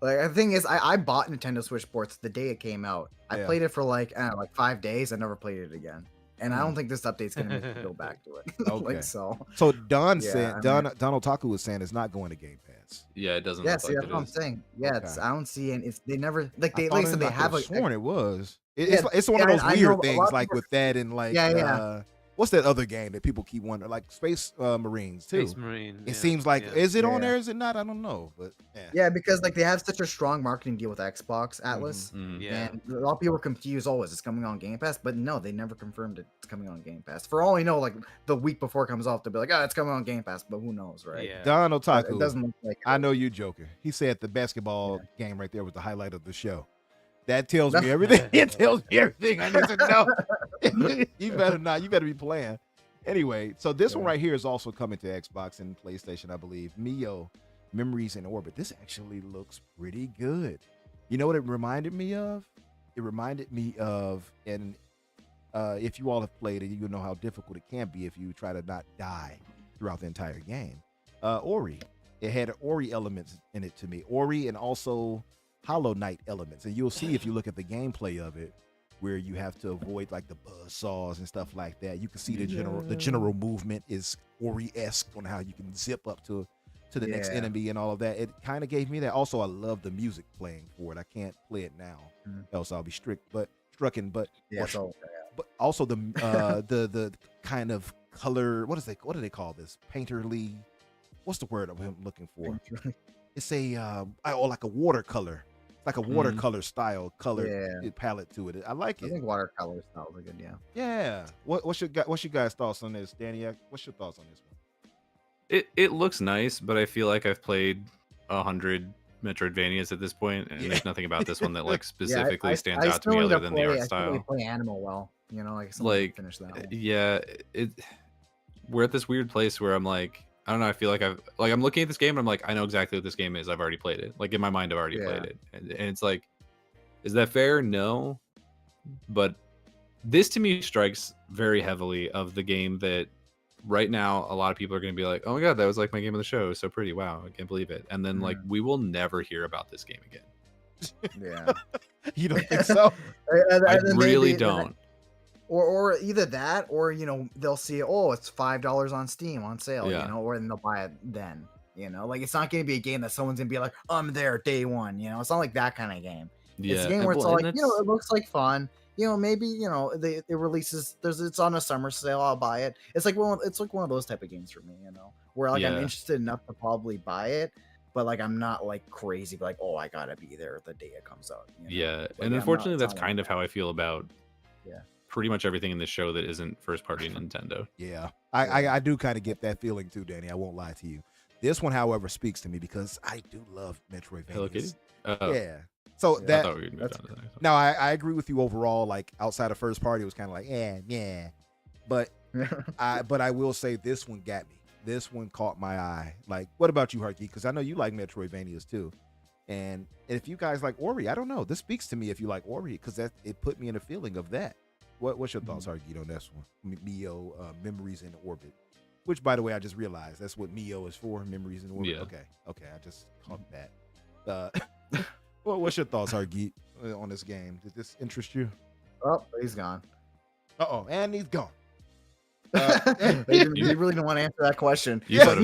Like the thing is, I bought Nintendo Switch Sports the day it came out. I played it for like 5 days. I never played it again. And I don't think this update's gonna make me go back to it. Okay. So Don Otaku was saying it's not going to Game Pass. Yeah, it doesn't. Yeah, look see, like that's it what I'm is. saying. Yeah, Okay. I don't see it. They never like they I said they have sworn it was. Yeah, It's one of those I know weird a things lot of like people- with that and like what's that other game that people keep wondering, like Space Marines too. Space Marine. It seems like is it on there? Is it not? I don't know, but yeah, because like they have such a strong marketing deal with Xbox Atlas, Yeah. and a lot of people were confused. Always it's coming on Game Pass, but no, they never confirmed it's coming on Game Pass. For all we know, like the week before it comes off, they'll be like, "Oh, it's coming on Game Pass," but who knows, right? Yeah. Don It Otaku. doesn't look like it. I know you joking. He said the basketball game right there was the highlight of the show. That tells me everything. It tells me everything I need to know. You better be playing. Anyway, so this one right here is also coming to Xbox and PlayStation, I believe. Mio, Memories in Orbit. This actually looks pretty good. You know what it reminded me of? It reminded me of, and if you all have played it, you know how difficult it can be if you try to not die throughout the entire game. Ori. It had Ori elements in it to me. Ori and also Hollow Knight elements. And you'll see if you look at the gameplay of it, where you have to avoid like the buzzsaws and stuff like that. You can see the general movement is Ori-esque on how you can zip up to the next enemy and all of that. It kind of gave me that. Also, I love the music playing for it. I can't play it now, else I'll be strucken. But but also the kind of color. What do they call this? Painterly. What's the word I'm looking for? It's like a watercolor. Like a watercolor style color palette to it. I like it. I think watercolor style is good. Yeah. What's your guys' thoughts on this, Danny? What's your thoughts on this one? It looks nice, but I feel like I've played 100 Metroidvanias at this point, and there's nothing about this one that like specifically stands out to me other than the art style. I play Animal well, like finish that one. Yeah, we're at this weird place where I'm like, I don't know. I feel like I'm looking at this game and I'm like, I know exactly what this game is. I've already played it. Like in my mind, I've already played it. And it's like, is that fair? No. But this to me strikes very heavily of the game that right now a lot of people are going to be like, oh my God, that was like my game of the show. It was so pretty. Wow. I can't believe it. And then like, we will never hear about this game again. Yeah. You don't think so? I really don't. Or either that, or they'll see, it's $5 on Steam on sale, or then they'll buy it then. Like it's not going to be a game that someone's going to be like, I'm there day one. It's not like that kind of game. Yeah, it's a game where it's all like, it looks like fun. Maybe it releases. It's on a summer sale. I'll buy it. It's like one of those type of games for me. Where like I'm interested enough to probably buy it, but like I'm not like crazy, like I gotta be there the day it comes out. Yeah, and unfortunately, that's kind of how I feel about. Pretty much everything in this show that isn't first party Nintendo. Yeah. I do kind of get that feeling too, Danny. I won't lie to you. This one, however, speaks to me because I do love Metroidvania. Yeah. So I thought we would move on to that. No, I agree with you overall. Like outside of first party, it was kind of like, yeah. But I will say this one got me. this one caught my eye. Like, what about you, Harky? Because I know you like Metroidvanias too. And if you guys like Ori, I don't know. This speaks to me if you like Ori, because it put me in a feeling of that. What's your thoughts, Harky, on this one? Mio, Memories in Orbit. Which, by the way, I just realized that's what Mio is for, Memories in Orbit. Yeah. Okay, I just caught that. Well, what's your thoughts, Hargeet, on this game? Did this interest you? Oh, he's gone. And he's gone. You really don't want to answer that question. You thought it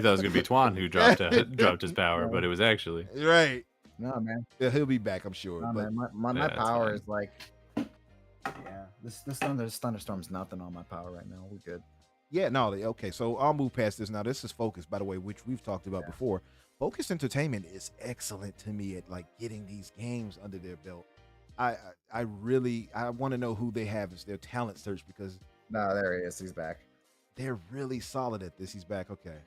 was gonna be Twon who dropped his power, but it was actually Right. No, man. Yeah, he'll be back, I'm sure. No, but man. My That's power fine. is like, yeah. This thunderstorm's nothing on my power right now. We're good. yeah, no, okay. So I'll move past this now. This is Focus, by the way, which we've talked about before. Focus Entertainment is excellent to me at like getting these games under their belt. I want to know who they have as their talent search, because No, there he is. He's back. they're really solid at this. He's back. Okay.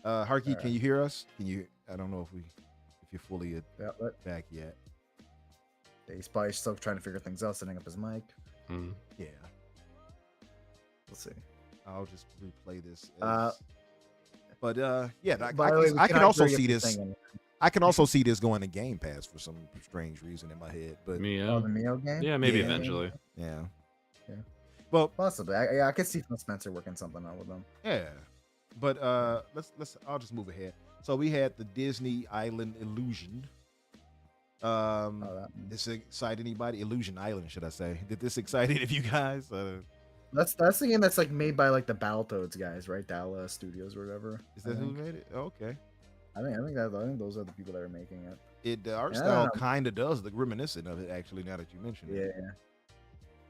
Harky, All can you hear us? I don't know if you're fully Yeah, back yet. he's probably still trying to figure things out, setting up his mic. Mhm. Yeah. Let's see. I'll just replay this. Uh, But yeah, By the way, we I can cannot also hear see you this. singing. I can also see this going to Game Pass for some strange reason in my head. But Oh, Mio. the Mio game? Yeah, maybe Yeah. eventually. yeah. Yeah. Well, Possibly. I could see Phil Spencer working something out with them. yeah. But let's. I'll just move ahead. So we had the Disney Island Illusion. Oh, that one. This excite anybody? Illusion Island, should I say? Did this excite any of you guys? That's the game that's like made by like the Battletoads guys, right? Dala Studios or whatever. Is that I who think. made it? Oh, okay. I think those are the people that are making it. The art Yeah. style kind of does look reminiscent of it, actually. Now that you mention it.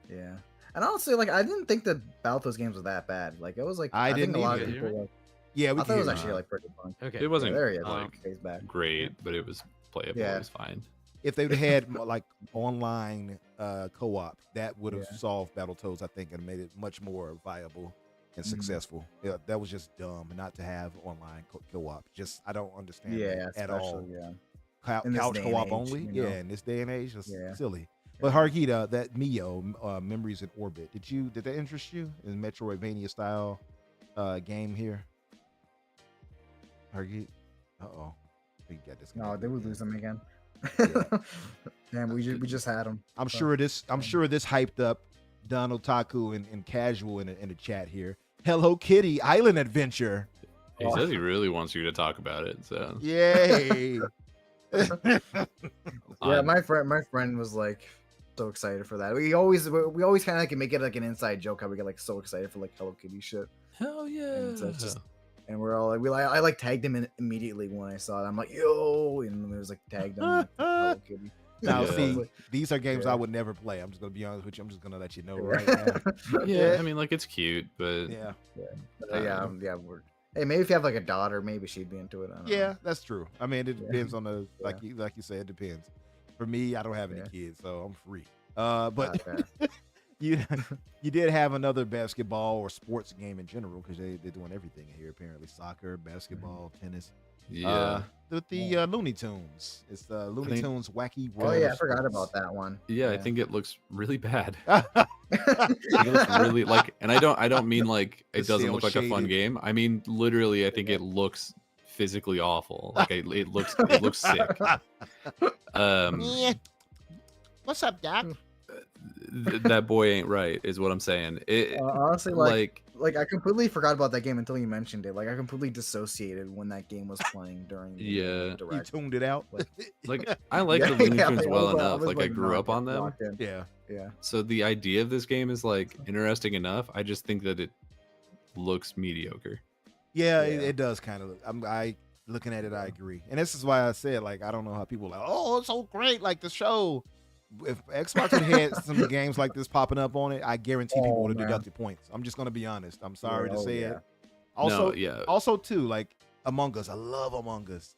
Yeah. And honestly, like I didn't think the Battletoads games were that bad. Like it was like I think didn't a lot of either. people like, Yeah, we I can thought it was hear actually you. like pretty fun. Okay. It wasn't There he is. like He's back. great, but it was playable. Yeah. It was fine. If they would have had like online co-op, that would have Yeah. solved Battletoads, I think, and made it much more viable and Mhm. successful. Yeah, that was just dumb not to have online co-op. Just I don't understand Yeah, that at all. especially, yeah. Cou- in this couch day and co-op age, only, you know? yeah. In this day and age, it's Yeah. silly. But Hargita, that Mio, Memories in Orbit, did that interest you in Metroidvania style game here? Hargita, we got this. No, they would lose him again. Yeah. Damn, we just had him. I'm So, sure this hyped up Donald Taku and casual in the chat here. Hello Kitty Island Adventure. He says he really wants you to talk about it. So Yay. Yeah, Um, my friend was like so excited for that. We always kind of like make it like an inside joke how we get like so excited for like Hello Kitty shit. hell yeah. And so it's just, and we're all like, I like tagged him in immediately when I saw it. I'm like, yo, and it was like tagged him. Like, Hello Kitty. Now Yeah. see, these are games Yeah. I would never play. I'm just gonna be honest with you. I'm just gonna let you know Yeah. right now. Yeah, I mean, like it's cute, but Yeah. Yeah. Hey, maybe if you have like a daughter, maybe she'd be into it. I don't Yeah, know. that's true. I mean, it Yeah. depends on the like you said, it depends. For me, I don't have any kids, so I'm free. But fair. you did have another basketball or sports game in general, because they're doing everything here apparently: soccer, basketball, tennis. yeah, The Looney Tunes. It's the Looney think- Tunes Wacky Oh World. yeah, I of forgot Sports. about that one. yeah. I think it looks really bad. It looks really like, and I don't mean like it It's doesn't look like a fun cel-shaded. game. I mean literally, I think it looks physically awful. Like it looks sick. Yeah. What's up, Doc? That boy ain't right, is what I'm saying. It Honestly, like like I completely forgot about that game until you mentioned it. Like I completely dissociated when that game was playing during the Yeah. You direct. tuned it out. like I like Yeah, the Looney yeah, Tunes I well was, enough. was, Like I grew up on them. locked in. yeah. Yeah. So the idea of this game is like interesting enough. I just think that it looks mediocre. Yeah, Yeah. it does kind of look. I looking at it, I agree, and this is why I said like I don't know how people are like, oh, it's so great, like the show. If Xbox had had some games like this popping up on it, I guarantee people Oh, would have man. deducted points. I'm just gonna be honest. I'm sorry to Oh, say yeah. it. Also, No, yeah. also too, like Among Us. I love Among Us,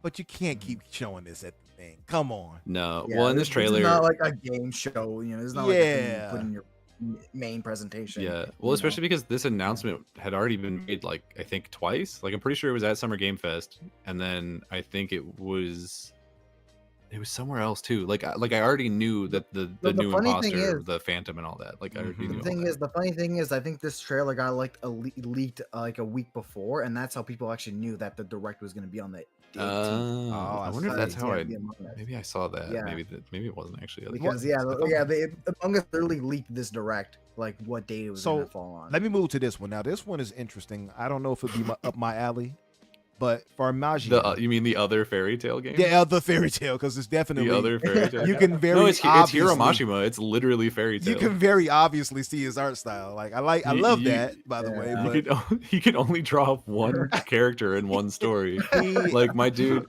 but you can't Mm-hmm. keep showing this at the thing. Come on. No. Yeah, Well, in this trailer, it's not like a game show. You know, it's not like a thing Yeah. you put in your main presentation. yeah. you Well, especially know? because this announcement had already been made, like I think twice. Like I'm pretty sure it was at Summer Game Fest, and then I think it was It was somewhere else too. Like I already knew that the The new funny thing imposter, is- the Phantom, and all that. Like I already knew. The all thing that. is, the funny thing is, I think this trailer got like leaked like a week before, and that's how people actually knew that the direct was going to be on the 18th. I I wonder if see. that's how I. Yeah, Among Us. Maybe I saw that. Yeah. Maybe it wasn't actually. Because Among Us literally leaked this direct, like what date it was So, going to fall on. Let me move to this one. Now, this one is interesting. I don't know if it'd be up my alley, but Farmagia. You mean the other fairy tale game? The other fairy tale, because it's definitely The other fairy tale. you can very No, it's Hiro obviously- Mashima. It's literally fairy tale. You can very obviously see his art style. Like I love that, by the way. Yeah. But He can only draw one character in one story. Like my dude.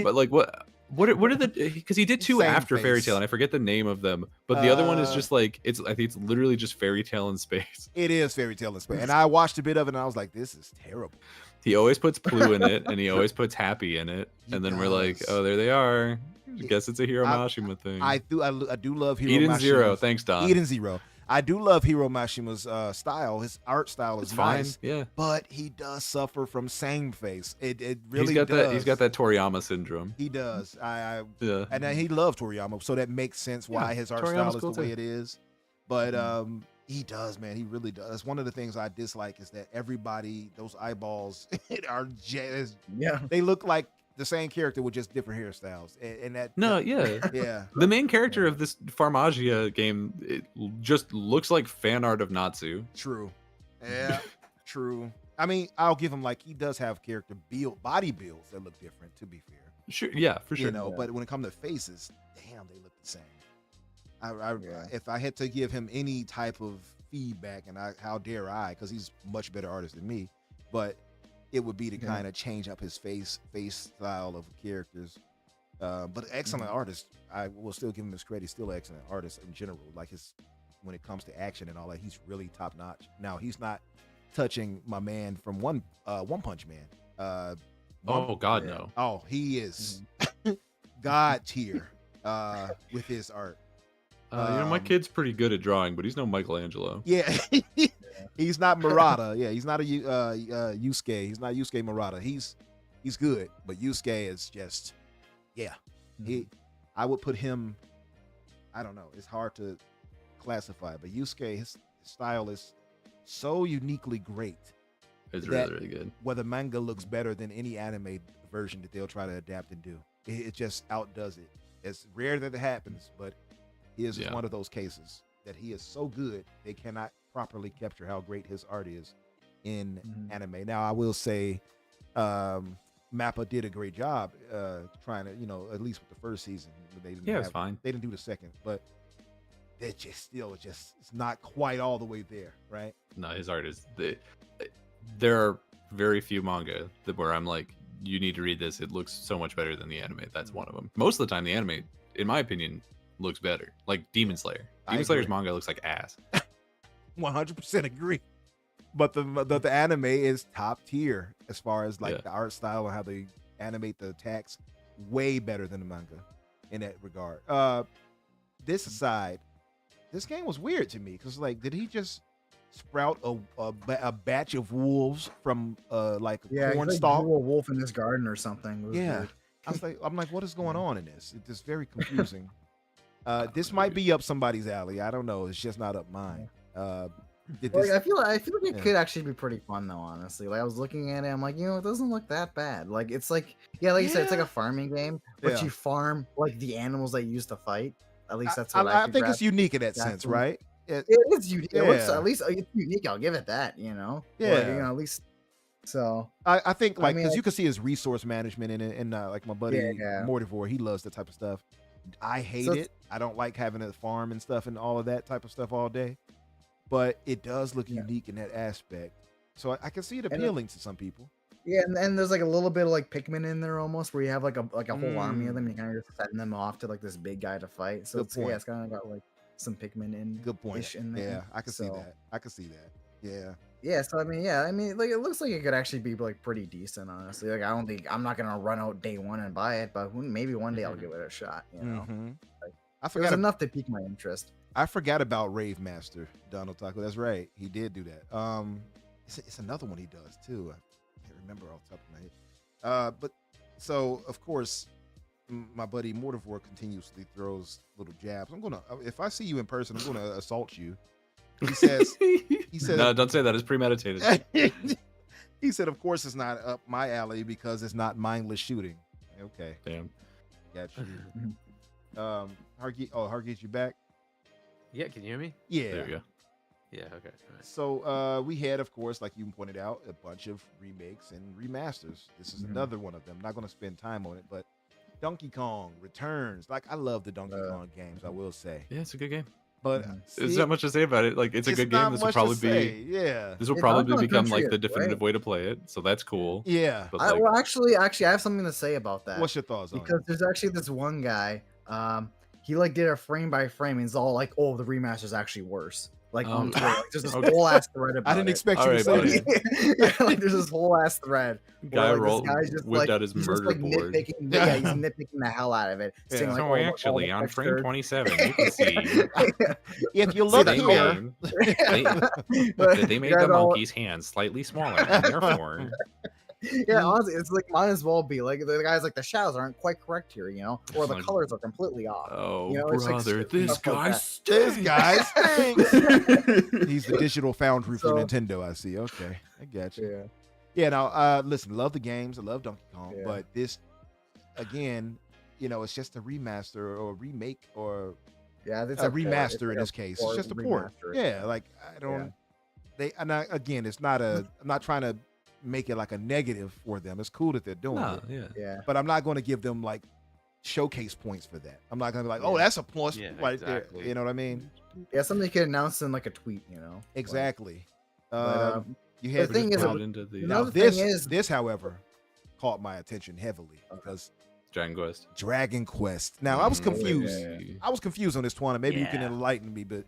But like what are the, because he did two Same after fairy face. tale and I forget the name of them, but the other one is just like I think it's literally just fairy tale in space. it is fairy tale in space, and I watched a bit of it, and I was like, "This is terrible." He always puts Plu in it, and he always puts Happy in it, He and then we're like, does. oh, there they are. I guess it's a Hiro I- Mashima thing. I do love Hiro Eden Mashima's- Zero, thanks Don. Eden Zero. I do love Hiro Mashima's style. His art style is It's fine, nice, yeah. but he does suffer from same face. It really He's got does. that Toriyama syndrome. He does. Yeah. And he loves Toriyama, so that makes sense why Yeah, his art Toriyama's style is cool the way too. it is. But he does, man. He really does. That's one of the things I dislike is that everybody, those eyeballs are Yeah. they look like the same character with just different hairstyles. And that No, yeah. yeah. The main character of this Farmagia game, it just looks like fan art of Natsu. True. Yeah, true. I mean, I'll give him like he does have character body builds that look different, to be fair. Sure, yeah, for sure. You know, but when it comes to faces, damn, they look the same. If I had to give him any type of feedback, and how dare I, because he's a much better artist than me, but it would be to kind of change up his face style of characters. But excellent artist. I will still give him his credit. He's still an excellent artist in general. Like when it comes to action and all that, he's really top notch. Now he's not touching my man from One Punch Man. Oh God, no. Oh, he is god tier with his art. My kid's pretty good at drawing, but he's no Michelangelo. Yeah, he's not Murata. Yeah, he's not a Yusuke. He's not Yusuke Murata. He's good, but Yusuke is just I would put him. I don't know. It's hard to classify, but Yusuke, his style is so uniquely great. It's that really good. Where the manga looks better than any anime version that they'll try to adapt and do. It just outdoes it. It's rare that it happens, but he is just one of those cases that he is so good they cannot properly capture how great his art is in anime. Now I will say Mappa did a great job trying to, at least with the first season. They didn't it's fine. They didn't do the second, but it just it's not quite all the way there, right? No, his art is there are very few manga where I'm like, you need to read this. It looks so much better than the anime. That's one of them. Most of the time, the anime, in my opinion, looks better. Like Demon Slayer. Demon Slayer's manga looks like ass. 100% agree. But the anime is top tier as far as like the art style and how they animate the attacks. Way better than the manga in that regard. This aside, this game was weird to me because like, did he just sprout a batch of wolves from like a corn stalk? Grew a wolf in his garden or something. It was weird. I'm like, what is going on in this? It's just very confusing. This might be up somebody's alley. I don't know. It's just not up mine. I feel like it could actually be pretty fun though, honestly. Like I was looking at it, I'm like, it doesn't look that bad. Like it's like, like you said, it's like a farming game, but you farm like the animals that you use to fight. At least that's what I think it's unique in that sense, right? It is unique. At least it's unique. I'll give it that. Yeah. At least. So I think like because you can see his resource management in it, and like my buddy Mortivore, he loves that type of stuff. I hate it. I don't like having a farm and stuff and all of that type of stuff all day. But it does look unique in that aspect, so I can see it appealing to some people. Yeah, and there's like a little bit of like Pikmin in there almost, where you have like a whole army of them. You kind of just setting them off to like this big guy to fight. So it's kind of got like some Pikmin in. Good point. In there. Yeah, I can see that. I can see that. Yeah. Yeah. So I mean, like it looks like it could actually be like pretty decent, honestly. Like I'm not gonna run out day one and buy it, but maybe one day I'll give it a shot. Like, I forgot enough to pique my interest. I forgot about Rave Master Donald Taco. That's right, he did do that. It's another one he does too. I can't remember off the top of my head. But so of course, my buddy Mortivore continuously throws little jabs. I'm gonna if I see you in person, I'm gonna assault you. He says No, don't say that. It's premeditated. he said, of course it's not up my alley because it's not mindless shooting. Okay, Damn. got you. Hargeet, you back? Yeah, can you hear me? Yeah. There we go. Yeah, okay. All right. So we had, of course, like you pointed out, a bunch of remakes and remasters. This is another one of them. Not going to spend time on it, but Donkey Kong Returns. Like, I love the Donkey Kong games, I will say. Yeah, it's a good game. But There's not much to say about it. Like, it's a good game. not This will much to probably say, be. yeah. This will Yeah, probably Donkey Kong become Country like the is definitive great. way to play it. So that's cool. Yeah. But I, like, well, actually, I have something to say about that. What's your thoughts on Because it? there's actually this one guy, he like did a frame by frame, and it's all like, oh, the remaster's actually worse. Like on Twitter, like, there's this Okay. whole ass thread about I didn't it. expect you to Alright, say buddy. that. Yeah, like there's this whole ass thread. guy where, like, rolled, this guy's just whipped like, out his he's just, murder like, board. nitpicking. Yeah, he's nitpicking the hell out of it. Yeah. Saying, like, So oh, actually, all the on frame textures- 27, you can see If you See look that here, game, But they made guys the all- monkey's hands slightly smaller, and therefore, Yeah, honestly, it's like might as well be like the guy's like the shadows aren't quite correct here, you know, or the Like, colors are completely off. oh You know, it's like brother, stuff this like guy that. this stinks. guy stinks. He's the digital foundry for So- Nintendo, I see. Okay, I got you. Yeah. Yeah, now listen, love the games, I love Donkey Kong, Yeah. but this again, you know, it's just a remaster or a remake or Yeah, it's a port. It's remaster like in this case. It's port just a port. remaster. Yeah, like I don't again, it's not a I'm not trying to make it like a negative for them. It's cool that they're doing No, it, yeah. Yeah. but I'm not going to give them like showcase points for that. I'm not going to be like, "Oh, Yeah. that's a plus Yeah, right exactly. there." You know what I mean? Yeah, something you could announce in like a tweet, you know. Like, Exactly. but, You the had thing is, Put it into the now another this thing is- this, however, caught my attention heavily because Dragon Quest. Dragon Quest. Now I was confused. yeah. I was confused on this one. Maybe you can Yeah. enlighten me, but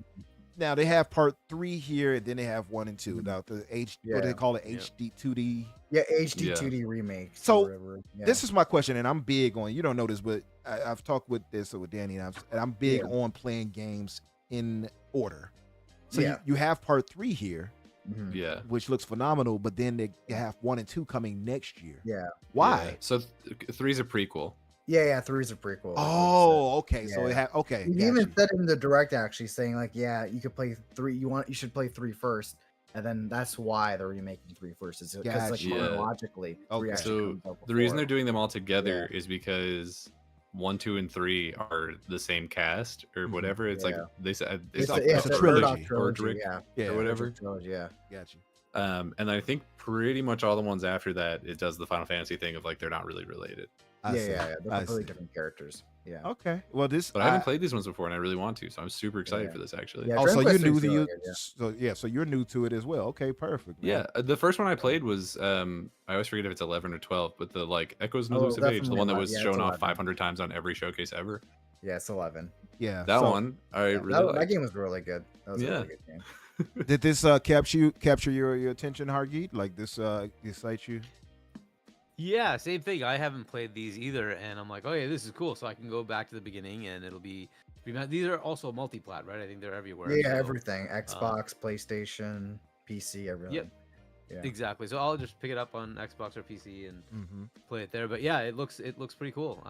now they have part 3 here, and then they have 1 and 2. Now the what do they Yeah. call it? Yeah. HD 2D. Yeah, HD Yeah. 2D remake. So, or whatever. Yeah. This is my question, and I'm big on. You don't know this, but I've talked with this with Danny, and I'm big Yeah. on playing games in order. So Yeah. you have part 3 here, Mhm. Yeah. which looks phenomenal, but then they have 1 and 2 coming next year. Yeah. Why? Yeah. So 3's a prequel. Yeah, 3's a prequel. Oh, okay. So it Yeah. had okay. He got even you. said in the direct actually saying like, yeah, you could play 3. You should play 3 first, and then that's why they're remaking 3 first. Is because like Gotcha. Yeah. chronologically, 3 Okay. actually So comes out the reason before. they're doing them all together is because 1, 2, and 3 are the same cast or Mhm. whatever. It's Yeah. like they said It's like a trilogy. trilogy. Yeah. Yeah, or whatever. Trilogy, yeah. Got you. And I think pretty much all the ones after that it does the Final Fantasy thing of like they're not really related. I Yeah, see. yeah, they're I completely see. different characters. Yeah. Okay. Well, this. But I haven't played these ones before and I really want to, so I'm super excited Yeah. for this actually. Yeah, Oh, so Dragon you're Quest new is to really you. good, yeah. So yeah, so you're new to it as well. Okay, perfect. man. Yeah, the first one I played was I always forget if it's 11 or 12, but the like Echoes and Oh, Loops of Age, the definitely one that 11. was Yeah, it's shown off 11. 500 times on every showcase ever. Yeah, it's 11. Yeah. That so one I Yeah, really that liked. game was really good. That was a Yeah. really good game. Did this capture your attention, Hargeet? Like this excite you? Yeah, same thing. I haven't played these either, and I'm like, oh yeah, this is cool. So I can go back to the beginning, and it'll be. These are also multi-plat, right? I think they're everywhere. Yeah, so- everything. Xbox, PlayStation, PC, everything. Yeah. Exactly. So I'll just pick it up on Xbox or PC and Mm-hmm. play it there. But yeah, it looks pretty cool.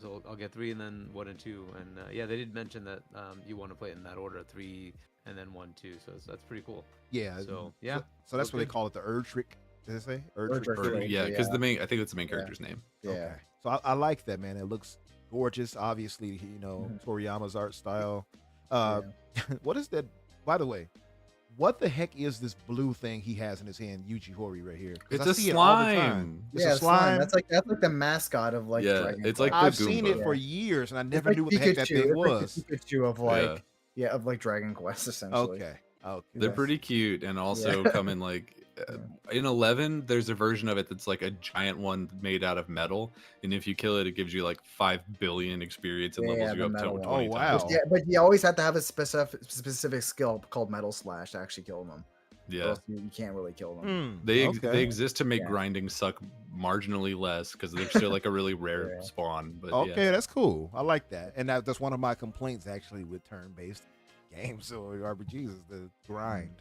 So I'll get 3 and then 1 and 2. And yeah, they did mention that you want to play it in that order, 3 and then 1, 2. So that's pretty cool. Yeah. So yeah, So that's looks what they good. call it, the Erdtrich. Did they say Erdtrich. Or- Right, yeah, because yeah. the main I think it's the main character's name. Yeah. Okay. So I like that, man. It looks gorgeous. Obviously, you know, Toriyama's art style. What is that? By the way, what the heck is this blue thing he has in his hand, Yuji Horii, right here? 'Cause It's I a see it all the time. slime. It's Yeah, a slime. That's like the mascot of like Yeah, Dragon it's Quest. like the I've seen it Goomba. for years, and I It's never like knew what the heck that Pikachu. thing It's like was. the Pikachu of like of like Dragon Quest essentially. Okay. Okay. They're Yes. pretty cute and also Yeah. come in like in 11 there's a version of it that's like a giant one made out of metal, and if you kill it gives you like 5 billion experience and Yeah, levels the you up to metal one. 20 Oh, wow. times. Yeah, but you always have to have a specific skill called Metal Slash to actually kill them. Or Yeah, else you can't really kill them. they okay. exist to make Yeah. grinding suck marginally less because they're still like a really rare Yeah. spawn. But Okay, yeah. that's cool. I like that, and that's one of my complaints actually with turn-based games or RPGs is the grind.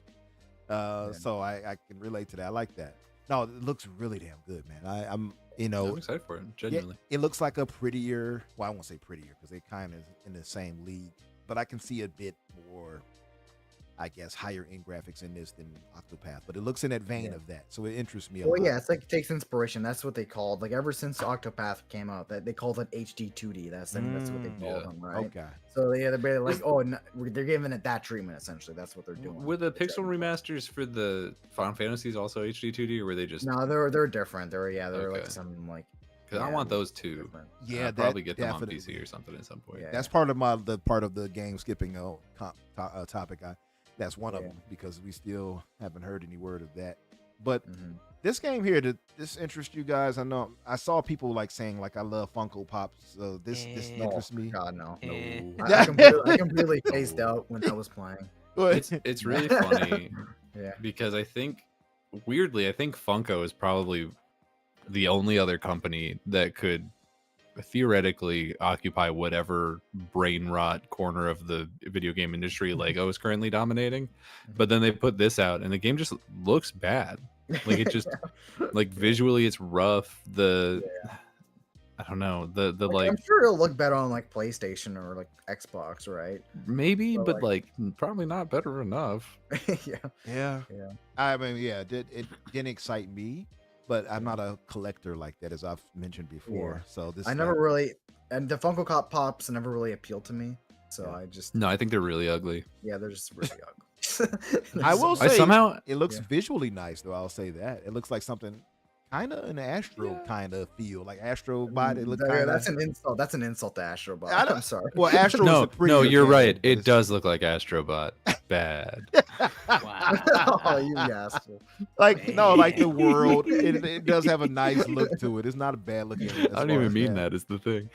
So I can relate to that. I like that. No, it looks really damn good, man. I'm I'm excited for it, yeah, genuinely. it looks like a prettier. Well, I won't say prettier because they kind of in the same league, but I can see a bit more, I guess, higher end graphics in this than Octopath. But it looks in that vein of that, so it interests me a Well, lot. yeah, it's like it takes inspiration. That's what they called like ever since Octopath came out. That they called it HD 2D. That's what they called them, right? Okay. So they're like, oh, no, they're giving it that treatment essentially. That's what they're doing. Were the pixel remasters for the Final Fantasies also HD 2D, or were they just? No, they're different. They're like Okay. some like. Because I yeah, want those too. different. Yeah, I'll that probably get them on definitely. PC or something at some point. Yeah. That's part of the game skipping topic. That's one of Yeah. them because we still haven't heard any word of that. But Mhm. this game here, did this interest you guys? I know I saw people like saying like I love Funko Pops, so this interests me. God no. Eh. I completely phased out when I was playing. It's really funny Yeah. because I think Funko is probably the only other company that could theoretically occupy whatever brain rot corner of the video game industry Lego is currently dominating. But then they put this out and the game just looks bad. Like it just like visually it's rough. I don't know. The like I'm sure it'll look better on like PlayStation or like Xbox, right? maybe, but, but like probably not better enough. Yeah. Yeah. Yeah. I mean, yeah, it didn't excite me, but I'm not a collector like that, as I've mentioned before. So this I never really, and the Funko Pops never really appealed to me. So I just, No, I think they're really ugly. yeah, they're just really ugly. I will I say somehow it looks Yeah. visually nice, though. I'll say that it looks like something kind of an Astro kind of feel, like Astro Bot. It looks Yeah, kind that's of. an insult. That's an insult to Astro Bot. I don't- I'm sorry. Well, Astro is a no, prettier you're game, right. but It it's- does look like Astrobot. Bad. Wow. Oh, you asshole. like no, like the world. It does have a nice look to it. It's not a bad looking. I don't even mean that. Is the thing.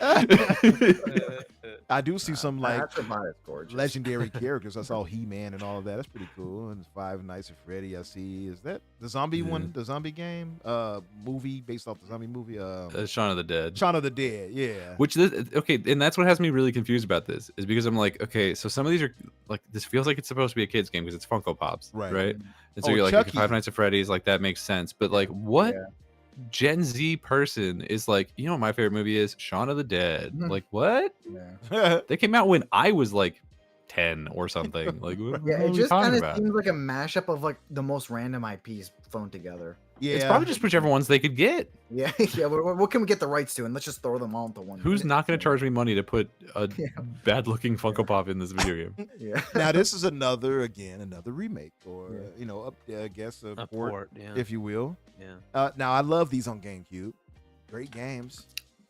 I do see some like Astro Bot is gorgeous. legendary characters. I saw He-Man and all of that. That's pretty cool. And Five Nights at Freddy. I see. Is that the zombie one? The zombie game? Movie based off the zombie movie. Shaun of the Dead. Shaun of the Dead. Yeah. Which okay, and that's what has me really confused about this is because I'm like, okay, so some of these are like this feels like it's supposed to be a kids game because it's Funko Pops, Right. right? And so Oh, you're like, Chucky. okay, Five Nights at Freddy's, like that makes sense, but like, what Yeah. Gen Z person is like, you know, what my favorite movie is Shaun of the Dead. Mhm. Like, what? Yeah. They came out when I was like 10 or something. Like, what Yeah, are it we just talking kind of about? seems like a mashup of like the most random IPs thrown together. Yeah. It's probably just whichever ones they could get. Yeah, yeah. What can we get the rights to, and let's just throw them all into one. Who's not going to charge me money to put a Yeah. bad-looking Funko Pop in this video game? Yeah. Now this is another remake or Yeah. I guess a A port, port, yeah. if you will. Yeah. Now I love these on GameCube. Great games.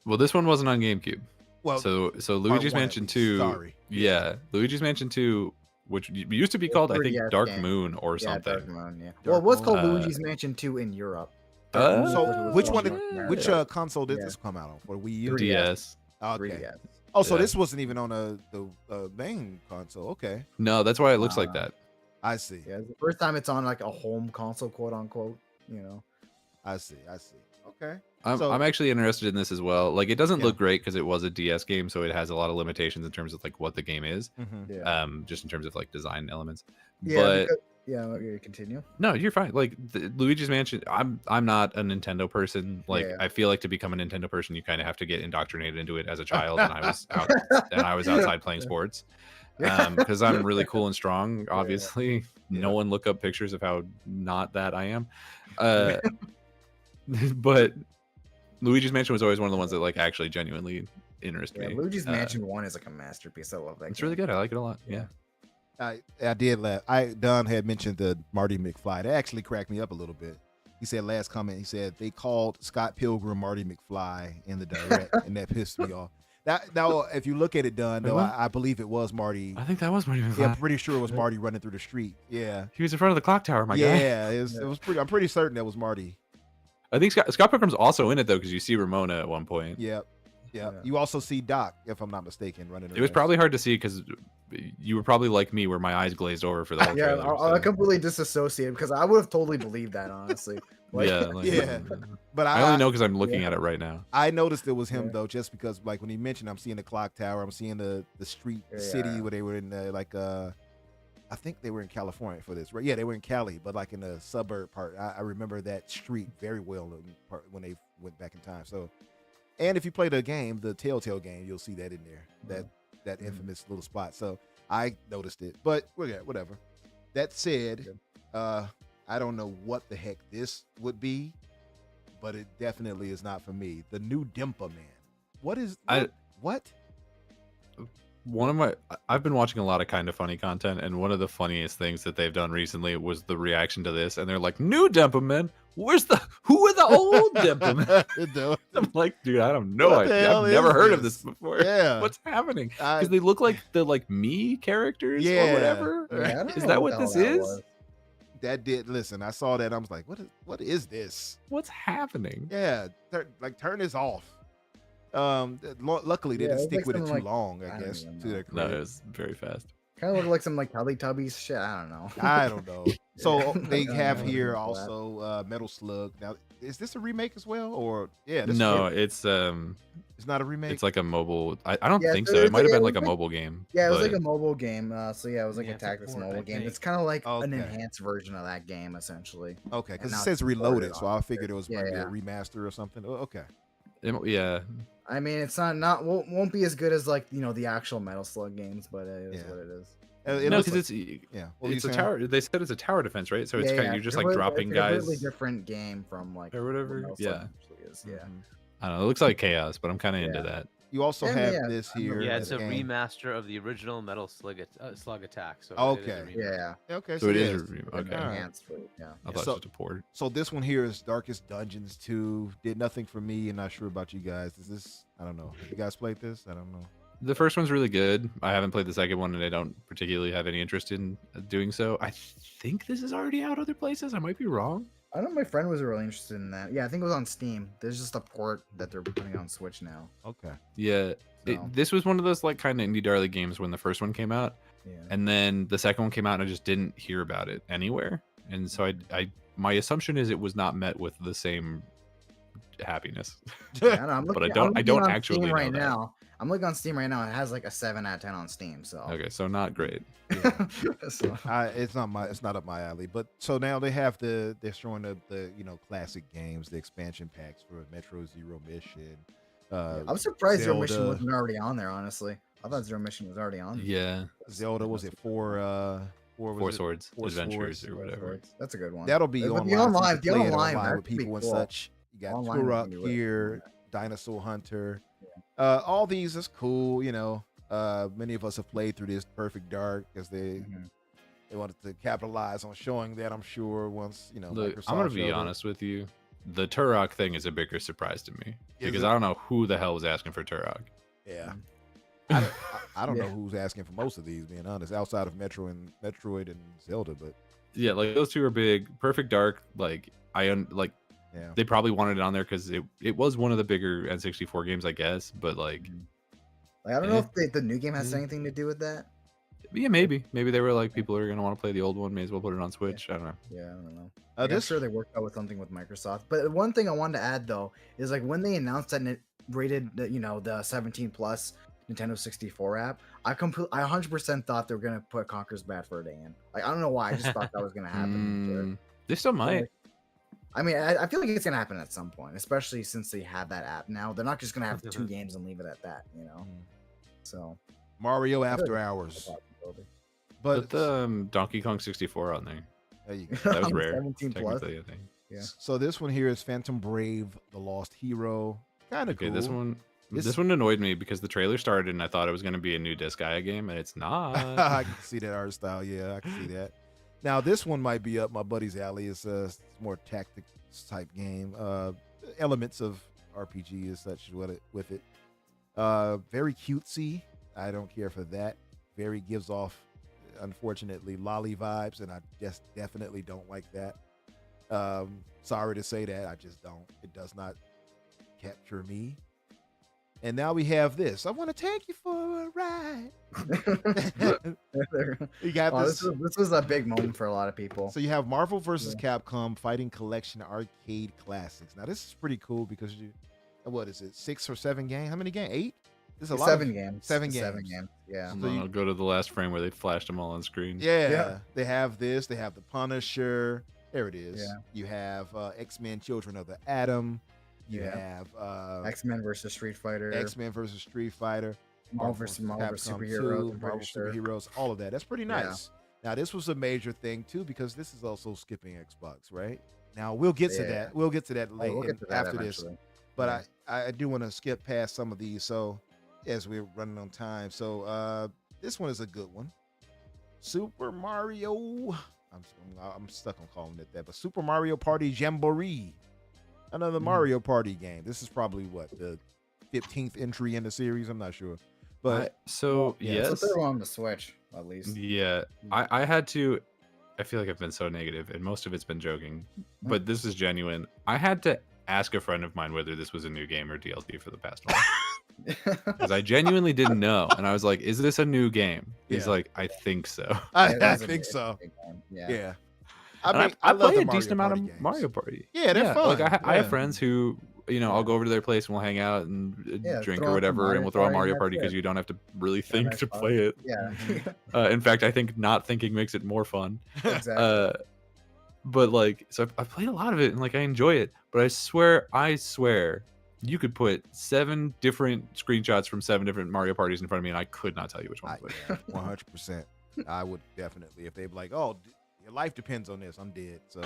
Well, this one wasn't on GameCube. Well, So part Luigi's one at Mansion least. 2. Sorry. Yeah, Luigi's Mansion 2, which used to be called, I think, 3DS Dark game. Moon or Yeah, something. Dark Moon, yeah. Dark Well, what's called Moon. Luigi's Mansion 2 in Europe? So which one? Yeah. Which console did Yeah. this come out on? For Wii U? 3DS. DS. Okay. 3DS. Oh, so Yeah. this wasn't even on the main console. Okay, No, that's why it looks like that. I see. Yeah, it's the first time it's on like a home console, quote unquote. You know. I see. Okay. I'm, So- I'm actually interested in this as well. Like, it doesn't Yeah. look great because it was a DS game, so it has a lot of limitations in terms of like what the game is. Mm-hmm. Yeah. Just in terms of like design elements. Yeah. But Because, yeah. Okay, continue. no, you're fine. Like Luigi's Mansion, I'm not a Nintendo person. Like, Yeah. I feel like to become a Nintendo person, you kind of have to get indoctrinated into it as a child, and I was outside playing sports. Because I'm really cool and strong. Obviously, no one look up pictures of how not that I am. But Luigi's Mansion was always one of the ones that like actually genuinely interested Yeah, me. Luigi's Mansion 1 is like a masterpiece. I love that. It's really good. I like it a lot. Yeah. I did laugh. Don had mentioned the Marty McFly. That actually cracked me up a little bit. He said last comment. He said they called Scott Pilgrim Marty McFly in the direct, and that pissed me off. Now, if you look at it, Don, though, what? I believe it was Marty. I think that was Marty McFly. Yeah, I'm pretty sure it was Marty running through the street. Yeah, He was in front of the clock tower, my guy. yeah, it was pretty. I'm pretty certain that was Marty. I think Scott Pilgrim's also in it though, because you see Ramona at one point. Yep. Yeah. Yeah. You also see Doc, if I'm not mistaken, running. It was probably hard to see because you were probably like me, where my eyes glazed over for the whole Yeah, trailer. I so- completely disassociated because I would have totally believed that, honestly. Like, yeah, like, Yeah. But I only know because I'm looking at it right now. I noticed it was him Yeah. though, just because like when he mentioned, I'm seeing the clock tower, I'm seeing the street, the Yeah. city where they were in I think they were in California for this, right? Yeah, they were in Cali, but like in the suburb part. I remember that street very well when they went back in time. So, and if you play the game, the Telltale game, you'll see that in there, that infamous little spot. So I noticed it, but whatever. That said, I don't know what the heck this would be, but it definitely is not for me. The new Dimpa Man. What is what? I've been watching a lot of Kind of Funny content, and one of the funniest things that they've done recently was the reaction to this, and they're like, "New Dimperman? Who are the old Dimperman?" I'm like, dude, I don't know. I've never heard of this before. Yeah, what's happening? Because they look like the me characters or whatever. Yeah, is that what this is? That did. Listen, I saw that. I was like, what is this? What's happening? Yeah, turn this off. Luckily they didn't stick with it too long, I guess. To their no, it was very fast. Kind of look like some like Teletubbies shit. I don't know. So they have here also Metal Slug. Now, is this a remake as well, or no? It's not a remake. It's like a mobile. I don't think so. It might have been like a mobile game. Yeah, it was like a mobile game. So yeah, it was like a tactics mobile game. It's kind of like an enhanced version of that game, essentially. Okay, because it says Reloaded, so I figured it was maybe a remaster or something. Okay. Yeah. I mean, it's not won't be as good as like the actual Metal Slug games, but it is what it is. No, because it's a tower. They said it's a tower defense, right? So it's kind of you're just like dropping guys. It's a completely different game from like or whatever. Yeah. Yeah. I don't know. It looks like chaos, but I'm kind of into that. You also have this here. Yeah, it's a remaster of the original Metal Slug Attack. So okay. Okay. So it is okay. Enhanced for it. Yeah. I thought it was just a port. So this one here is Darkest Dungeons 2. Did nothing for me, and not sure about you guys. Is this? I don't know. Have you guys played this? I don't know. The first one's really good. I haven't played the second one, and I don't particularly have any interest in doing so. I think this is already out other places. I might be wrong. I know my friend was really interested in that. Yeah, I think it was on Steam. There's just a port that they're putting on Switch now. Okay. Yeah. So. This was one of those like kind of indie darling games when the first one came out. Yeah. And then the second one came out and I just didn't hear about it anywhere. And so my assumption is it was not met with the same happiness. Yeah, but I don't actually know right that. now. I'm looking on Steam right now. It has like a 7 out of 10 on Steam. So okay, so not great. Yeah. It's not up my alley. But so now they're showing the classic games, the expansion packs for Metro Zero Mission. I'm surprised Zero Mission wasn't already on there. Honestly, I thought Zero Mission was already on there. Yeah, Zelda was it four Swords Adventures or whatever. That's a good one. That'll be online. The online with people and such. You got online Turok here, Dinosaur Hunter. All these is cool. Many of us have played through this Perfect Dark because they wanted to capitalize on showing that. I'm sure once Microsoft. I'm gonna be honest with you. The Turok thing is a bigger surprise to me because I don't know who the hell was asking for Turok. Yeah. I don't know who's asking for most of these, being honest, outside of Metroid and Zelda, but yeah, like those two are big. Perfect Dark, they probably wanted it on there because it was one of the bigger N64 games, I guess. But like I don't know if the new game has anything to do with that. Yeah, maybe they were like, people are gonna want to play the old one, may as well put it on Switch. I don't know. Yeah, I don't know. I'm sure they worked out with something with Microsoft. But one thing I wanted to add though is like when they announced that it rated the 17 plus Nintendo 64 app, I 100% thought they were gonna put Conker's Bad Fur Day in. Like I don't know why, I just thought that was gonna happen. They still might. I mean, I feel like it's gonna happen at some point, especially since they have that app now. They're not just gonna have 2 games and leave it at that, So Mario After Hours. But the Donkey Kong 64 on there. There you go. That was rare. 17 plus. I think. Yeah. So this one here is Phantom Brave, The Lost Hero. Kind of cool. This one annoyed me because the trailer started and I thought it was going to be a new Disgaea game, and it's not. I can see that art style. Yeah, I can see that. Now this one might be up my buddy's alley. It's a more tactics type game. Elements of RPG and such with it. Very cutesy. I don't care for that. Very gives off, unfortunately, lolly vibes, and I just definitely don't like that. Sorry to say that, I just don't. It does not capture me. And now we have this. I want to take you for a ride. You got this. This was a big moment for a lot of people. So you have Marvel vs. Capcom Fighting Collection Arcade Classics. Now this is pretty cool because what is it? 6 or 7 games? How many games? 8? there's a lot 7 of games. 7 7 games. games. Yeah. And So then you- I'll go to the last frame where they flashed them all on screen. Yeah, they have this. They have the Punisher. There it is. Yeah. You have X-Men: Children of the Atom. You Yeah. have X-Men versus Street Fighter. X-Men versus Street Fighter. Marvel versus Marvel Capcom superheroes. 2, I'm Marvel pretty sure. superheroes. All of that. That's pretty Yeah. nice. Now this was a major thing too because this is also skipping Xbox, right? Now we'll get to Yeah. that. We'll get to that Oh, late we'll get to that after this. eventually. But Yeah. I do want to skip past some of these. So as we're running on time, so this one is a good one. Super Mario. I'm stuck on calling it that, but Super Mario Party Jamboree, another Mario Party game. This is probably what the 15th entry in the series. I'm not sure, but So yeah, It's the yes, third one on the Switch, at least. yeah. I had to. I feel like I've been so negative, and most of it's been joking, but this is genuine. I had to ask a friend of mine whether this was a new game or DLC for the past one. Because I genuinely didn't know, and I was like, "Is this a new game?" He's Yeah. like, "I think so." I It is a think big- so. big game. Yeah. Yeah. And I I love play the a decent amount of Party games. Mario Party. Yeah, they're fun. Like I have Yeah. friends who, I'll go over to their place and we'll hang out and Yeah, drink throw or out the whatever, Mario and we'll throw out Party, Mario and Party that's because it. you don't have to really think nice to fun. play it. Yeah. In fact, I think not thinking makes it more fun. Exactly. But like, so I played a lot of it and like I enjoy it. But I swear, you could put 7 different screenshots from 7 different Mario parties in front of me, and I could not tell you which one. to play. 100%. I would definitely if they'd be like, "Oh, your life depends on this," I'm dead. So,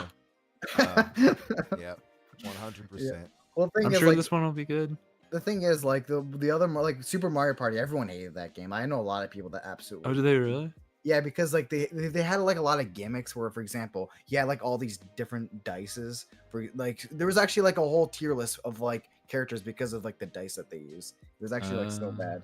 yeah, 100%. Well, the thing I'm is, sure like, this one will be good. the thing is, like the other like Super Mario Party, everyone hated that game. I know a lot of people that absolutely. Oh, do they really? Yeah, because like they had like a lot of gimmicks where, for example, you had like all these different dices for like there was actually like a whole tier list of like characters because of like the dice that they use. It was actually like so bad.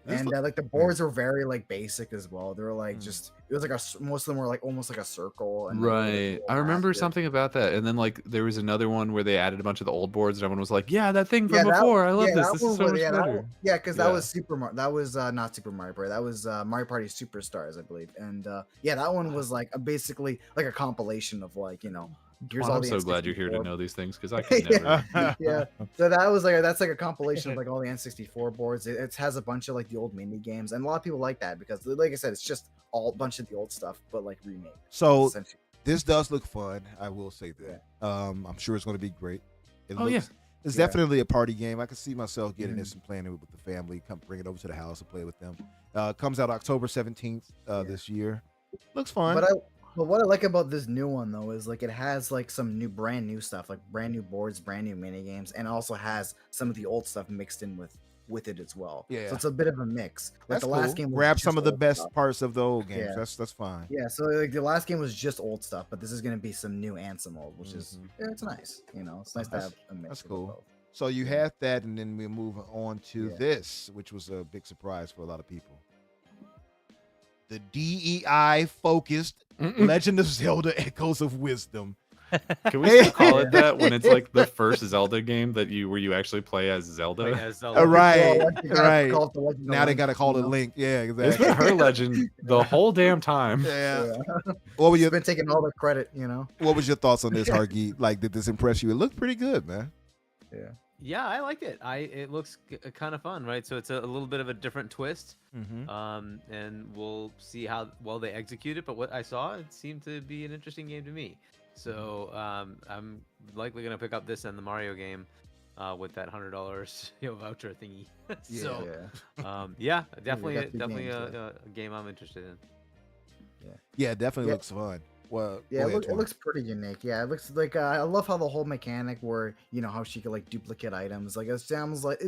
This And look- like the boards were very like basic as well. They were like Mm. just it was like most of them were like almost like a circle. And they were, like, Right. little I remember active. something about that. And then like there was another one where they added a bunch of the old boards and everyone was like, "Yeah, that thing from Yeah, that- before. I love yeah, this. that This one is so was- much yeah, that better." one- yeah, because that Yeah. was that was not Super Mario Party. That was Mario Party Superstars, I believe. And yeah, that one was like basically like a compilation of like here's Well, all I'm the so glad you're here to N64 know these things because I could never. yeah, so that was like that's like a compilation of like all the N64 boards. It has a bunch of like the old mini games, and a lot of people like that because, like I said, it's just all bunch of the old stuff, but like remade. So essentially. this does look fun. I will say that. I'm sure it's going to be great. Oh, yeah. It's Yeah. definitely a party game. I can see myself getting Mhm. this and playing it with the family. Come bring it over to the house and play with them. Comes out October 17th this year. Looks fun. But what I like about this new one though is like it has like some brand new stuff, like brand new boards, brand new mini games, and also has some of the old stuff mixed in with it as well. Yeah. So it's a bit of a mix. Like That's the cool. last game was Grab just some of the old best stuff. parts of the old games. Yeah. That's fine. Yeah, so like the last game was just old stuff, but this is gonna be some new and some old, which is it's nice. It's nice to That's- have a mix. that's of cool. both. So you had that, and then we move on to Yeah. this, which was a big surprise for a lot of people. The DEI focused Legend of Zelda Echoes of Wisdom. Can we still call it that when it's like the first Zelda game that where you actually play as Zelda? Wait, as Zelda. Right, Well, you gotta right. call it the Legend of Now they Link, got to call you it know? Link. Yeah, It's exactly. been her legend the whole damn time. Yeah. Yeah. What were You've your been taking all the credit, What was your thoughts on this, Hargeet? Like, did this impress you? It looked pretty good, man. Yeah. Yeah, I liked it. It looks kind of fun, right? So it's a little bit of a different twist. Mm-hmm. And we'll see how well they execute it. But what I saw, it seemed to be an interesting game to me. So I'm likely gonna pick up this and the Mario game with that $100 voucher thingy. So yeah, definitely got two definitely games, a game I'm interested in. Yeah, it definitely Yeah. looks fun. Well, Yeah, go it, ahead, it Twon. looks pretty unique. Yeah, it looks like I love how the whole mechanic where how she could like duplicate items. Like it sounds like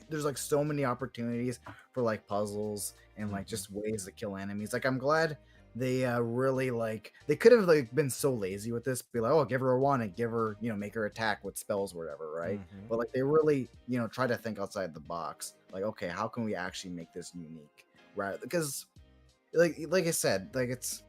there's like so many opportunities for like puzzles and like just ways to kill enemies. Like I'm glad they really like they could have like been so lazy with this, be like, oh, give her a wand and give her make her attack with spells or whatever, right? Mhm. But like they really try to think outside the box. Like okay, how can we actually make this unique, right? Because like I said, like it's.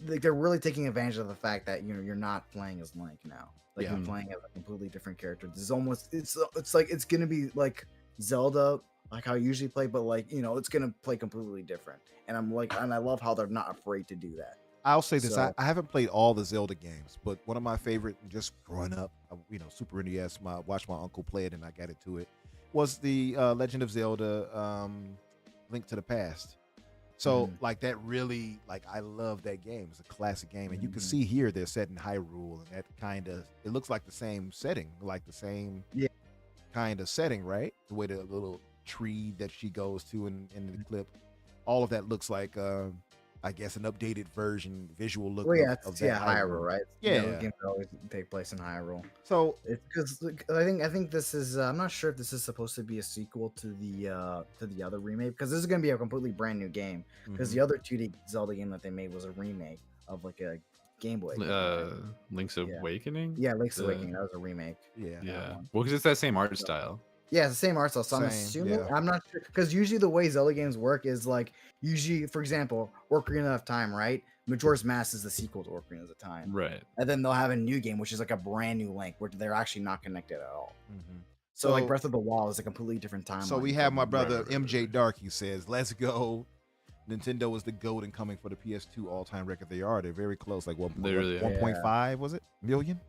Like they're really taking advantage of the fact that you're not playing as Link now. Like Yeah. you're playing as a completely different character. This is almost it's like it's gonna be like Zelda, like how I usually play, but like it's gonna play completely different. And I love how they're not afraid to do that. I'll say this: So- I haven't played all the Zelda games, but one of my favorite, just growing up, Super NES. Watched my uncle play it, and I got into it. was the Legend of Zelda Link to the Past. So like that really, like, I love that game. It's a classic game, and you can see here they're set in Hyrule, and that kind of, it looks like the same setting, like the same kind of setting, right? The way the little tree that she goes to in the clip, all of that looks like I guess an updated version, visual look of that Hyrule, right? Yeah, those games always take place in Hyrule. So it's because I think this is I'm not sure if this is supposed to be a sequel to the other remake, because this is going to be a completely brand new game, because the other 2D Zelda game that they made was a remake of like a Game Boy game. Link's Awakening. Yeah, Link's Awakening. That was a remake. Yeah. Well, because it's that same art style. Yeah, it's the same art style. So I'm assuming, I'm not sure, because usually the way Zelda games work is like, usually, for example, Ocarina of Time, right? Majora's Mask is the sequel to Ocarina of Time. Right. And then they'll have a new game, which is like a brand new Link, where they're actually not connected at all. So like Breath of the Wild is a completely different timeline. So we have my brother MJ Dark. He says, "Let's go." Nintendo is the GOAT and coming for the PS2 all-time record. They are. They're very close. Like 1.5 was it million?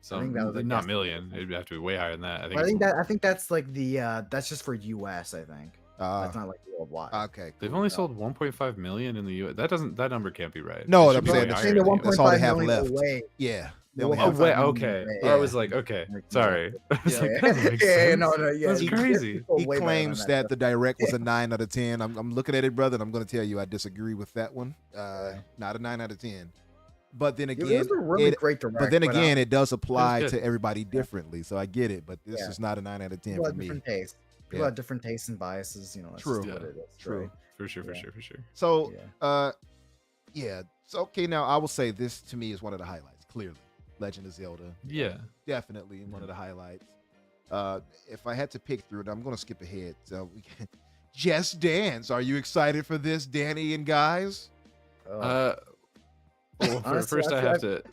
So not million. It'd have to be way higher than that. I think that's like the that's just for US. I think that's not like worldwide. Okay, they've only sold 1.5 million in the US. That number can't be right. No, I'm saying that's all they have left. Yeah. Okay. I was like, okay, sorry. That's crazy. He claims that the Direct was a 9 out of 10. I'm looking at it, brother, and I'm going to tell you I disagree with that one. Not a 9 out of 10. But then again, it does apply to everybody differently, so I get it. But this is not a 9 out of 10 for me. People have different tastes and biases. You know, that's true. Just what it is. True. For sure. So, So okay, now I will say this to me is one of the highlights. Clearly, Legend of Zelda. Yeah, definitely one of the highlights. If I had to pick through it, I'm going to skip ahead. So we can Just Dance. Are you excited for this, Danny and guys? Well, first I have to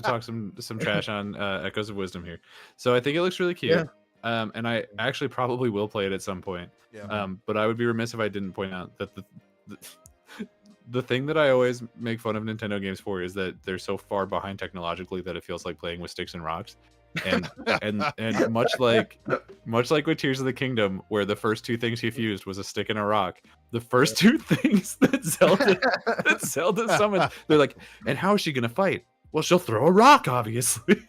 talk some trash on Echoes of Wisdom here. So I think it looks really cute. Yeah. And I actually probably will play it at some point. Yeah. But I would be remiss if I didn't point out that the thing that I always make fun of Nintendo games for is that they're so far behind technologically that it feels like playing with sticks and rocks. And much like with Tears of the Kingdom, where the first two things he fused was a stick and a rock, the first two things that Zelda summoned, they're like, and how is she gonna fight? Well, she'll throw a rock, obviously.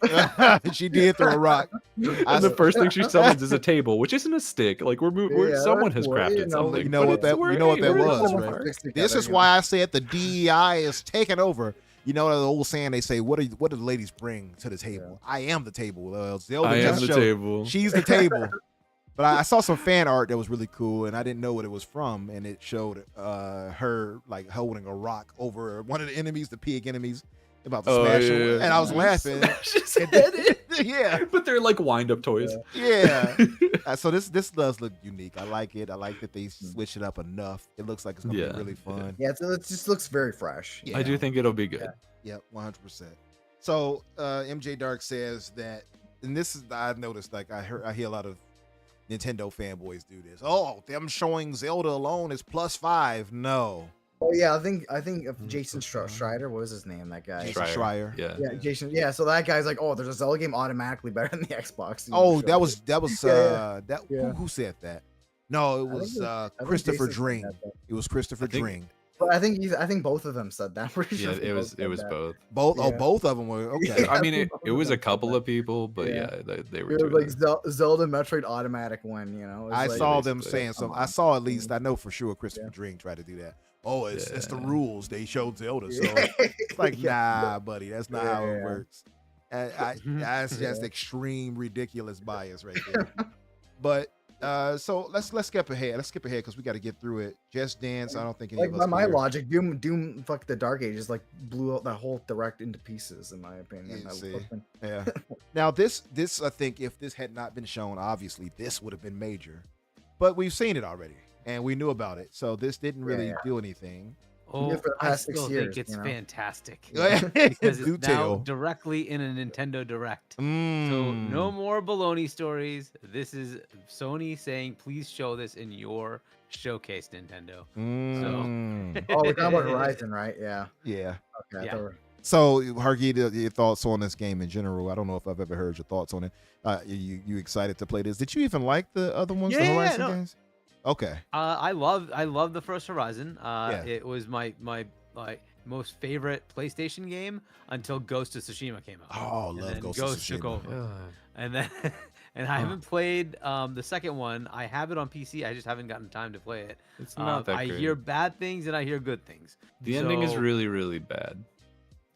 She did throw a rock. And the first thing she summons is a table, which isn't a stick. Like someone has crafted something. You know what that was, right? This is why I said the DEI is taking over. You know the old saying they say, what do the ladies bring to the table? I am the table. Zelda I am the table. She's the table. But I saw some fan art that was really cool, and I didn't know what it was from, and it showed her like holding a rock over one of the enemies, the pig enemies, about to smash him. And I was laughing. Yeah. But they're like wind-up toys. Yeah. So this does look unique. I like it. I like that they switch it up enough. It looks like it's gonna be really fun. Yeah, so it just looks very fresh. Yeah. I do think it'll be good. Yeah, 100%. So MJ Dark says that, and this is, I've noticed, like I hear a lot of Nintendo fanboys do this. Oh, them showing Zelda alone is +5. No. Oh yeah, I think of Jason Schreier. What was his name? That guy. Jason Schreier. Yeah, Jason. Yeah, so that guy's like, oh, there's a Zelda game automatically better than the Xbox. That was who said that? No, it was Christopher Dring. It was Christopher Dring. But I think both of them said that. Yeah, it was both. Both. Yeah. Oh, both of them were okay. I mean, it was a couple of people, but they were. It was like Zelda Metroid automatic win. You know, I saw them saying something. I saw at least. I know for sure Christopher Dring tried to do that. Oh, it's the rules. They showed Zelda, so it's like, nah, buddy, that's not how it works. That's just extreme ridiculous bias right there. But so let's skip ahead. Let's skip ahead because we got to get through it. Just Dance. I don't think any of us. By my logic, Doom, fuck the Dark Ages, like blew out that whole Direct into pieces, in my opinion. Yeah. Now this I think if this had not been shown, obviously this would have been major, but we've seen it already. And we knew about it, so this didn't really do anything. Oh, I still think it's fantastic because it's now directly in a Nintendo Direct. So no more baloney stories. This is Sony saying, "Please show this in your showcase, Nintendo." So, we're talking about Horizon, right? Yeah. Yeah. Okay. So, Hargy, your thoughts on this game in general? I don't know if I've ever heard your thoughts on it. You excited to play this? Did you even like the other ones, the Horizon no. games? Okay. I love the first Horizon. Yeah. It was my like most favorite PlayStation game until Ghost of Tsushima came out. Oh, And love then Ghost of took Tsushima. over. And then and I haven't played the second one. I have it on PC. I just haven't gotten time to play it. It's not that I great. hear bad things and I hear good things. The ending is So- really, really bad.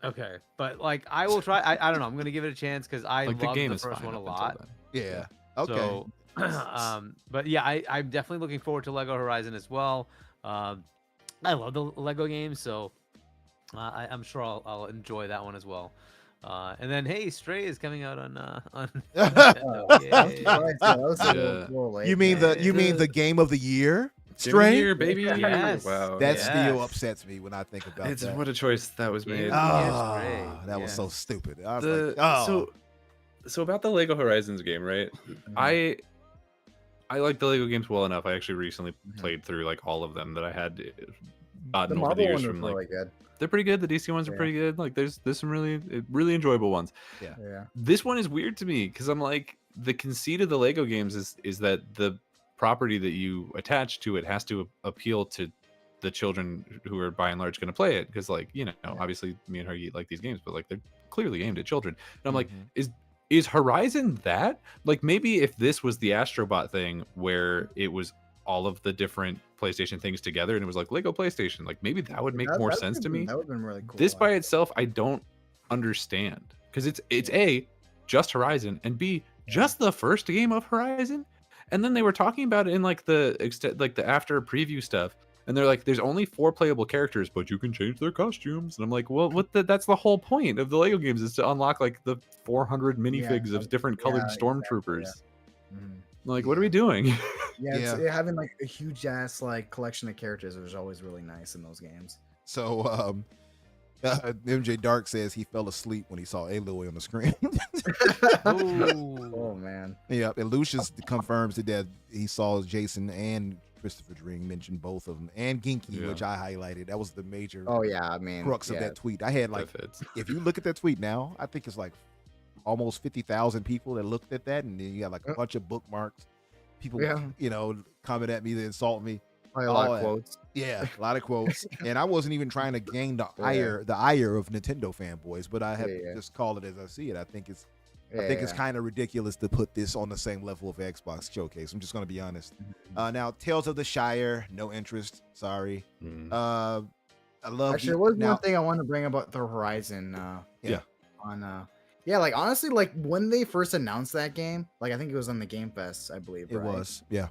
Okay, but like I will try. I don't know. I'm gonna give it a chance because I Like the love game the is first fine one a up until lot. then. Yeah. Okay. So, but yeah, I'm definitely looking forward to Lego Horizon as well. I love the Lego games, so I'm sure I'll enjoy that one as well. And then hey, Stray is coming out on Nintendo. Yay. That was a Yeah. little late, You mean man. the game of the year? Stray Stray? here, baby. Yes. Wow. That Yes. still upsets me when I think about It's that. what a choice that was made. Oh, Stray. that was so Yes. stupid. I was The- like, oh. so about the Lego Horizons game, right? I like the Lego games well enough. I actually recently played through like all of them that I had The gotten over the Marvel years one was from like really good. they're pretty good. The DC ones are Yeah. pretty good. Like there's some really enjoyable ones. Yeah. This one is weird to me because I'm like the conceit of the Lego games is that the property that you attach to it has to appeal to the children who are by and large going to play it because like obviously me and Hargy like these games but like they're clearly aimed at children and I'm like is Horizon that like maybe if this was the Astrobot thing where it was all of the different PlayStation things together and it was like Lego PlayStation like maybe that would make more sense to me. That would have been really cool. This by itself I don't understand because it's A, just Horizon, and B, just the first game of Horizon. And then they were talking about it in like the after preview stuff, and they're like, "There's only 4 playable characters, but you can change their costumes." And I'm like, "Well, that's the whole point of the Lego games is to unlock like the 400 minifigs of different colored stormtroopers." Mhm. Like, what are we doing? Yeah, it's, having like a huge ass like collection of characters was always really nice in those games. So, MJ Dark says he fell asleep when he saw Aloy on the screen. Oh man. Yeah, and Lucius confirms that he saw Jason and Christopher Dring mention both of them, and Genki, which I highlighted. That was the major Oh yeah, I mean crux of that tweet. I had like, if you look at that tweet now, I think it's like almost 50,000 people that looked at that, and then you got like a bunch of bookmarks. People, comment at me, they insult me. A lot of quotes. Yeah, a lot of quotes. And I wasn't even trying to gain the ire of Nintendo fanboys, but I have to just call it as I see it. I think it's it's kind of ridiculous to put this on the same level of Xbox Showcase. I'm just going to be honest. Now, Tales of the Shire, no interest. Sorry. I love. Actually, there was one thing I want to bring about the Horizon. Like honestly, like when they first announced that game, like I think it was on the Game Fest, I believe. It was, yeah.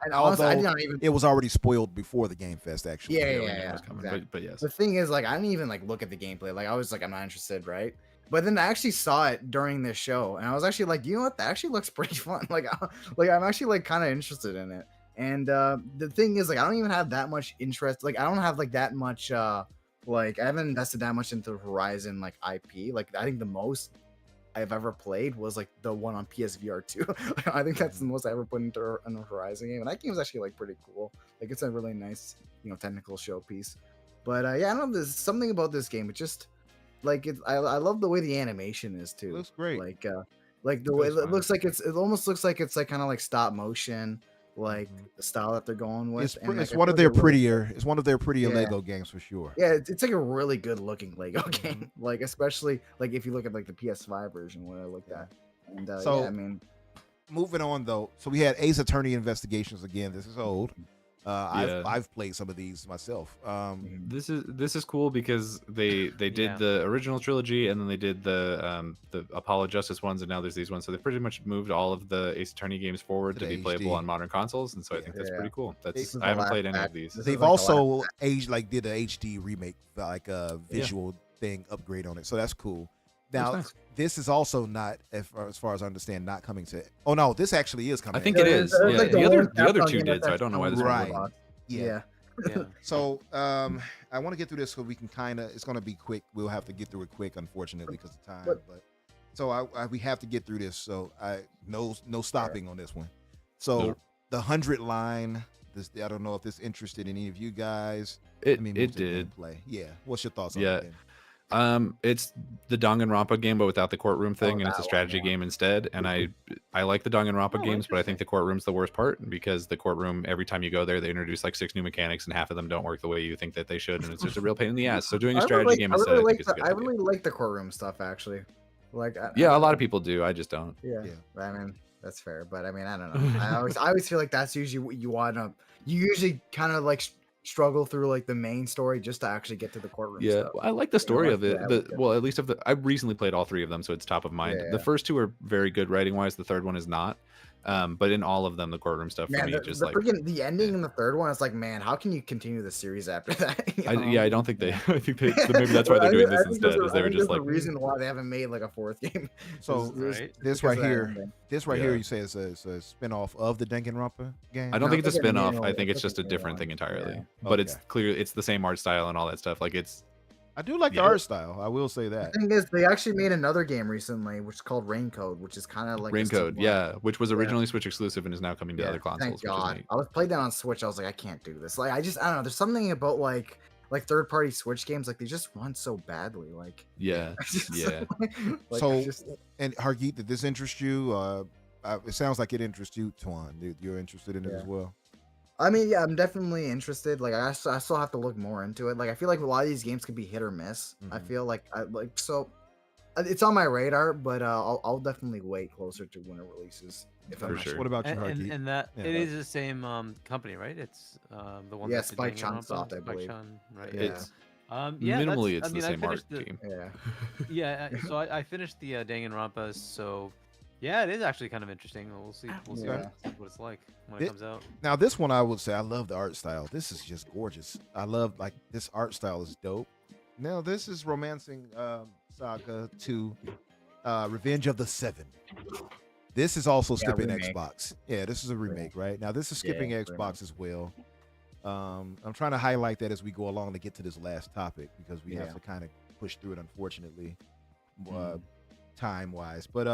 And honestly, I did not even. It was already spoiled before the Game Fest, actually. Yeah. Exactly. But yes. The thing is, like, I didn't even like look at the gameplay. Like, I was like, I'm not interested, right? But then I actually saw it during this show, and I was actually like, you know what? That actually looks pretty fun. Like I'm actually like kind of interested in it. And the thing is, like, I don't even have that much interest. Like, I don't have like that much. Like, I haven't invested that much into Horizon like IP. Like, I think the most I've ever played was like the one on PSVR 2. I think that's the most I ever put into a Horizon game, and that game is actually like pretty cool. Like it's a really nice, technical showpiece. But I don't know, there's something about this game. It just like I love the way the animation is too. It looks great. Like the way it looks like it almost looks like it's like kind of like stop motion. Like the style that they're going with. It's one of their prettier. It's one of their prettier Lego games for sure. Yeah, it's like a really good looking Lego game. Like especially like if you look at like the PS5 version, what I looked at. And so I mean, moving on though. So we had Ace Attorney Investigations again. This is old. I've played some of these myself. This is cool because they did the original trilogy and then they did the Apollo Justice ones and now there's these ones. So they pretty much moved all of the Ace Attorney games forward to be playable on modern consoles, and so I think that's pretty cool. I haven't played any of these. They've also did an HD remake, like a visual thing upgrade on it, so that's cool. Now, this is also not, as far as I understand, not coming to. Oh no, this actually is coming. I think it is. Yeah, like the other two did, so I don't know why this right. one. Yeah. So I want to get through this so we can it's going to be quick. We'll have to get through it quick, unfortunately, because of time. But so we have to get through this. So no stopping on this one. So the 100 line. I don't know if this interested any of you guys. It did. Play. Yeah. What's your thoughts on Yeah. it? It's the Danganronpa game, but without the courtroom thing, and it's a that one, strategy yeah. game instead. And I like the Danganronpa Oh, games, but I think interesting. the courtroom's the worst part because the courtroom, every time you go there, they introduce like 6 new mechanics, and half of them don't work the way you think that they should, and it's just a real pain in the ass. So doing a strategy game instead, I think is a good I idea. really like the courtroom stuff actually. Like Yeah, a lot of people do. I just don't. Yeah. Yeah. I mean, that's fair, but I mean, I don't know. I always feel like that's usually what you want to. You usually kind of like struggle through like the main story just to actually get to the courtroom Yeah, stuff. I like the story I of feel it. that would get- Well, at least of the. I recently played all 3 of them, so it's top of mind. Yeah, The yeah. first 2 are very good writing wise. The third one is not. But in all of them, the courtroom stuff for Man, me the, just the like. freaking the ending in the third one is like, man, how can you continue the series after that? You know? Yeah, I don't think they. I think they. So maybe that's why they're doing this instead. Is they were just like. the reason why they haven't made like a 4th game. So Right. this because right of that here, ending. this right Yeah. here, you say is a spin-off of the Danganronpa game. I don't No, think it's a it's like a spin-off. new I one. think it's It's like just a a new different one. thing entirely. Yeah. But it's Okay. clear it's the same art style and all that stuff. Like it's I do like the Yeah. art style. I will say The that. thing is, they actually made another game recently, which is called Raincode, which is kind of like a Raincode, similar- yeah, which was Yeah. originally Switch exclusive and is now coming to Yeah, other consoles, thank which is God. neat. I was played that on Switch. I was like, I can't do this. Like, I don't know. There's something about like third-party Switch games, like they just run so badly. Like, Yeah, yeah. like, So- just, And Hargeet, did this interest you? It sounds like it interests you, Twon. You're interested in it Yeah. as well. I mean, yeah, I'm definitely interested. Like, I still have to look more into it. Like, I feel like a lot of these games could be hit or miss. I Mhm. feel like it's on my radar, but I'll definitely wait closer to when it releases. If For I'm sure. What about you, And, Hargeet? and that Yeah. it is the same company, right? It's the one. Yeah, that did Spike Danganronpa, Chunsoft, I Spike believe. Chun, right? Yeah. It's Yeah, minimally that's- it's the I same art finished the- game. Yeah. Yeah, so I finished the Danganronpa, so yeah, it is actually kind of interesting. We'll see Yeah. what it's like when it It- comes out. Now, this one I would say I love the art style. This is just gorgeous. I love like this art style is dope. Now, this is Romancing Saga 2, Revenge of the Seven. This is also Yeah, skipping remake. Xbox. Yeah, this is a remake, right? Now, this is skipping Yeah, Xbox as well. I'm trying to highlight that as we go along to get to this last topic because we have Yeah. to kind of push through it, unfortunately, Mhm. time wise. But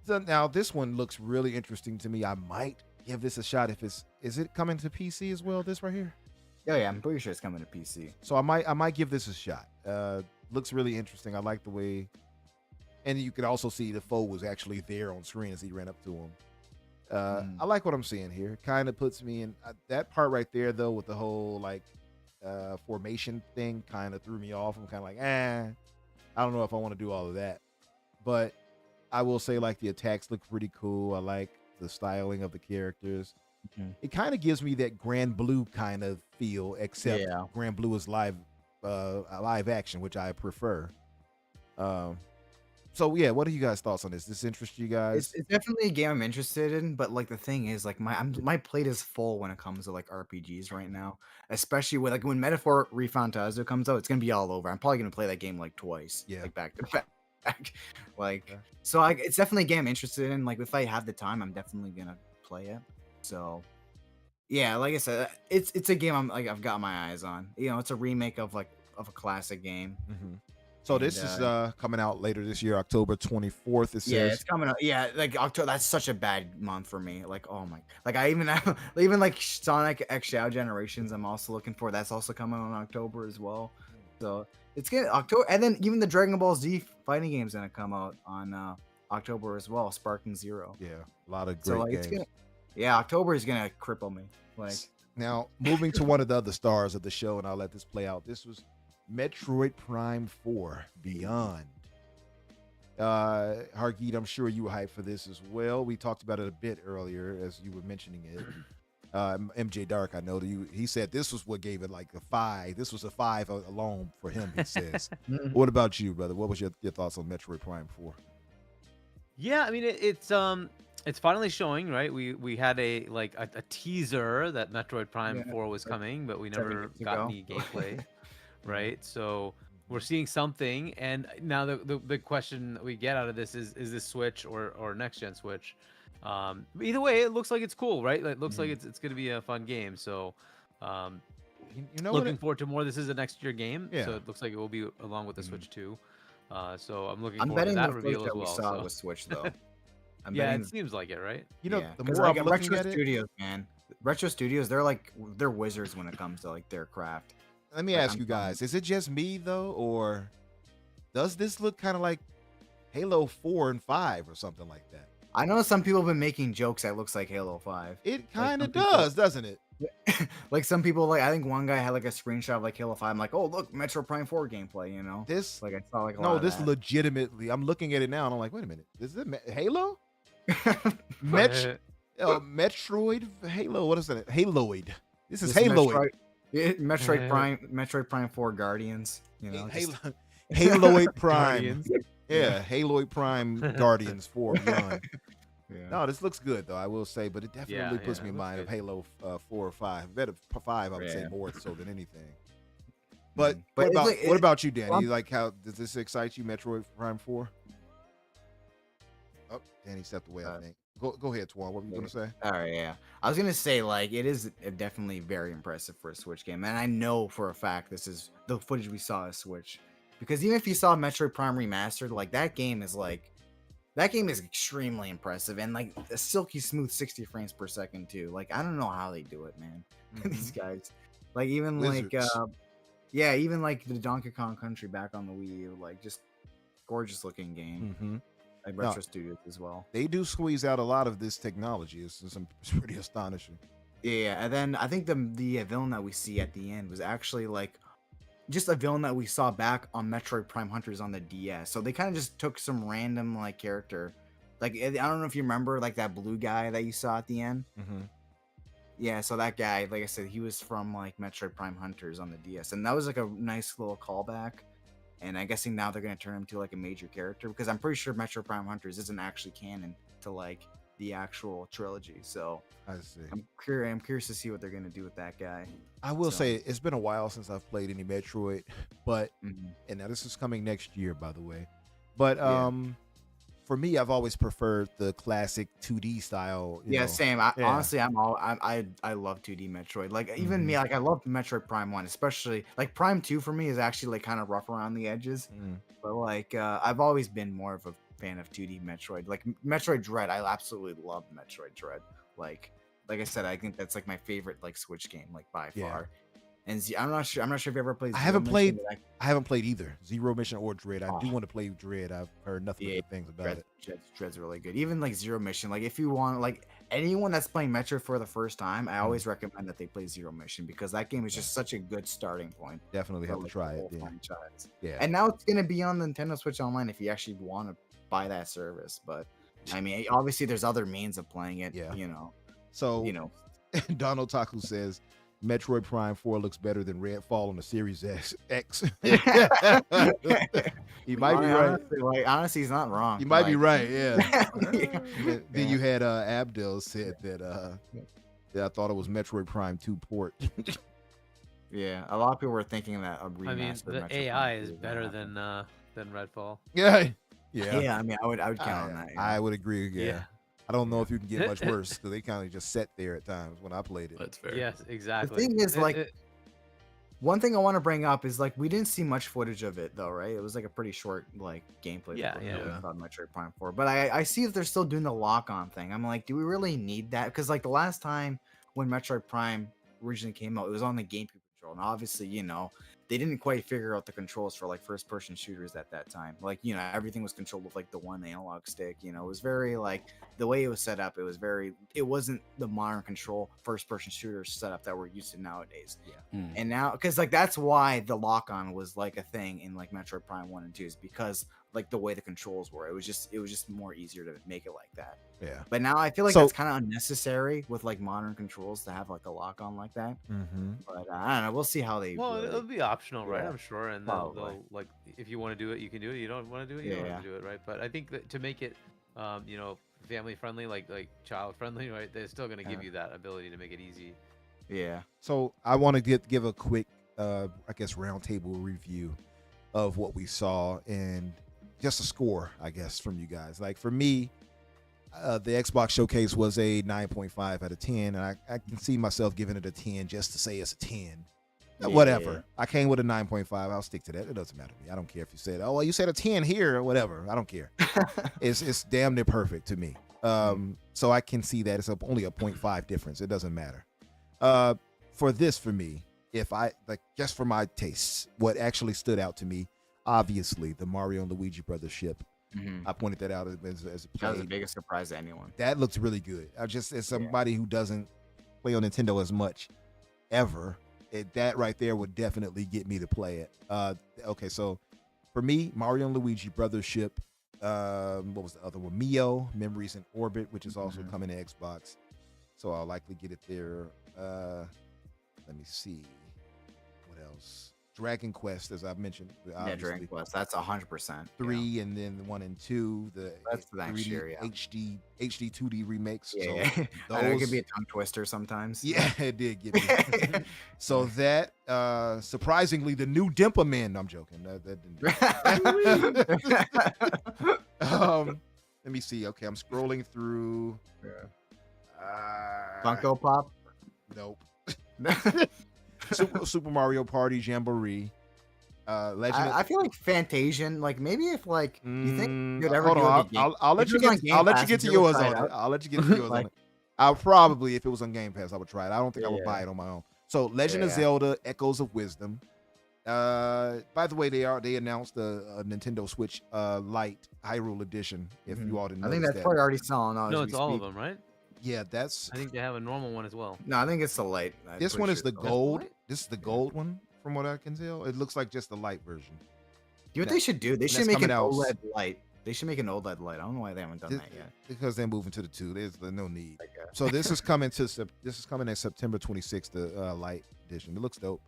so now this one looks really interesting to me. I might give this a shot if is it coming to PC as well? This right here. Yeah, I'm pretty sure it's coming to PC. So I might give this a shot. Looks really interesting. I like the way, and you could also see the foe was actually there on screen as he ran up to him. I like what I'm seeing here. Kind of puts me in that part right there though with the whole like formation thing. Kind of threw me off. I'm kind of like, I don't know if I want to do all of that. But I will say like the attacks look pretty cool. I like the styling of the characters. Mhm. It kind of gives me that Grand Blue kind of feel, except Yeah. Grand Blue is live action, which I prefer. So yeah, what are you guys' thoughts on this? Does this interest you guys? It's definitely a game I'm interested in, but like the thing is, like my plate is full when it comes to like RPGs right now, especially with like when Metaphor Refantasio comes out, it's gonna be all over. I'm probably gonna play that game like twice, Yeah. like back to back, like Okay. so. It's definitely a game I'm interested in. Like if I have the time, I'm definitely gonna play it. So yeah, like I said, it's a game I've got my eyes on. You know, it's a remake of a classic game. Mhm. So this And, is coming out later this year, October 24th. It Yeah, says. it's coming up. Yeah, like October. That's such a bad month for me. Like, oh my, like I even have, even like Sonic X Shadow Generations. I'm also looking for. That's also coming on October as well. So it's gonna October, and then even the Dragon Ball Z fighting game's gonna come out on October as well. Sparking Zero. Yeah, a lot of great So like, games. it's gonna. Yeah, October is gonna cripple me. Like, Now, moving to one of the other stars of the show, and I'll let this play out. This was Metroid Prime 4 Beyond. Hargeet, I'm sure you were hyped for this as well. We talked about it a bit earlier as you were mentioning it. MJ Dark, I know that he said this was what gave it like a 5. This was a 5 alone for him, he says. What about you, brother? What was your thoughts on Metroid Prime 4? Yeah, I mean it's finally showing, right? We had a teaser that Metroid Prime Yeah, 4 was coming, but we 7 never years got ago. any gameplay, right? So we're seeing something, and now the big question that we get out of this is this Switch or next gen Switch? Either way, it looks like it's cool, right? It looks like it's going to be a fun game. So You know what? looking forward to more. This is a next year game, Yeah. so it looks like it will be along with the Switch too. So I'm looking I'm forward to betting that the reveal Switch as that we well. saw So. was Switch though. I'm Yeah, betting it seems like it, right? You know, yeah, the 'cause, more like, I'm looking Retro at it, Studios, man. Retro Studios, they're wizards when it comes to like their craft. let me like, ask I'm you guys: is it just me though, or does this look kind of like Halo 4 and 5 or something like that? I know some people have been making jokes that looks like Halo 5. It kind of some people- does, doesn't it? Like some people, like I think one guy had like a screenshot of like Halo 5. I'm like, oh look, Metro Prime 4 gameplay. You know, This like I saw like a no, lot of this that. legitimately. I'm looking at it now and I'm like, wait a minute, is it Halo? Metroid Halo. What is it? Haloid. This is This Haloid. Metroid Prime 4 Guardians. You know, Halo, just- Haloid Prime. Guardians. Yeah, Haloid Prime Guardians 4 Beyond. yeah. No, this looks good though, I will say, but it definitely puts yeah, me it in looks mind of good. Halo 4 or 5. Better 5, I would say Yeah. more so than anything. But, But what it's about like- what about you, Danny? well, You like how does this excite you, Metroid Prime 4? Oh, Danny stepped away, I think. Go ahead, Twon. What were you gonna say? All right, yeah. I was gonna say like it is definitely very impressive for a Switch game, and I know for a fact this is the footage we saw is Switch, because even if you saw Metroid Prime Remastered, like that game is extremely impressive and like a silky smooth 60 frames per second too. Like I don't know how they do it, man. These guys, like even Wizards. yeah, even like the Donkey Kong Country back on the Wii U, like just gorgeous looking game. Mm-hmm. Like No. Retro Studios as well. They do squeeze out a lot of this technology. It's pretty astonishing. Yeah, and then I think the villain that we see at the end was actually like just a villain that we saw back on Metroid Prime Hunters on the DS. So they kind of just took some random like character. Like I don't know if you remember like that blue guy that you saw at the end. Mm-hmm. Yeah, so that guy, like I said, he was from like Metroid Prime Hunters on the DS, and that was like a nice little callback. And I'm guessing now they're gonna turn him to like a major character because I'm pretty sure Metroid Prime Hunters isn't actually canon to like the actual trilogy. So I see. I'm curious to see what they're gonna do with that guy. I will So- say it's been a while since I've played any Metroid, but Mhm. and now this is coming next year, by the way. But Yeah. for me, I've always preferred the classic 2D style. you Yeah, know. same. Yeah. Honestly, I love 2D Metroid. Like even me, like I love Metroid Prime 1, especially like Prime 2 for me is actually like kind of rough around the edges. Mm. But like I've always been more of a fan of 2D Metroid. Like Metroid Dread, I absolutely love Metroid Dread. Like I said, I think that's like my favorite like Switch game, like by Yeah. far. And I'm not sure if you ever played. I Zero haven't Mission, played but I haven't played either Zero Mission or Dread. I do Oh. want to play Dread. I've heard nothing Yeah, but good things about it. Dread's really good. Even like Zero Mission, like if you want like anyone that's playing Metroid for the first time, I always recommend that they play Zero Mission because that game is just such a good starting point. Definitely for, have to like, the try it. whole Yeah. franchise. Yeah. And now it's gonna be on the Nintendo Switch Online if you actually want to buy that service. But I mean, obviously there's other means of playing it. Yeah. So So Donald Taku says Metroid Prime 4 looks better than Redfall on the Series X. He might be right. Honestly, he's not wrong. You might be Like- right. Yeah. Yeah. Then you had Abdel said that I thought it was Metroid Prime 2 port. Yeah, a lot of people were thinking that a I mean, remaster. the Metroid AI Prime is 2 was better gonna happen. than Redfall. Yeah. Yeah, I mean, I would count on that. yeah. I would agree. Yeah. Yeah. I don't know if you can get much worse because they kind of just sat there at times when I played it. That's fair. Yes, exactly. thing is, like, It- One thing I want to bring up is like we didn't see much footage of it though, right? It was like a pretty short like gameplay. Yeah, footage yeah. that we saw in Metroid Prime 4. But I see that they're still doing the lock-on thing. I'm like, do we really need that? Because like the last time when Metroid Prime originally came out, it was on the GameCube control, and obviously they didn't quite figure out the controls for like first-person shooters at that time. Like everything was controlled with like the one analog stick. It was very like the way it was set up. It wasn't the modern control first-person shooter setup that we're used to nowadays. And now, because like that's why the lock-on was like a thing in like Metroid Prime 1 and 2 is because like the way the controls were, it was just more easier to make it like that. Yeah. But now I feel like So- that's kind of unnecessary with like modern controls to have like a lock-on like that. Mm-hmm. But I don't know. We'll see how they. Well, really- it'll be optional, right? Yeah, I'm sure, and probably. they'll like if you want to do it, you can do it. You don't want to do it, you don't Yeah. have to do it, right? But I think that to make it, family friendly, like child friendly, right? They're still gonna give Yeah. you that ability to make it easy. Yeah. So I want to give a quick, I guess, roundtable review of what we saw and just a score, I guess, from you guys. Like for me, the Xbox Showcase was a 9.5 out of 10, and I can see myself giving it a 10 just to say it's a 10. Whatever. Yeah. I came with a 9.5. I'll stick to that. It doesn't matter to me. I don't care if you said, oh, well, you said a 10 here or whatever. I don't care. It's damn near perfect to me. So I can see that it's only a 0.5 difference. It doesn't matter. For me, if I like just for my tastes, what actually stood out to me, obviously the Mario and Luigi Brothers ship. Mhm. I pointed that out as a That was the play. biggest surprise to anyone. That looks really good. I just, as somebody who doesn't play on Nintendo as much ever, that right there would definitely get me to play it. Okay, so for me, Mario and Luigi Brothers ship. What was the other one? Mio, Memories in Orbit, which is also coming to Xbox. So I'll likely get it there. Let me see. What else? Dragon Quest, as I've mentioned. Yeah, Dragon Quest. That's 100%. 3 and then 1 and 2. That's the next 3D year, yeah. HD 2D remakes. Yeah. So I know it could those- be a tongue twister sometimes. Yeah, it did get me. So that surprisingly, the new Dimpa Man. No, I'm joking. That didn't. Let me see. Okay, I'm scrolling through. Funko Pop. Nope. Super Mario Party Jamboree. Legend. I feel like Fantasian. Like maybe if like you think you'd ever hold do on. like a game. I'll let if you it was on get. Game I'll let you Pass, get to would you yours try on it it. out? I'll let you get to yours Like- on it. I'll probably, if it was on Game Pass, I would try it. I don't think I would Yeah. buy it on my own. So Legend of Yeah. Zelda: Echoes of Wisdom. By the way, they announced a Nintendo Switch Lite Hyrule Edition. If you all didn't, I think notice that's that. probably already selling. No, it's all of them, right? Yeah, that's I think they have a normal one as well. No, I think it's the light. I'm this pretty one is sure the it's the- gold. Lite? This is the gold one, from what I can tell. It looks like just the light version. You know what they should do? They that's should make an coming out- OLED light. They should make an OLED light. I don't know why they haven't done This- that yet. Because they're moving to the 2. There's no need. I guess. So this is coming at September 26th, the light edition. It looks dope.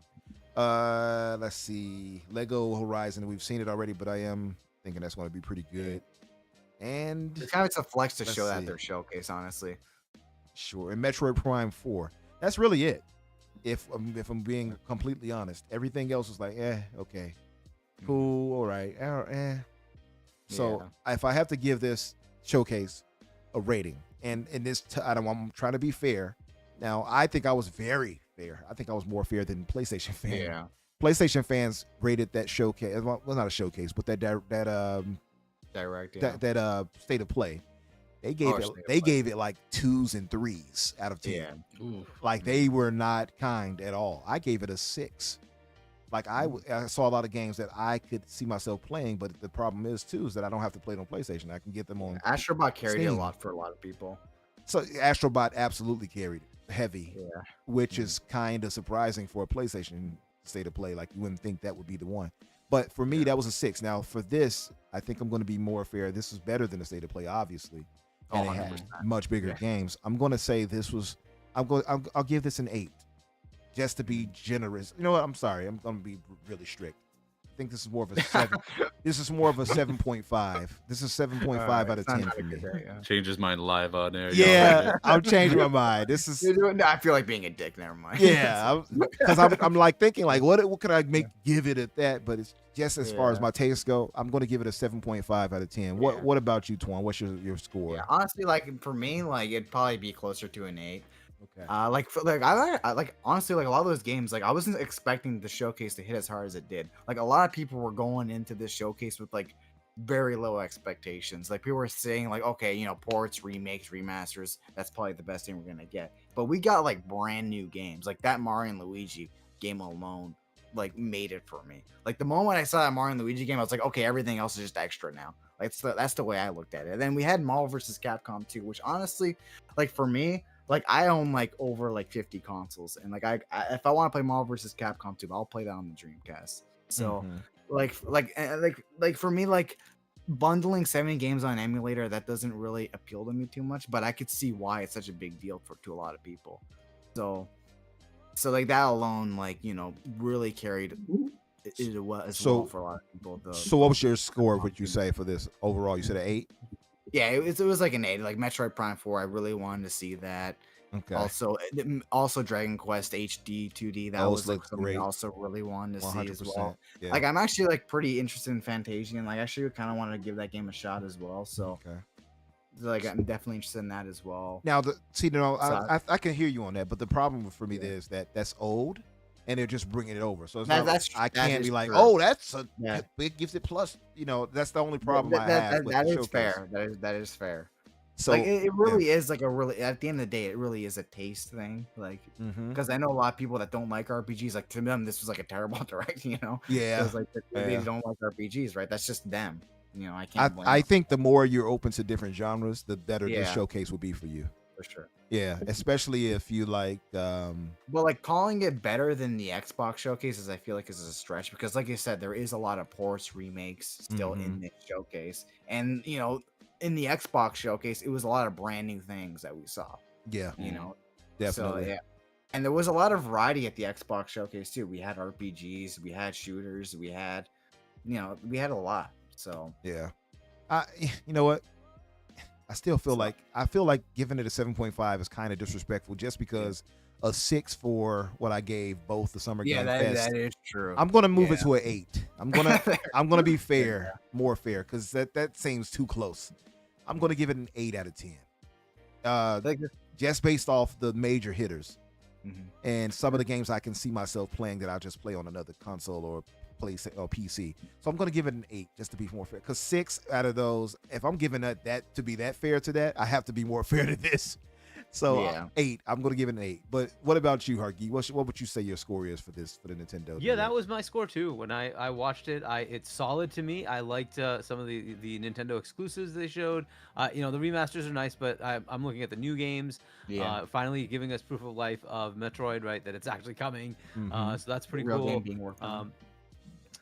Let's see, Lego Horizon. We've seen it already, but I am thinking that's going to be pretty good. And It's kind of a flex to Let's show that see. at their showcase, honestly. sure, and Metroid Prime 4. That's really it. If I'm being completely honest, everything else is like, okay, cool, all right, So if I have to give this showcase a rating, and in this, I'm trying to be fair. Now, I think I was very fair. I think I was more fair than PlayStation fans. Yeah. PlayStation fans rated that showcase. Well, not a showcase, but that Direct. Yeah. that state of play. They gave State it. of They Play. gave it like 2s and 3s out of 10. Yeah. Like they were not kind at all. I gave it a 6. Like I saw a lot of games that I could see myself playing, but the problem is too is that I don't have to play it on PlayStation. I can get them on. Astrobot carried it a Steam. lot for a lot of people. So Astrobot absolutely carried it heavy, Yeah. which is kind of surprising for a PlayStation state of play. Like you wouldn't think that would be the one. But for me, that was a 6. Now for this, I think I'm going to be more fair. This is better than the state of play, obviously, and it had 100%. much bigger games. I'm going to say this was. I'll give this an 8, just to be generous. You know what? I'm sorry. I'm going to be really strict. I think this is more of a 7. This is more of a 7.5. This is 7.5 out of 10 for me. Change his mind live on air. Yeah, I'm changing my mind. This is. No, I feel like being a dick. Never mind. Yeah, because I'm like thinking like what could I give it at that? But it's just as far as my tastes go, I'm going to give it a 7.5 out of 10. What about you, Twon? What's your score? Yeah, honestly, like for me, like it'd probably be closer to an 8. Okay. I like honestly like a lot of those games, like I wasn't expecting the showcase to hit as hard as it did. Like a lot of people were going into this showcase with like very low expectations. Like people were saying like, okay, you know, ports, remakes, remasters, that's probably the best thing we're gonna get. But we got like brand new games. Like that Mario and Luigi game alone like made it for me. Like the moment I saw that Mario and Luigi game, I was like, okay, everything else is just extra now. Like that's the way I looked at it. And then we had Marvel vs. Capcom 2, which honestly, like for me, like I own like over like 50 consoles, and like I if I want to play Marvel vs. Capcom 2, I'll play that on the Dreamcast. So like for me, like bundling 70 games on an emulator, that doesn't really appeal to me too much, but I could see why it's such a big deal to a lot of people. So like that alone, like, you know, really carried it well as well for a lot of people. So what was your score? Would you say for this overall? You said an 8. Yeah, it was like an 8. Like Metroid Prime 4, I really wanted to see that. Okay. Also Dragon Quest HD 2D, that was like looks something I great. also really wanted to see as well. Yeah. Like I'm actually like pretty interested in Fantasia, and like actually kind of wanted to give that game a shot as well. So okay. like I'm definitely interested in that as well. Now So- I can hear you on that, but the problem for me is that that's old, and they're just bringing it over. So it's That- not, that's- I that can't is be like, true. oh, that's a Yeah. big gifted plus. You know, that's the only problem I have. with That the is showcase. fair. That is fair. So like it really is like a really, at the end of the day, it really is a taste thing. Like, Mhm. because I know a lot of people that don't like RPGs. Like to them, this was like a terrible direct, you know? Yeah, Because like they yeah. don't like RPGs, right? That's just them. You know, I I can't blame I them. think the more you're open to different genres, the better this Yeah. showcase will be for you. For sure. Yeah, especially if you like. But like calling it better than the Xbox showcases, I feel like is a stretch because, like you said, there is a lot of ports, remakes still in this showcase, and you know, in the Xbox showcase, it was a lot of brand new things that we saw. Yeah, You know, definitely. So yeah, and there was a lot of variety at the Xbox showcase too. We had RPGs, we had shooters, we had, you know, we had a lot. So Yeah. You know what? I still feel like giving it a 7.5 is kind of disrespectful just because a 6 for what I gave both the Summer Game Fest. that is true. I'm gonna move it to an 8. I'm gonna be fair, more fair, because that seems too close. I'm gonna give it an 8 out of 10. Just based off the major hitters and some of the games I can see myself playing that I'll just play on another console or PC. So I'm gonna give it an 8 just to be more fair. Because 6 out of those, if I'm giving that to be that fair to that, I have to be more fair to this. So 8. I'm gonna give it an 8. But what about you, Hargi? What would you say your score is for the Nintendo? Yeah, that was my score too. When I watched it, it's solid to me. I liked some of the Nintendo exclusives they showed. You know, the remasters are nice, but I'm looking at the new games. Finally giving us proof of life of Metroid, right? That it's actually coming. So that's pretty Real cool. game being worked on.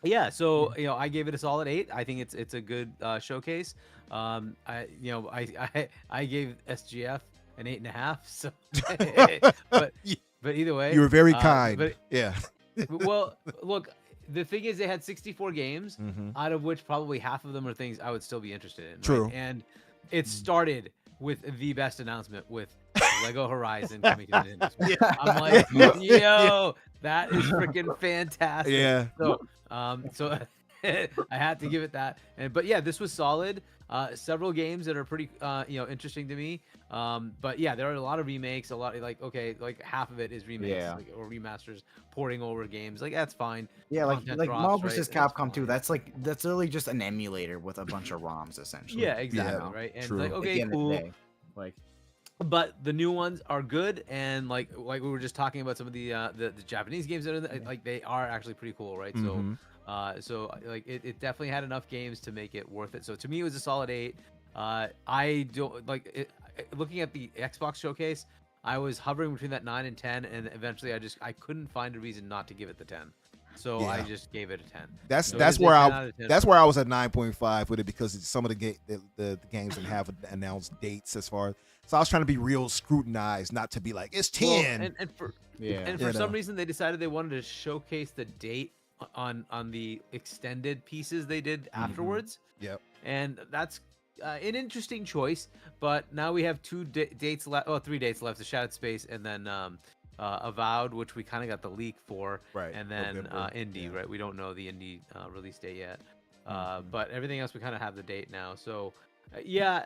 Yeah, so you know, I gave it a solid 8. I think it's a good showcase. I gave SGF an 8.5. So, but either way, you were very kind. But, yeah. Well, look, the thing is, they had 64 games, out of which probably half of them are things I would still be interested in. True. Right? And it started with the best announcement with Lego Horizon coming to Nintendo Switch. I'm like, yo, that is freaking fantastic. Yeah. So I had to give it that. But yeah, this was solid. Several games that are pretty interesting to me. But yeah, there are a lot of remakes. A lot like half of it is remakes or remasters, porting over games. Like that's fine. Yeah, like Content drops, Marvel right? vs. That's Capcom 2. fine. That's literally just an emulator with a bunch of ROMs essentially. Yeah, exactly. Yeah, Right. And true. like, At the okay, end of the cool. day, like But the new ones are good, and like we were just talking about some of the Japanese games that are like they are actually pretty cool, right? So like it definitely had enough games to make it worth it. So to me, it was a solid 8. I don't like it, looking at the Xbox showcase. I was hovering between that 9 and 10, and eventually I couldn't find a reason not to give it the 10. So I just gave it a 10. That's So that's it is a where 10 I out of 10. that's where I was at 9.5 with it because some of the games didn't have announced dates as far. So I was trying to be real scrutinized, not to be like it's 10. Well, and for You some know. reason they decided they wanted to showcase the date on the extended pieces they did afterwards. Yep. And that's an interesting choice. But now we have 2 dates left. Oh, 3 dates left: the Shattered Space, and then Avowed, which we kind of got the leak for, Right, and then November, Indie. yeah. Right, we don't know the Indie release date yet. But everything else we kind of have the date now. So again,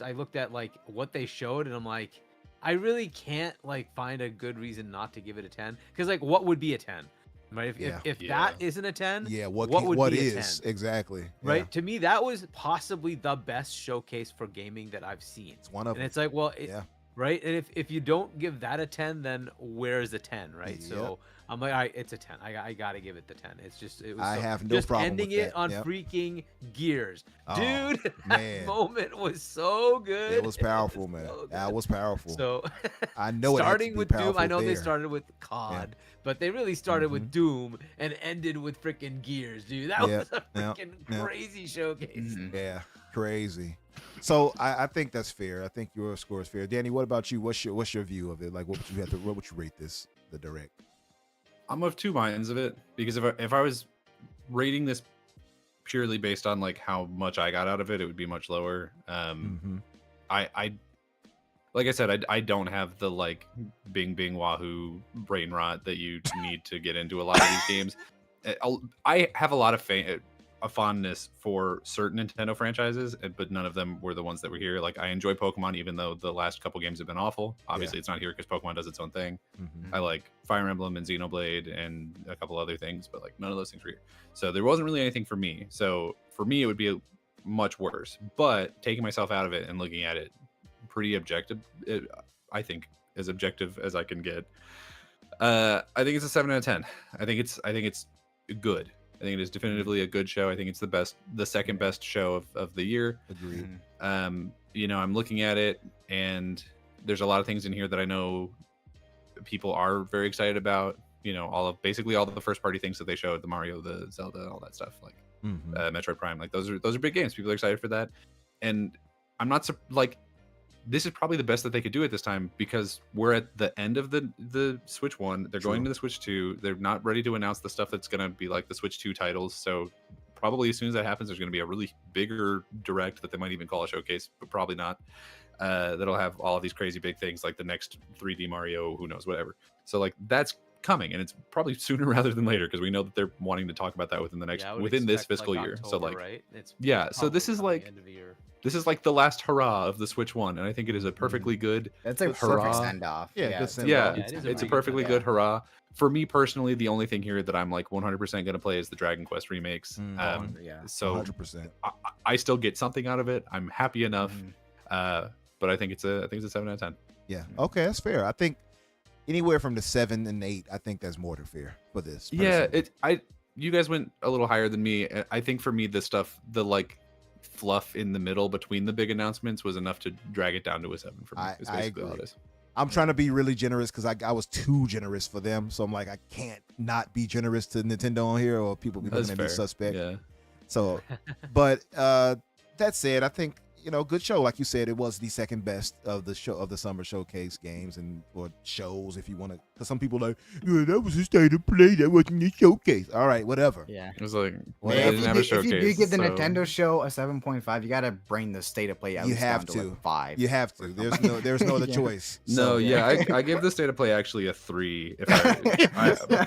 I looked at like what they showed, and I'm like, I really can't like find a good reason not to give it a 10, because like what would be a 10, right? If that isn't a 10, Yeah, what what would be a is 10? exactly Right? Yeah. To me, that was possibly the best showcase for gaming that I've seen. It's one of And them. it's like, well, Yeah. right? And if you don't give that a 10, then where's the 10, right? So I'm like, all right, it's a 10. I gotta give it the 10. It's just it was I so, have no just problem ending with it that. on Yep. freaking Gears, Oh, dude. That man. moment was so good. It was powerful, man. so That good. was powerful. So I know it had to starting be with Doom, I powerful know they there. started with COD, but they really started with Doom and ended with freaking Gears, dude. That Yeah, was a yeah, freaking yeah. crazy showcase. Yeah, crazy. So I think that's fair. I think your score is fair. Danny, what about you? What's your view of it? Like, what would you rate the direct? I'm of two minds of it, because if I was rating this purely based on like how much I got out of it, it would be much lower. I like I said, I don't have the like bing wahoo brain rot that you need to get into a lot of these games. I have a lot of a fondness for certain Nintendo franchises, but none of them were the ones that were here. Like, I enjoy Pokemon, even though the last couple games have been awful. Obviously, it's not here because Pokemon does its own thing. I like Fire Emblem and Xenoblade and a couple other things, but like none of those things were here. So there wasn't really anything for me. So for me, it would be much worse. But taking myself out of it and looking at it pretty objective, I think as objective as I can get. I think it's a 7 out of 10. I think it's good. I think it is definitively a good show. I think it's the second best show of the year. Agreed. You know, I'm looking at it, and there's a lot of things in here that I know people are very excited about. You know, basically all of the first party things that they showed, the Mario, the Zelda, all that stuff, like Metroid Prime, like those are big games. People are excited for that, and I'm not like, this is probably the best that they could do at this time, because we're at the end of the Switch 1. They're going to the Switch 2. They're not ready to announce the stuff that's going to be like the Switch 2 titles. So probably as soon as that happens, there's going to be a really bigger direct that they might even call a showcase, but probably not. That'll have all of these crazy big things like the next 3D Mario, who knows, whatever. So like that's coming, and it's probably sooner rather than later, because we know that they're wanting to talk about that within the next this fiscal year. October, so like, right? So this is like end of the year. This is like the last hurrah of the Switch 1, and I think it is a perfectly good. That's a hurrah. perfect send off. Yeah, good send Yeah, off. it's a perfectly good hurrah. For me personally, the only thing here that I'm like 100% going to play is the Dragon Quest remakes. So 100%. I still get something out of it. I'm happy enough. But I think it's a 7 out of 10. Yeah. Okay, that's fair. I think anywhere from the 7 and 8, I think that's more than fair for this. Yeah, personally. you guys went a little higher than me. I think for me, the stuff, the like fluff in the middle between the big announcements was enough to drag it down to a 7 for me. Is basically all it is. I'm trying to be really generous because I was too generous for them. So I'm like, I can't not be generous to Nintendo on here, or people be looking at me suspect. Yeah. So, but that said, I think, you know, good show. Like you said, it was the second best of the summer showcase games and or shows, if you want to. Because some people are like, yeah, that was a state of play. That wasn't a showcase. All right, whatever. Yeah. It was like, Well, they didn't have a showcase. If you do give the so- Nintendo show a 7.5, you gotta bring the state of play out. You have down to like 5. You have to. There's no other choice. No, So, I gave the state of play actually a 3.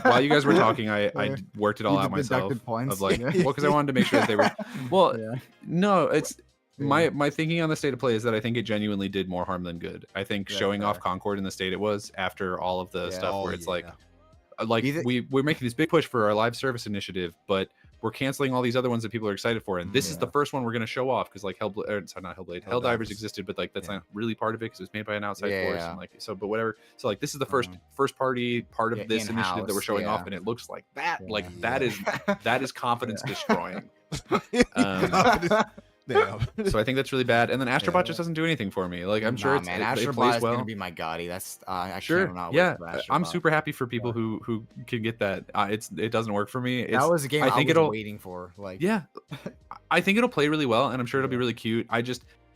While you guys were talking, I worked it all You out myself. deducted points. Of like, well, because I wanted to make sure that they were. Well, Yeah. no, it's my thinking on the state of play is that I think it genuinely did more harm than good. I think Yeah, showing off fair. Concord in the state it was after all of the Yeah. stuff where it's like Either- we're making this big push for our live service initiative, but we're canceling all these other ones that people are excited for, and this is the first one we're going to show off because like Helldivers existed, but like that's not really part of it because it was made by an outside force, and like so, but whatever. So like this is the first party part of this initiative that we're showing off, and it looks like that. Like that is confidence destroying. So I think that's really bad. And then Astrobot just doesn't do anything for me. Like I'm sure it Astrobot plays is well. gonna be my Gotti. That's I Sure. cannot Yeah, wait for I'm Astrobot. super happy for people who can get that. It doesn't work for me. That was a game I think was it'll waiting for. Like yeah, I think it'll play really well, and I'm sure it'll be really cute.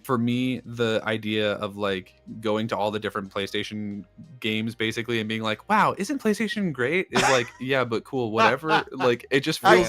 For me, the idea of like going to all the different PlayStation games basically and being like, wow, isn't PlayStation great? Is like, yeah, but cool, whatever. Like it just feels.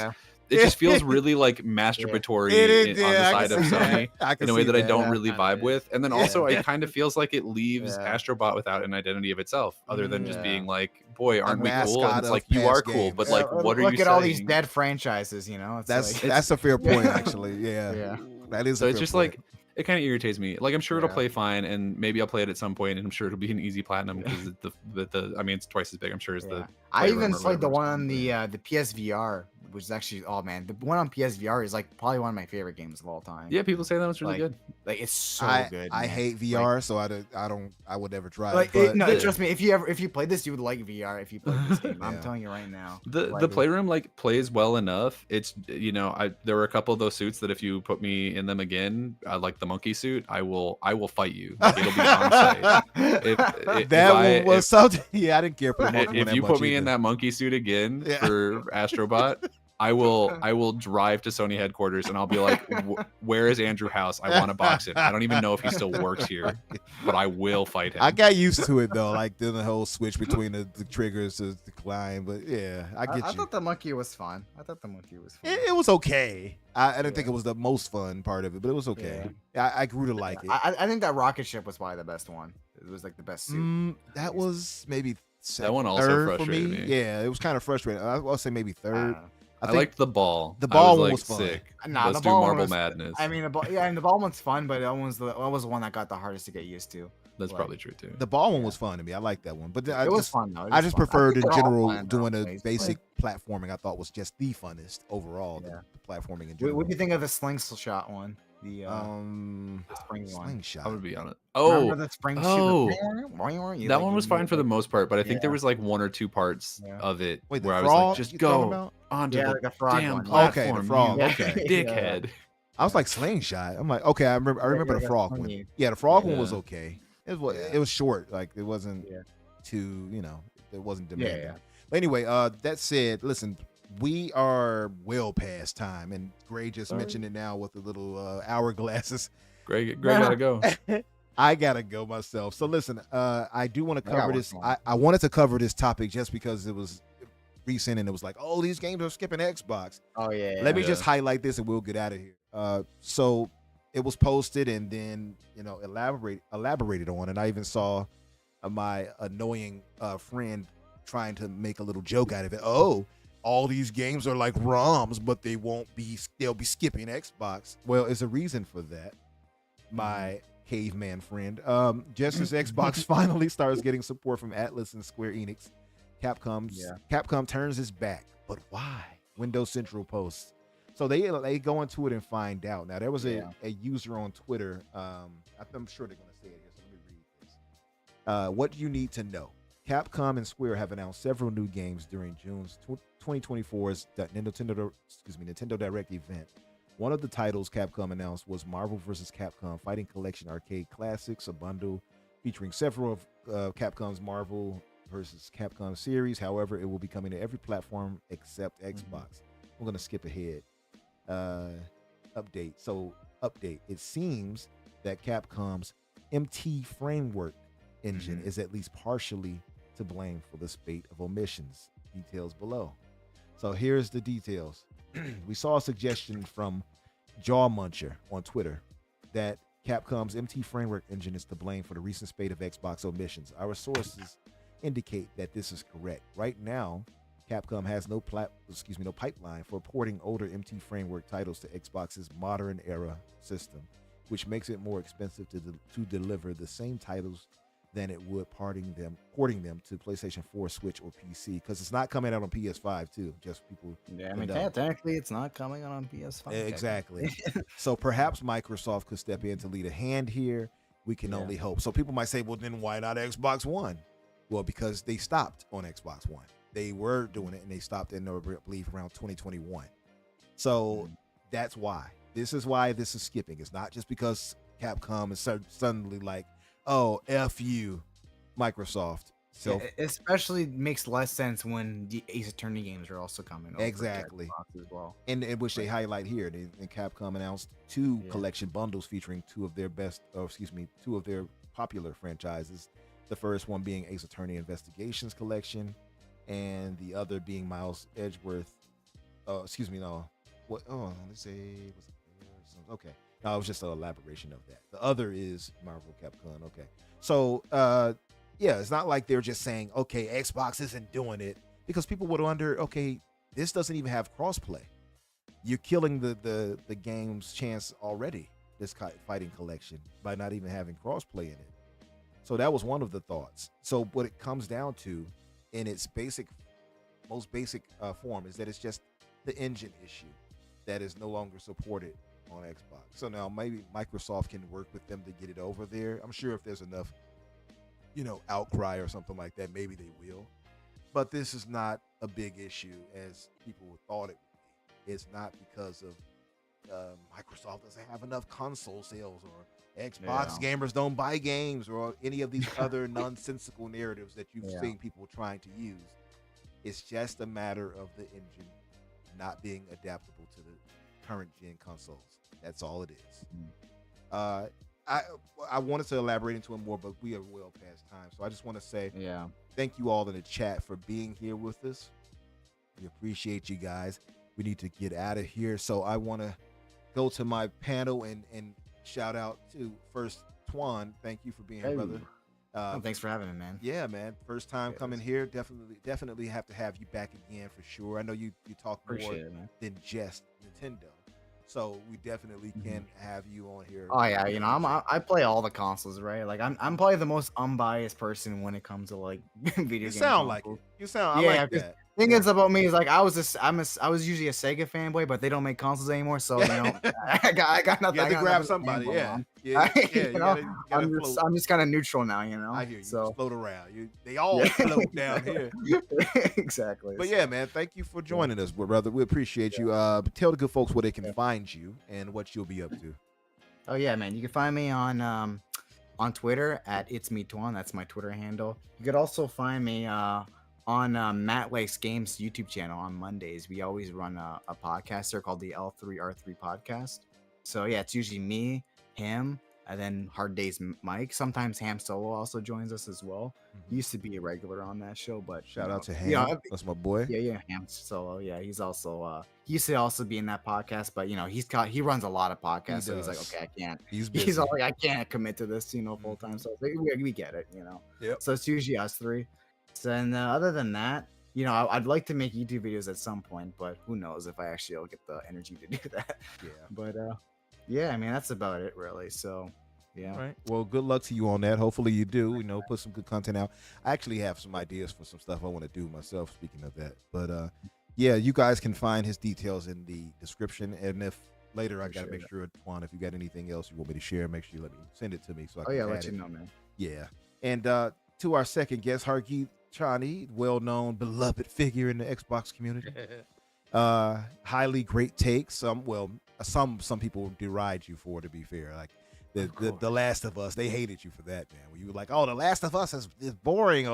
It just feels really like masturbatory on the side of Sony in a way that I don't really vibe with. And then also it kind of feels like it leaves Astrobot without an identity of itself, other than just being like, boy, aren't we cool? And it's like, you are cool, but like, what are you saying? Look at all these dead franchises, you know? That's a fair point, actually. Yeah. That is. So it's just like, it kind of irritates me. Like I'm sure it'll play fine, and maybe I'll play it at some point, and I'm sure it'll be an easy platinum because I mean it's twice as big. I'm sure as the. I even played the one on the PSVR, which is actually the one on PSVR is like probably one of my favorite games of all time. Yeah, people say that one's really good. Like it's so good. I hate VR, so I would never try like, it. No, trust me. If you played this, you would like VR. If you played this game, I'm telling you right now. The playroom like plays well enough. It's there were a couple of those suits that if you put me in them again, like the monkey suit, I will fight you. Like, it'll be on site. That was something. Yeah, I didn't care for the monkey. If you put me in that monkey suit again for Astrobot, I will drive to Sony headquarters and I'll be like, where is Andrew House? I want to box him. I don't even know if he still works here, but I will fight him. I got used to it though, like doing the whole switch between the triggers to decline. But yeah, I get you. I thought the monkey was fun. It was okay. I didn't think it was the most fun part of it, but it was okay. I grew to like it. I think that rocket ship was probably the best one. It was like the best suit. That was maybe that one also third frustrated for me. me. Yeah, it was kind of frustrating. I'll say maybe third. I liked the ball. The ball one was fun. Sick. Nah, Let's the do ball Marble was, Madness. I mean, the ball one's fun, but that was the one that got the hardest to get used to. That's Like, probably true too. The ball one was fun to me. I like that one, but it was fun though. I just preferred in general doing doing a basic platforming. I thought was just the funnest overall. Yeah. The platforming in What general. do you think of the slingshot one? The spring one. slingshot. I'm gonna be honest. Remember Oh, the spring oh, shoot? that one was fine for the most part, but I think there was like one or two parts Yeah. of it Wait, the where I was frog like, just you talking go about? onto Yeah, the like a frog damn one. Okay, the platform, frog, you okay. dickhead. I was like slingshot. I'm like, okay, I remember like the a frog one. funny- Yeah, the frog one Yeah. was okay. It was Yeah. it was short. Like it wasn't Yeah. too, it wasn't Yeah, demanding. yeah. But anyway, that said, listen, we are well past time, and Gray just mentioned it now with the little hourglasses. Greg gotta go. I gotta go myself. So listen, I do want to I got cover one this. for I wanted to cover this topic just because it was recent and it was like, oh, these games are skipping Xbox. Oh yeah. Let me Yeah. just highlight this and we'll get out of here. So it was posted and then elaborated on, and I even saw my annoying friend trying to make a little joke out of it. Oh, all these games are like ROMs, but they'll be skipping Xbox. Well, there's a reason for that, my caveman friend. Just as Xbox finally starts getting support from Atlas and Square Enix, Capcom turns its back. But why? Windows Central posts. So they go into it and find out. Now there was a user on Twitter. I'm sure they're gonna say it here. So let me read this. What do you need to know? Capcom and Square have announced several new games during June's 2024's Nintendo Direct event. One of the titles Capcom announced was Marvel vs. Capcom Fighting Collection Arcade Classics, a bundle featuring several of Capcom's Marvel vs. Capcom series. However, it will be coming to every platform except Xbox. I'm going to skip ahead. Update. It seems that Capcom's MT framework engine is at least partially to blame for the spate of omissions. Details below. So here's the details. We saw a suggestion from Jaw Muncher on Twitter that Capcom's MT framework engine is to blame for the recent spate of Xbox omissions. Our sources indicate that this is correct. Right now, Capcom has no pipeline for porting older MT framework titles to Xbox's modern era system, which makes it more expensive to deliver the same titles than it would porting them to PlayStation 4, Switch, or PC, because it's not coming out on PS5 too. Just people. Yeah, I mean, technically, it's not coming out on PS5. Exactly. So perhaps Microsoft could step in to lead a hand here. We can only hope. So people might say, well, then why not Xbox One? Well, because they stopped on Xbox One. They were doing it and they stopped in, I believe, around 2021. So that's why. This is why this is skipping. It's not just because Capcom is suddenly like, oh, F you, Microsoft. So it especially makes less sense when the Ace Attorney games are also coming over to exactly Xbox as well. and which they highlight here. And Capcom announced two collection bundles featuring two of their popular franchises. The first one being Ace Attorney Investigations Collection, and the other being Miles Edgeworth. Let's say okay. No, it was just an elaboration of that. The other is Marvel Capcom. Okay. So, it's not like they're just saying, okay, Xbox isn't doing it, because people would wonder, okay, this doesn't even have crossplay. You're killing the game's chance already, this fighting collection, by not even having crossplay in it. So that was one of the thoughts. So what it comes down to in its most basic form is that it's just the engine issue that is no longer supported on Xbox. So now maybe Microsoft can work with them to get it over there. I'm sure if there's enough, outcry or something like that, maybe they will. But this is not a big issue as people thought it would be. It's not because of Microsoft doesn't have enough console sales, or Xbox gamers don't buy games, or any of these other nonsensical narratives that you've seen people trying to use. It's just a matter of the engine not being adaptable to the current gen consoles. That's all it is. I wanted to elaborate into it more, but we are well past time. So I just want to say thank you all in the chat for being here with us. We appreciate you guys. We need to get out of here. So I want to go to my panel and shout out to first Twon. Thank you for being here, brother. Thanks for having me, man. Yeah, man. First time coming here. Definitely have to have you back again for sure. I know you talk more than just Nintendo. So we definitely can have you on here. Oh yeah, you know, I play all the consoles, right? Like I'm probably the most unbiased person when it comes to like video You game sound like consoles. it. You sound. I Yeah, like 'cause that. thing Yeah. is about me is like I was usually a Sega fanboy, but they don't make consoles anymore, so you know I got nothing. You have I to got grab nothing somebody. stand Yeah. on. Yeah. Yeah. You You know, gotta float. I'm just kind of neutral now, you know. I hear you. So Just float around. They all Yeah, float down here. exactly. But so. yeah, man, thank you for joining us, brother. We appreciate you. Tell the good folks where they can find you and what you'll be up to. Oh yeah, man. You can find me on Twitter at It's Me Twon. That's my Twitter handle. You could also find me on Matt Lake's Games YouTube channel on Mondays. We always run a podcast there called the L3R3 Podcast. So yeah, it's usually me, him, and then Hard Days Mike. Sometimes Ham Solo also joins us as well. He used to be a regular on that show, but Shout out to you Ham. know, That's my boy. yeah, Ham Solo. Yeah, he's also he used to also be in that podcast, but you know, he runs a lot lot, so he's like, does. okay, I can't. He's busy. He's all like, I can't commit to this, you know, full time. So we get it, you know. Yep. So it's usually us three. So and other than that, you know, I'd like to make YouTube videos at some point, but who knows if I actually will get the energy to do that. Yeah. But yeah, I mean that's about it really. So yeah. All right. Well, good luck to you on that. Hopefully you do, put some good content out. I actually have some ideas for some stuff I want to do myself, speaking of that. But yeah, you guys can find his details in the description. And if later I got to make sure, Twon, if you got anything else you want me to share, make sure you send it to me. So I can let add you it. know, man. Yeah. And to our second guest, Hargeet Chani, well-known, beloved figure in the Xbox community. Highly great takes. Some people deride you for, to be fair. Like the Last of Us, they hated you for that, man. When you were like, oh, The Last of Us is boring,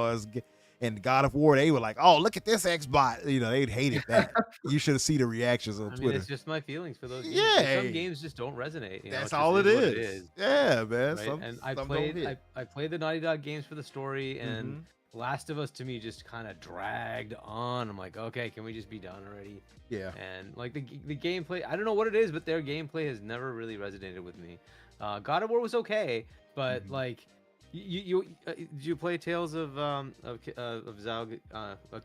and God of War, they were like, oh, look at this Xbox. They hated that. You should have seen the reactions on Twitter. It's just my feelings for those games. Yeah. Some games just don't resonate. That's all it is. What it is. Yeah, man. Right? And I played the Naughty Dog games for the story, and Last of Us to me just kind of dragged on. I'm like, okay, can we just be done already? Yeah. And like the gameplay, I don't know what it is, but their gameplay has never really resonated with me. God of War was okay, but like, did you play Tales of Zao?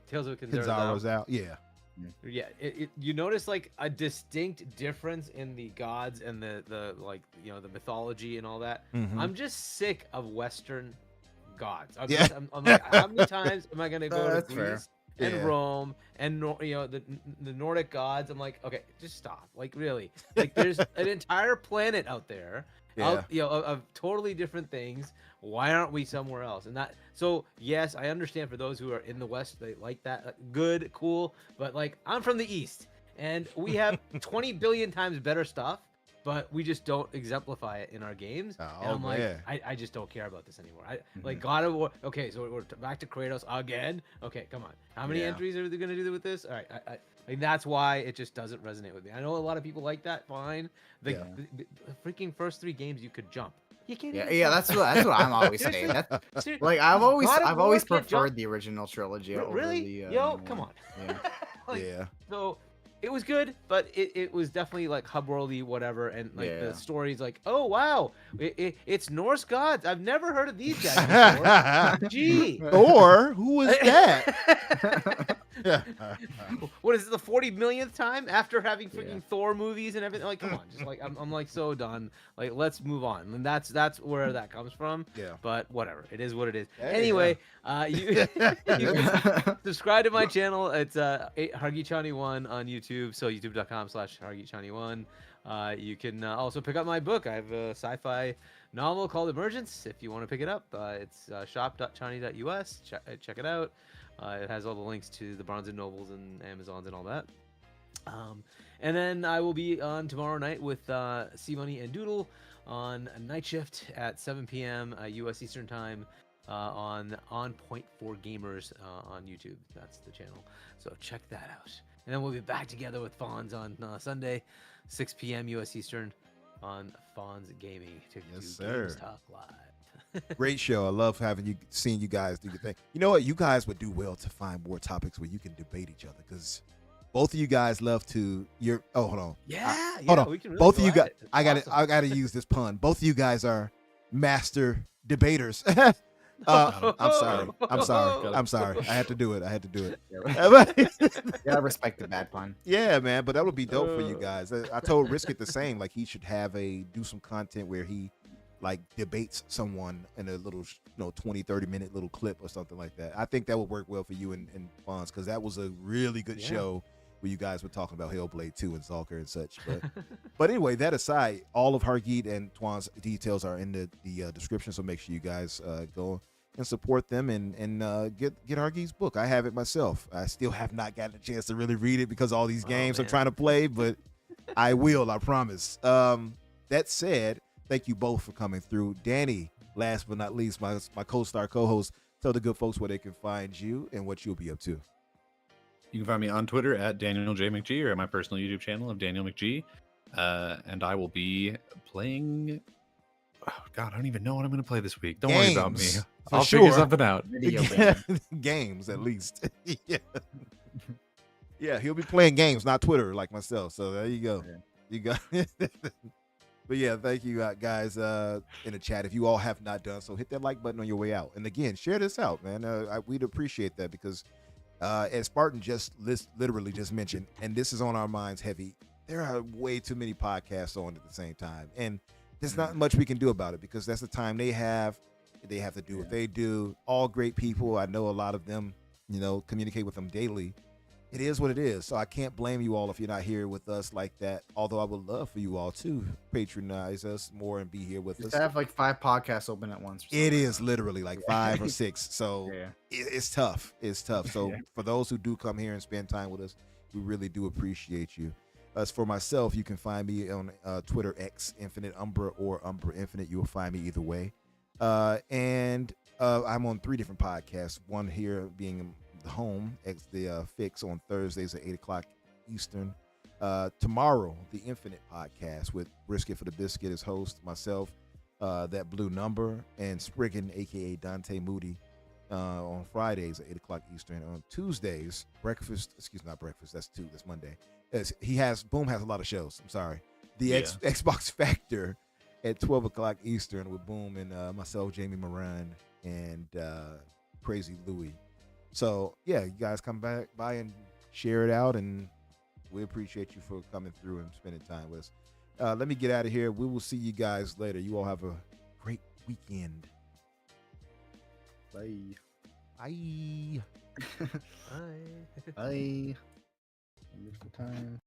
Tales of Kinzaro's out. Yeah. Yeah, you notice like a distinct difference in the gods and the like, the mythology and all that. I'm just sick of Western gods. I'm like, how many times am I gonna go to Greece and Rome and the Nordic gods? I'm like, okay, just stop. Like, really? Like, there's an entire planet out there, of totally different things. Why aren't we somewhere else? And that, so yes, I understand for those who are in the West, they like that. Good, cool. But like, I'm from the East, and we have 20 billion times better stuff, but we just don't exemplify it in our games. And I'm like, I just don't care about this anymore. Like God of War. Okay, so we're back to Kratos again. Okay, come on. How many entries are they gonna do with this? All right, like that's why it just doesn't resonate with me. I know a lot of people like that. Fine. The freaking first 3 games you could jump. You can't. Yeah, that's what I'm always saying. Like I've always preferred the original trilogy. Really? Over Yo, come on. Yeah. So it was good, but it was definitely like hub worldy, whatever, and like the story's like, oh wow, it's Norse gods. I've never heard of these guys before. Gee. Or who was that? What is it, the 40 millionth time after having freaking Thor movies and everything? Like, come on, just like I'm like so done. Like, let's move on. And that's where that comes from. Yeah. But whatever, it is what it is. Anyway, you can subscribe to my channel. It's Hargeechani1 on YouTube. So youtube.com/Hargeechani1. You can also pick up my book. I have a sci-fi novel called Emergence. If you want to pick it up, it's shop.chani.us. Check it out. It has all the links to the Barnes & Nobles and Amazons and all that. And then I will be on tomorrow night with C-Money and Doodle on Night Shift at 7 p.m. U.S. Eastern Time on Point for Gamers on YouTube. That's the channel. So check that out. And then we'll be back together with Fonz on Sunday, 6 p.m. U.S. Eastern on Fonz Gaming to do Games Talk Live. Great show. I love seeing you guys do your thing. You know what? You guys would do well to find more topics where you can debate each other, because both of you guys love to. Hold on. Hold on. We can really both of you guys. I gotta use this pun. Both of you guys are master debaters. I'm sorry. I'm sorry. Gotta- I'm sorry. I had to do it. I had to do it. Yeah, respect the bad pun. Yeah, man, but that would be dope for you guys. I told Riskit the same. Like he should do some content where he like debates someone in a little 20-30 minute little clip or something like that. I think that would work well for you and Fonz, because that was a really good show where you guys were talking about Hellblade 2 and Stalker and such. But anyway, that aside, all of Hargeet and Twon's details are in the description, so make sure you guys go and support them and get Hargeet's book. I have it myself. I still have not gotten a chance to really read it because all these games I'm trying to play, but I will, I promise. That said, thank you both for coming through. Danny, last but not least, my co-star co-host, tell the good folks where they can find you and what you'll be up to. You can find me on Twitter at Daniel J. McGee or at my personal YouTube channel of Daniel McGee. And I will be playing. Oh, God, I don't even know what I'm going to play this week. Don't worry about me. Games, I'll for figure sure. something out. Video game. Games, at least. Yeah, he'll be playing games, not Twitter like myself. So there you go. You got But yeah, thank you guys in the chat. If you all have not done so, hit that like button on your way out. And again, share this out, man. We'd appreciate that because as Spartan literally just mentioned, and this is on our minds heavy, there are way too many podcasts on at the same time. And there's not much we can do about it because that's the time they have. They have to do what they do. All great people. I know a lot of them, communicate with them daily. It is what it is. So I can't blame you all if you're not here with us like that. Although I would love for you all to patronize us more and be here with us. I have like 5 podcasts open at once. It is literally like 5 or 6. So Yeah. it's tough. It's tough. So for those who do come here and spend time with us, we really do appreciate you. As for myself, you can find me on Twitter, X Infinite Umbra or Umbra Infinite. You will find me either way. And I'm on 3 different podcasts. One here being The Home, the Fix on Thursdays at 8 o'clock Eastern. Tomorrow, the Infinite podcast with Brisket for the Biscuit as host, myself, that blue number, and Spriggan, aka Dante Moody, on Fridays at 8 o'clock Eastern. On Tuesdays, not breakfast, that's Monday. Boom has a lot of shows. I'm sorry. The Xbox Factor at 12 o'clock Eastern with Boom and myself, Jamie Moran, and Crazy Louie. So yeah, you guys come back by and share it out, and we appreciate you for coming through and spending time with us. Let me get out of here. We will see you guys later. You all have a great weekend. Bye. Bye. Bye. Bye. Beautiful time.